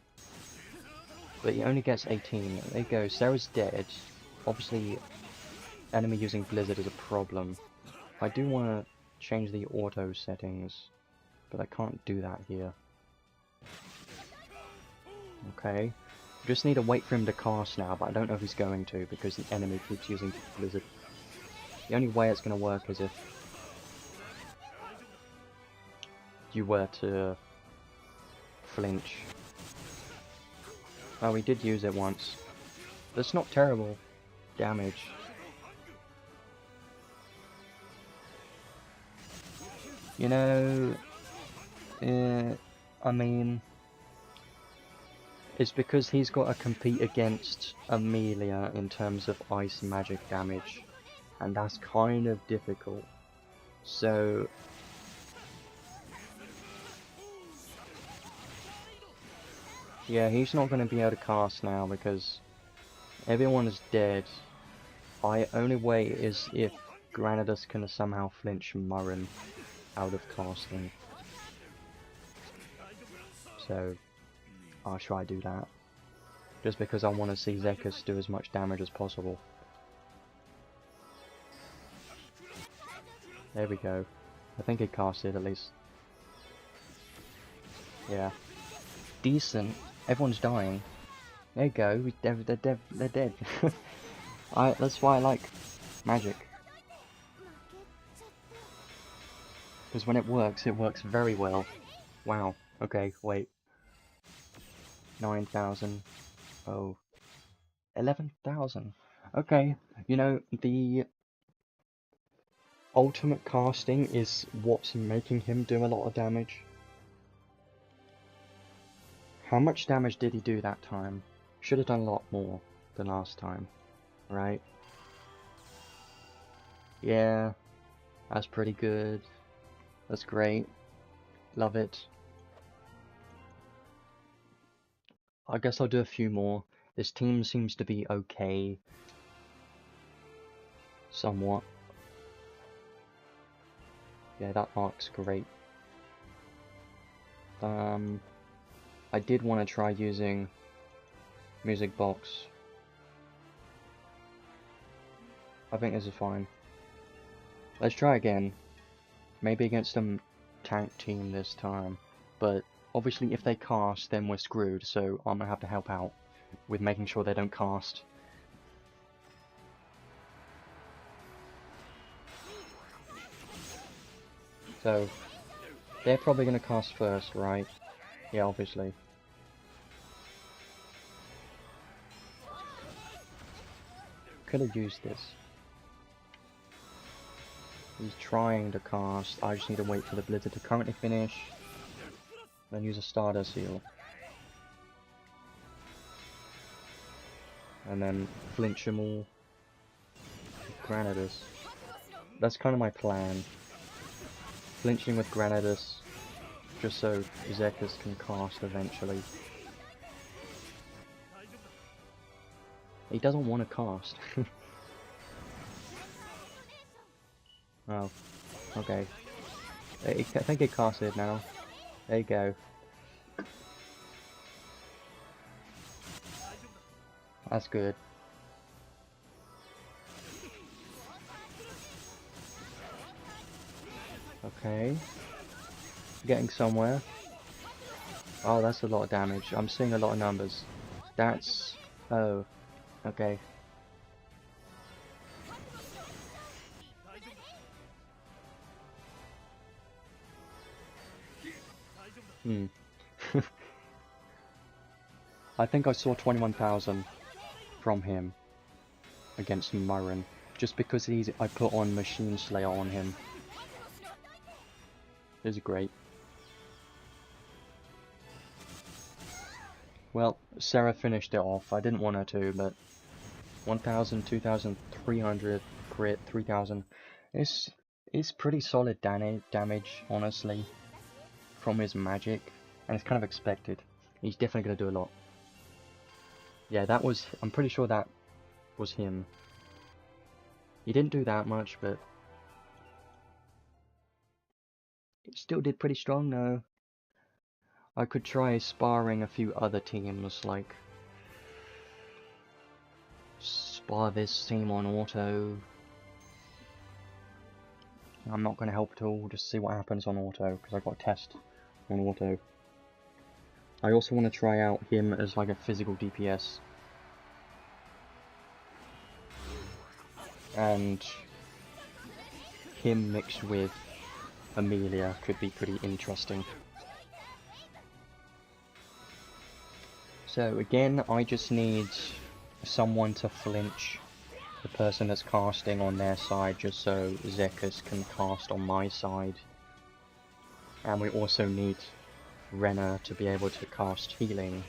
But he only gets 18. There you go, Sarah's dead. Obviously, enemy using Blizzard is a problem. I do want to change the auto settings, but I can't do that here. Okay. Just need to wait for him to cast now, but I don't know if he's going to because the enemy keeps using Blizzard. The only way it's going to work is if you were to flinch. Oh, we did use it once. That's not terrible damage. You know, I mean, it's because he's got to compete against Amelia in terms of ice magic damage, and that's kind of difficult. So yeah, he's not going to be able to cast now because everyone is dead. My only way is if Granados can somehow flinch Murren out of casting. So I'll try to do that. Just because I want to see Zekus do as much damage as possible. There we go. I think it casted at least. Yeah. Decent. Everyone's dying. There you go. They're dead. That's why I like magic. Because when it works very well. Wow. Okay, wait. 9,000. Oh. 11,000. Okay. You know, the ultimate casting is what's making him do a lot of damage. How much damage did he do that time? Should have done a lot more than last time, right? Yeah, that's pretty good. That's great. Love it. I guess I'll do a few more. This team seems to be okay. Somewhat. Yeah, that ark's great. I did want to try using music box. I think this is fine. Let's try again. Maybe against a tank team this time. But obviously if they cast, then we're screwed, so I'm gonna have to help out with making sure they don't cast. So, they're probably going to cast first, right? Yeah, obviously. Could have used this. He's trying to cast. I just need to wait for the Blizzard to currently finish. Then use a Starter Seal. And then flinch them all. Granadas. That's kind of my plan. Flinching with Granadas, just so Zekus can cast eventually. He doesn't want to cast. Oh, okay. I think it casted now. There you go. That's good. Okay. Getting somewhere. Oh, that's a lot of damage. I'm seeing a lot of numbers. That's... oh. Okay. I think I saw 21,000 from him against Myron, just because I put on Machine Slayer on him. This is great. Well, Sarah finished it off. I didn't want her to, but 1,000, 2,300 crit, 3,000. It's pretty solid damage, honestly, from his magic, and it's kind of expected. He's definitely going to do a lot. Yeah, that was... I'm pretty sure that was him. He didn't do that much, but... it still did pretty strong, though. I could try sparring a few other teams, like... spar this team on auto. I'm not going to help at all, just see what happens on auto, because I've got a test on auto. I also want to try out him as like a physical DPS. And him mixed with Amelia could be pretty interesting. So again, I just need someone to flinch the person that's casting on their side, just so Zekus can cast on my side. And we also need Renner to be able to cast healing,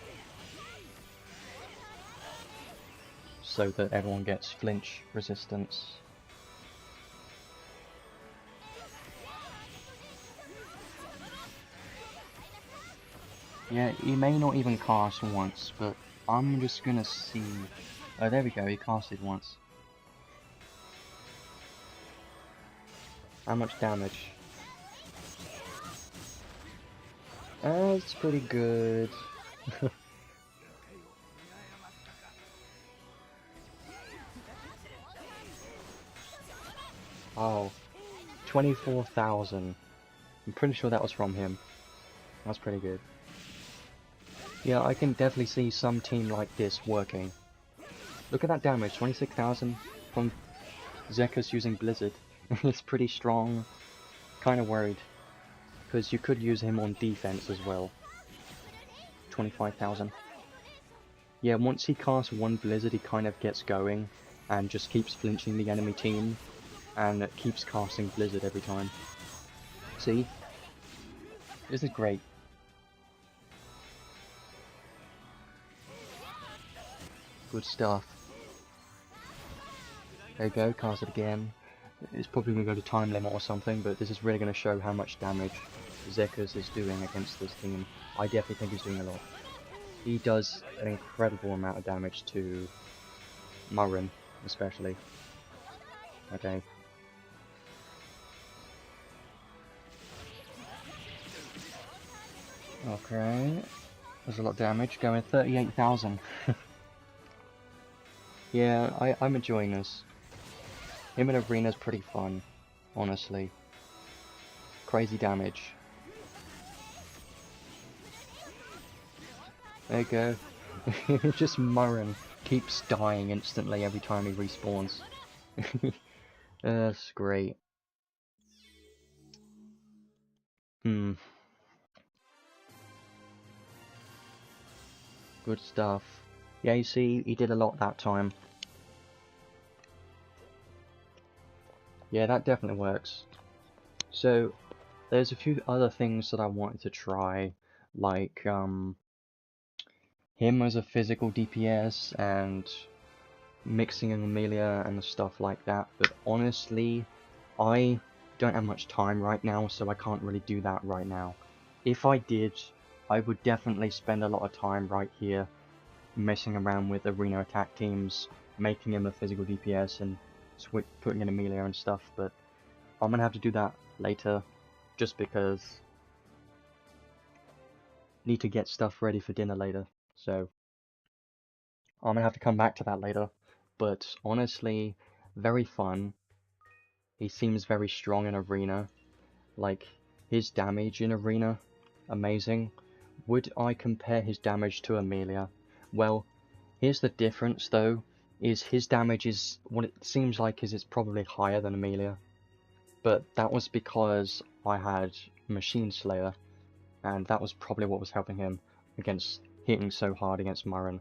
so that everyone gets flinch resistance. Yeah, he may not even cast once, but I'm just gonna see... oh, there we go, he casted once. How much damage? It's pretty good. Oh, 24,000. I'm pretty sure that was from him. That's pretty good. Yeah, I can definitely see some team like this working. Look at that damage, 26,000 from Zekus using Blizzard. It's pretty strong. Kinda worried, because you could use him on defense as well. 25,000. Yeah, once he casts one Blizzard, he kind of gets going and just keeps flinching the enemy team, and it keeps casting Blizzard every time. See? This is great. Good stuff. There you go, cast it again. It's probably going to go to time limit or something, but this is really going to show how much damage Zekus is doing against this team. I definitely think he's doing a lot. He does an incredible amount of damage to Murren, especially. Okay. Okay. There's a lot of damage, going 38,000. Yeah, I'm enjoying this. Him in arena's pretty fun, honestly. Crazy damage. There you go. Just Murren keeps dying instantly every time he respawns. That's great. Hmm. Good stuff. Yeah, you see, he did a lot that time. Yeah, that definitely works. So, there's a few other things that I wanted to try, like, him as a physical DPS, and mixing in Amelia and stuff like that, but honestly, I don't have much time right now, so I can't really do that right now. If I did, I would definitely spend a lot of time right here messing around with arena attack teams, making him a physical DPS and putting in Amelia and stuff, but I'm gonna have to do that later, just because I need to get stuff ready for dinner later, so I'm gonna have to come back to that later. But honestly, very fun. He seems very strong in arena. Like, his damage in arena, amazing. Would I compare his damage to Amelia? Well, here's the difference though, is his damage is, what it seems like is it's probably higher than Amelia. But that was because I had Machine Slayer, and that was probably what was helping him against hitting so hard against Murren.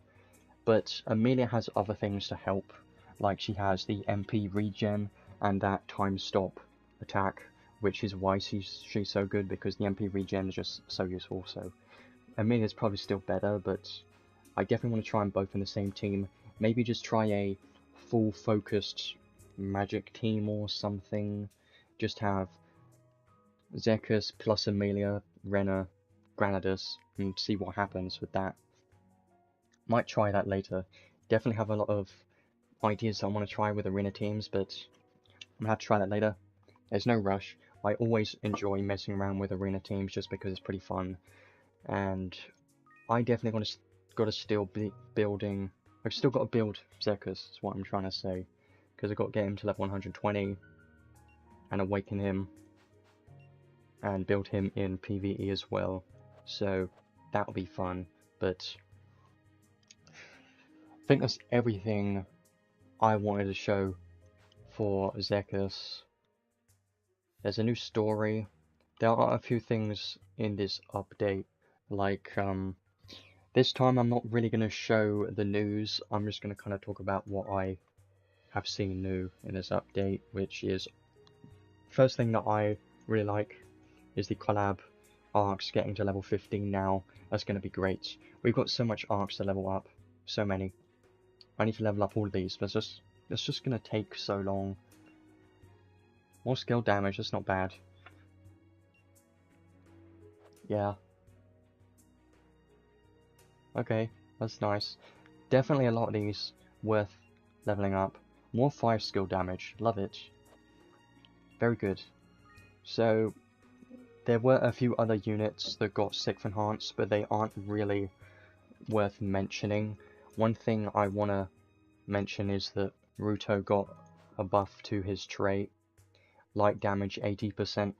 But Amelia has other things to help, like she has the MP regen and that time stop attack, which is why she's so good, because the MP regen is just so useful. So Amelia's probably still better, but I definitely want to try them both in the same team. Maybe just try a full focused magic team or something. Just have Zekus plus Amelia, Renna, Granados, and see what happens with that. Might try that later. Definitely have a lot of ideas I want to try with arena teams, but I'm gonna have to try that later. There's no rush. I always enjoy messing around with arena teams just because it's pretty fun, and I definitely gotta still be building. I've still got to build Zekus. Is what I'm trying to say, because I've got to get him to level 120 and awaken him and build him in PvE as well. So that'll be fun. But I think that's everything I wanted to show for Zekus. There's a new story. There are a few things in this update, like, this time I'm not really going to show the news, I'm just going to kind of talk about what I have seen new in this update, which is, first thing that I really like is the collab arks getting to level 15 now. That's going to be great. We've got so much arks to level up, so many. I need to level up all of these, but it's just going to take so long. More skill damage, that's not bad. Yeah. Okay, that's nice. Definitely a lot of these worth leveling up. More 5 skill damage, love it. Very good. So, there were a few other units that got 6th enhanced, but they aren't really worth mentioning. One thing I want to mention is that Ruto got a buff to his trait. Light damage 80%.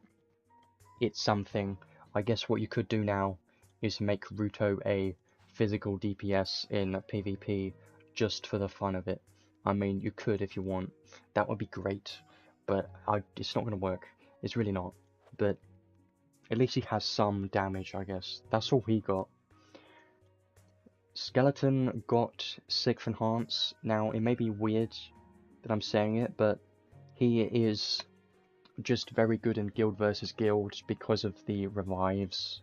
It's something. I guess what you could do now is make Ruto a physical DPS in PvP just for the fun of it. I mean, you could if you want. That would be great, but it's not going to work. It's really not. But at least he has some damage, I guess. That's all he got. Skeleton got 6th enhance. Now, it may be weird that I'm saying it, but he is just very good in guild versus guild because of the revives.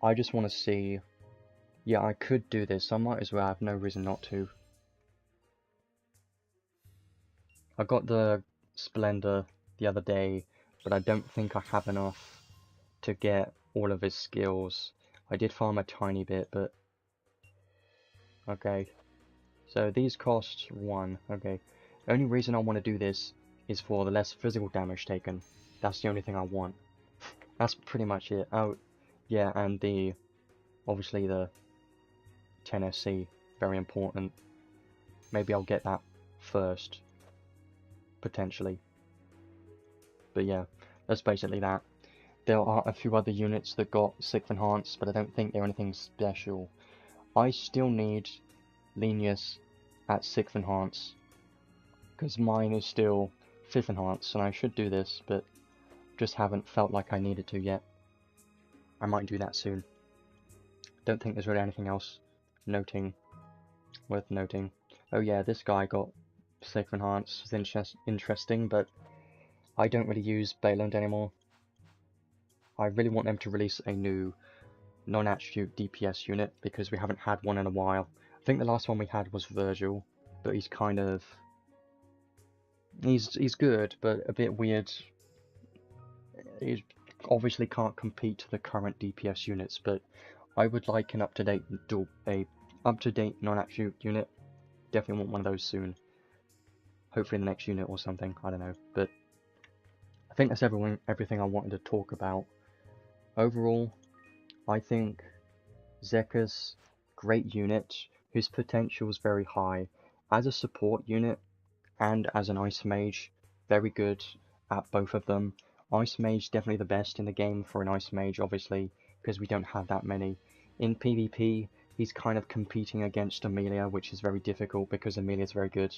I just want to see. Yeah, I could do this. I might as well. I have no reason not to. I got the Splendor the other day, but I don't think I have enough to get all of his skills. I did farm a tiny bit, but okay. So these cost 1. Okay. The only reason I want to do this is for the less physical damage taken. That's the only thing I want. That's pretty much it. Oh, yeah, and obviously the 10 SC, very important. Maybe I'll get that first, potentially. But yeah, that's basically that. There are a few other units that got 6th enhanced, but I don't think they're anything special. I still need Lenius at 6th enhance, because mine is still 5th enhance, and I should do this, but just haven't felt like I needed to yet. I might do that soon. Don't think there's really anything else worth noting. Oh yeah, this guy got 6th enhance, it's interesting, but I don't really use Bayland anymore. I really want them to release a new non-attribute DPS unit, because we haven't had one in a while. I think the last one we had was Virgil, but he's kind of... He's good, but a bit weird. He obviously can't compete to the current DPS units, but I would like an up-to-date non-attribute unit. Definitely want one of those soon. Hopefully in the next unit or something, I don't know. But I think that's everything I wanted to talk about. Overall, I think Zekus, great unit, whose potential is very high. As a support unit and as an ice mage, very good at both of them. Ice mage definitely the best in the game for an ice mage, obviously, because we don't have that many. In PvP, he's kind of competing against Amelia, which is very difficult because Amelia's very good,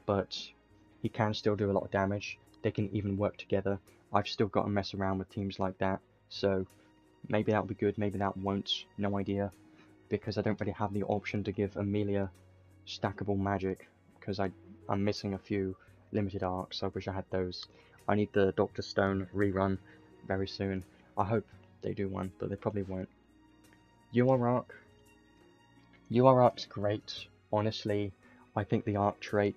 but he can still do a lot of damage. They can even work together. I've still got to mess around with teams like that, so maybe that'll be good, maybe that won't, no idea, because I don't really have the option to give Amelia stackable magic, because I'm missing a few limited arcs. I wish I had those. I need the Dr. Stone rerun very soon. I hope they do one, but they probably won't. UR-Arc's great. Honestly, I think the Arc trait,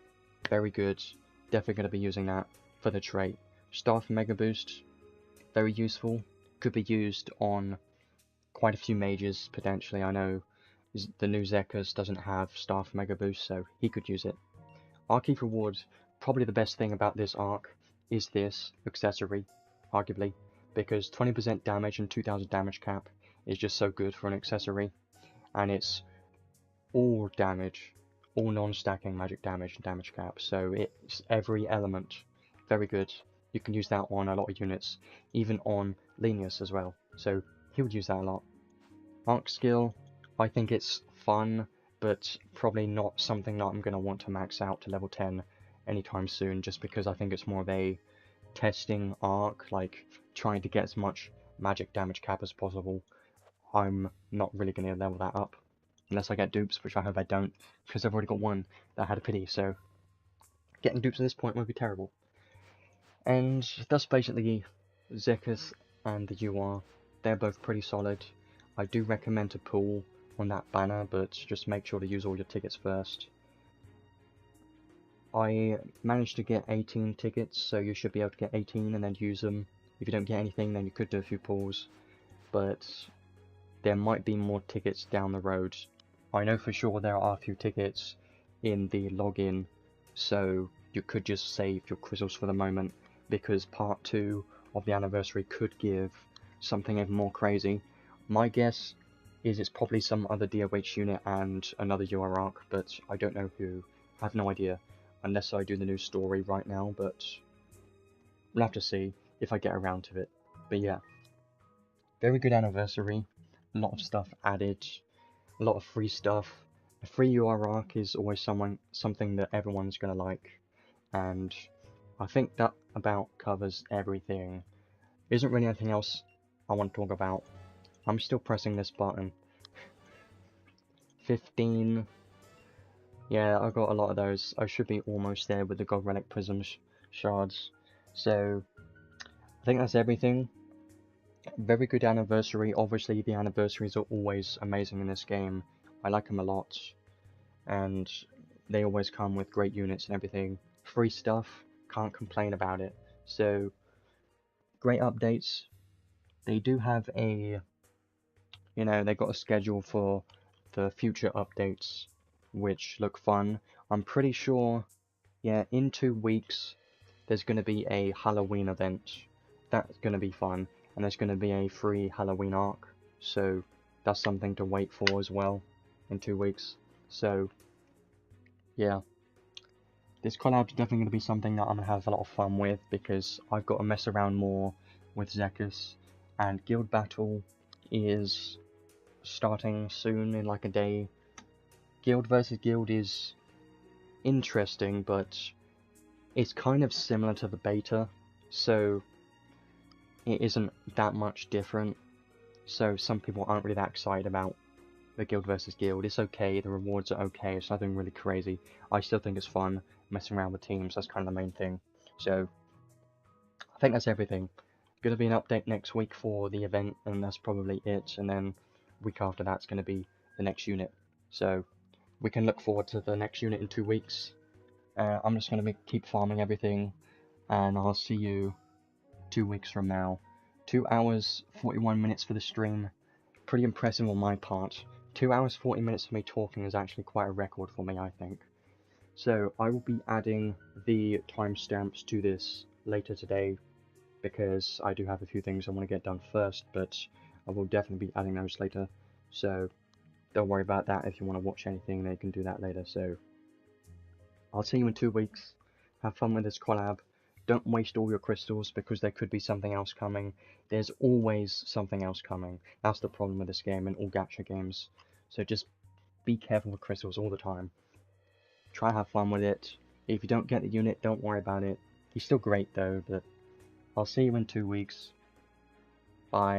very good. Definitely going to be using that for the trait. Staff Mega Boost, very useful. Could be used on quite a few mages, potentially. I know the new Zekus doesn't have Staff Mega Boost, so he could use it. Arcade Reward, probably the best thing about this arc is this accessory, arguably, because 20% damage and 2000 damage cap is just so good for an accessory, and it's all damage, all non-stacking magic damage and damage cap, so it's every element. Very good. You can use that on a lot of units, even on Lenius as well, so he would use that a lot. Arc skill, I think it's fun, but probably not something that I'm going to want to max out to level 10 anytime soon, just because I think it's more of a testing arc, like trying to get as much magic damage cap as possible. I'm not really going to level that up, unless I get dupes, which I hope I don't, because I've already got one that had a pity, so getting dupes at this point would be terrible. And that's basically Zekus and the UR. They're both pretty solid. I do recommend to pull on that banner, but just make sure to use all your tickets first. I managed to get 18 tickets, so you should be able to get 18 and then use them. If you don't get anything, then you could do a few pulls, but there might be more tickets down the road. I know for sure there are a few tickets in the login, so you could just save your crystals for the moment, because part 2 of the anniversary could give something even more crazy. My guess is it's probably some other DOH unit and another UR arc, but I don't know who. I have no idea, unless I do the new story right now, but we'll have to see if I get around to it. But yeah, very good anniversary, a lot of stuff added, a lot of free stuff. A free UR arc is always something that everyone's going to like, and I think that about covers everything. Isn't really anything else I want to talk about. I'm still pressing this button. 15. Yeah, I got a lot of those. I should be almost there with the God Relic Prism shards. So, I think that's everything. Very good anniversary. Obviously, the anniversaries are always amazing in this game. I like them a lot. And they always come with great units and everything. Free stuff, can't complain about it. So, great updates. They do have a... they've got a schedule for the future updates, which look fun. I'm pretty sure, yeah, in 2 weeks, there's going to be a Halloween event. That's going to be fun, and there's going to be a free Halloween arc, so that's something to wait for as well, in 2 weeks. So, yeah. This collab's definitely going to be something that I'm going to have a lot of fun with, because I've got to mess around more with Zekus, and Guild Battle is starting soon, in like a day, Guild versus Guild is interesting, but it's kind of similar to the beta, so it isn't that much different. So some people aren't really that excited about the Guild versus Guild. It's okay, the rewards are okay, it's nothing really crazy. I still think it's fun messing around with teams, that's kind of the main thing. So I think that's everything. Gonna be an update next week for the event, and that's probably it, and then week after that's gonna be the next unit. So we can look forward to the next unit in 2 weeks. I'm just gonna keep farming everything, and I'll see you 2 weeks from now. 2 hours 41 minutes for the stream. Pretty impressive on my part. 2 hours 40 minutes for me talking is actually quite a record for me, I think. So I will be adding the timestamps to this later today, because I do have a few things I want to get done first, but I will definitely be adding those later. So don't worry about that. If you want to watch anything, then you can do that later. So I'll see you in 2 weeks. Have fun with this collab. Don't waste all your crystals, because there could be something else coming. There's always something else coming. That's the problem with this game and all gacha games. So just be careful with crystals all the time. Try to have fun with it. If you don't get the unit, don't worry about it. He's still great though, but I'll see you in 2 weeks. Bye.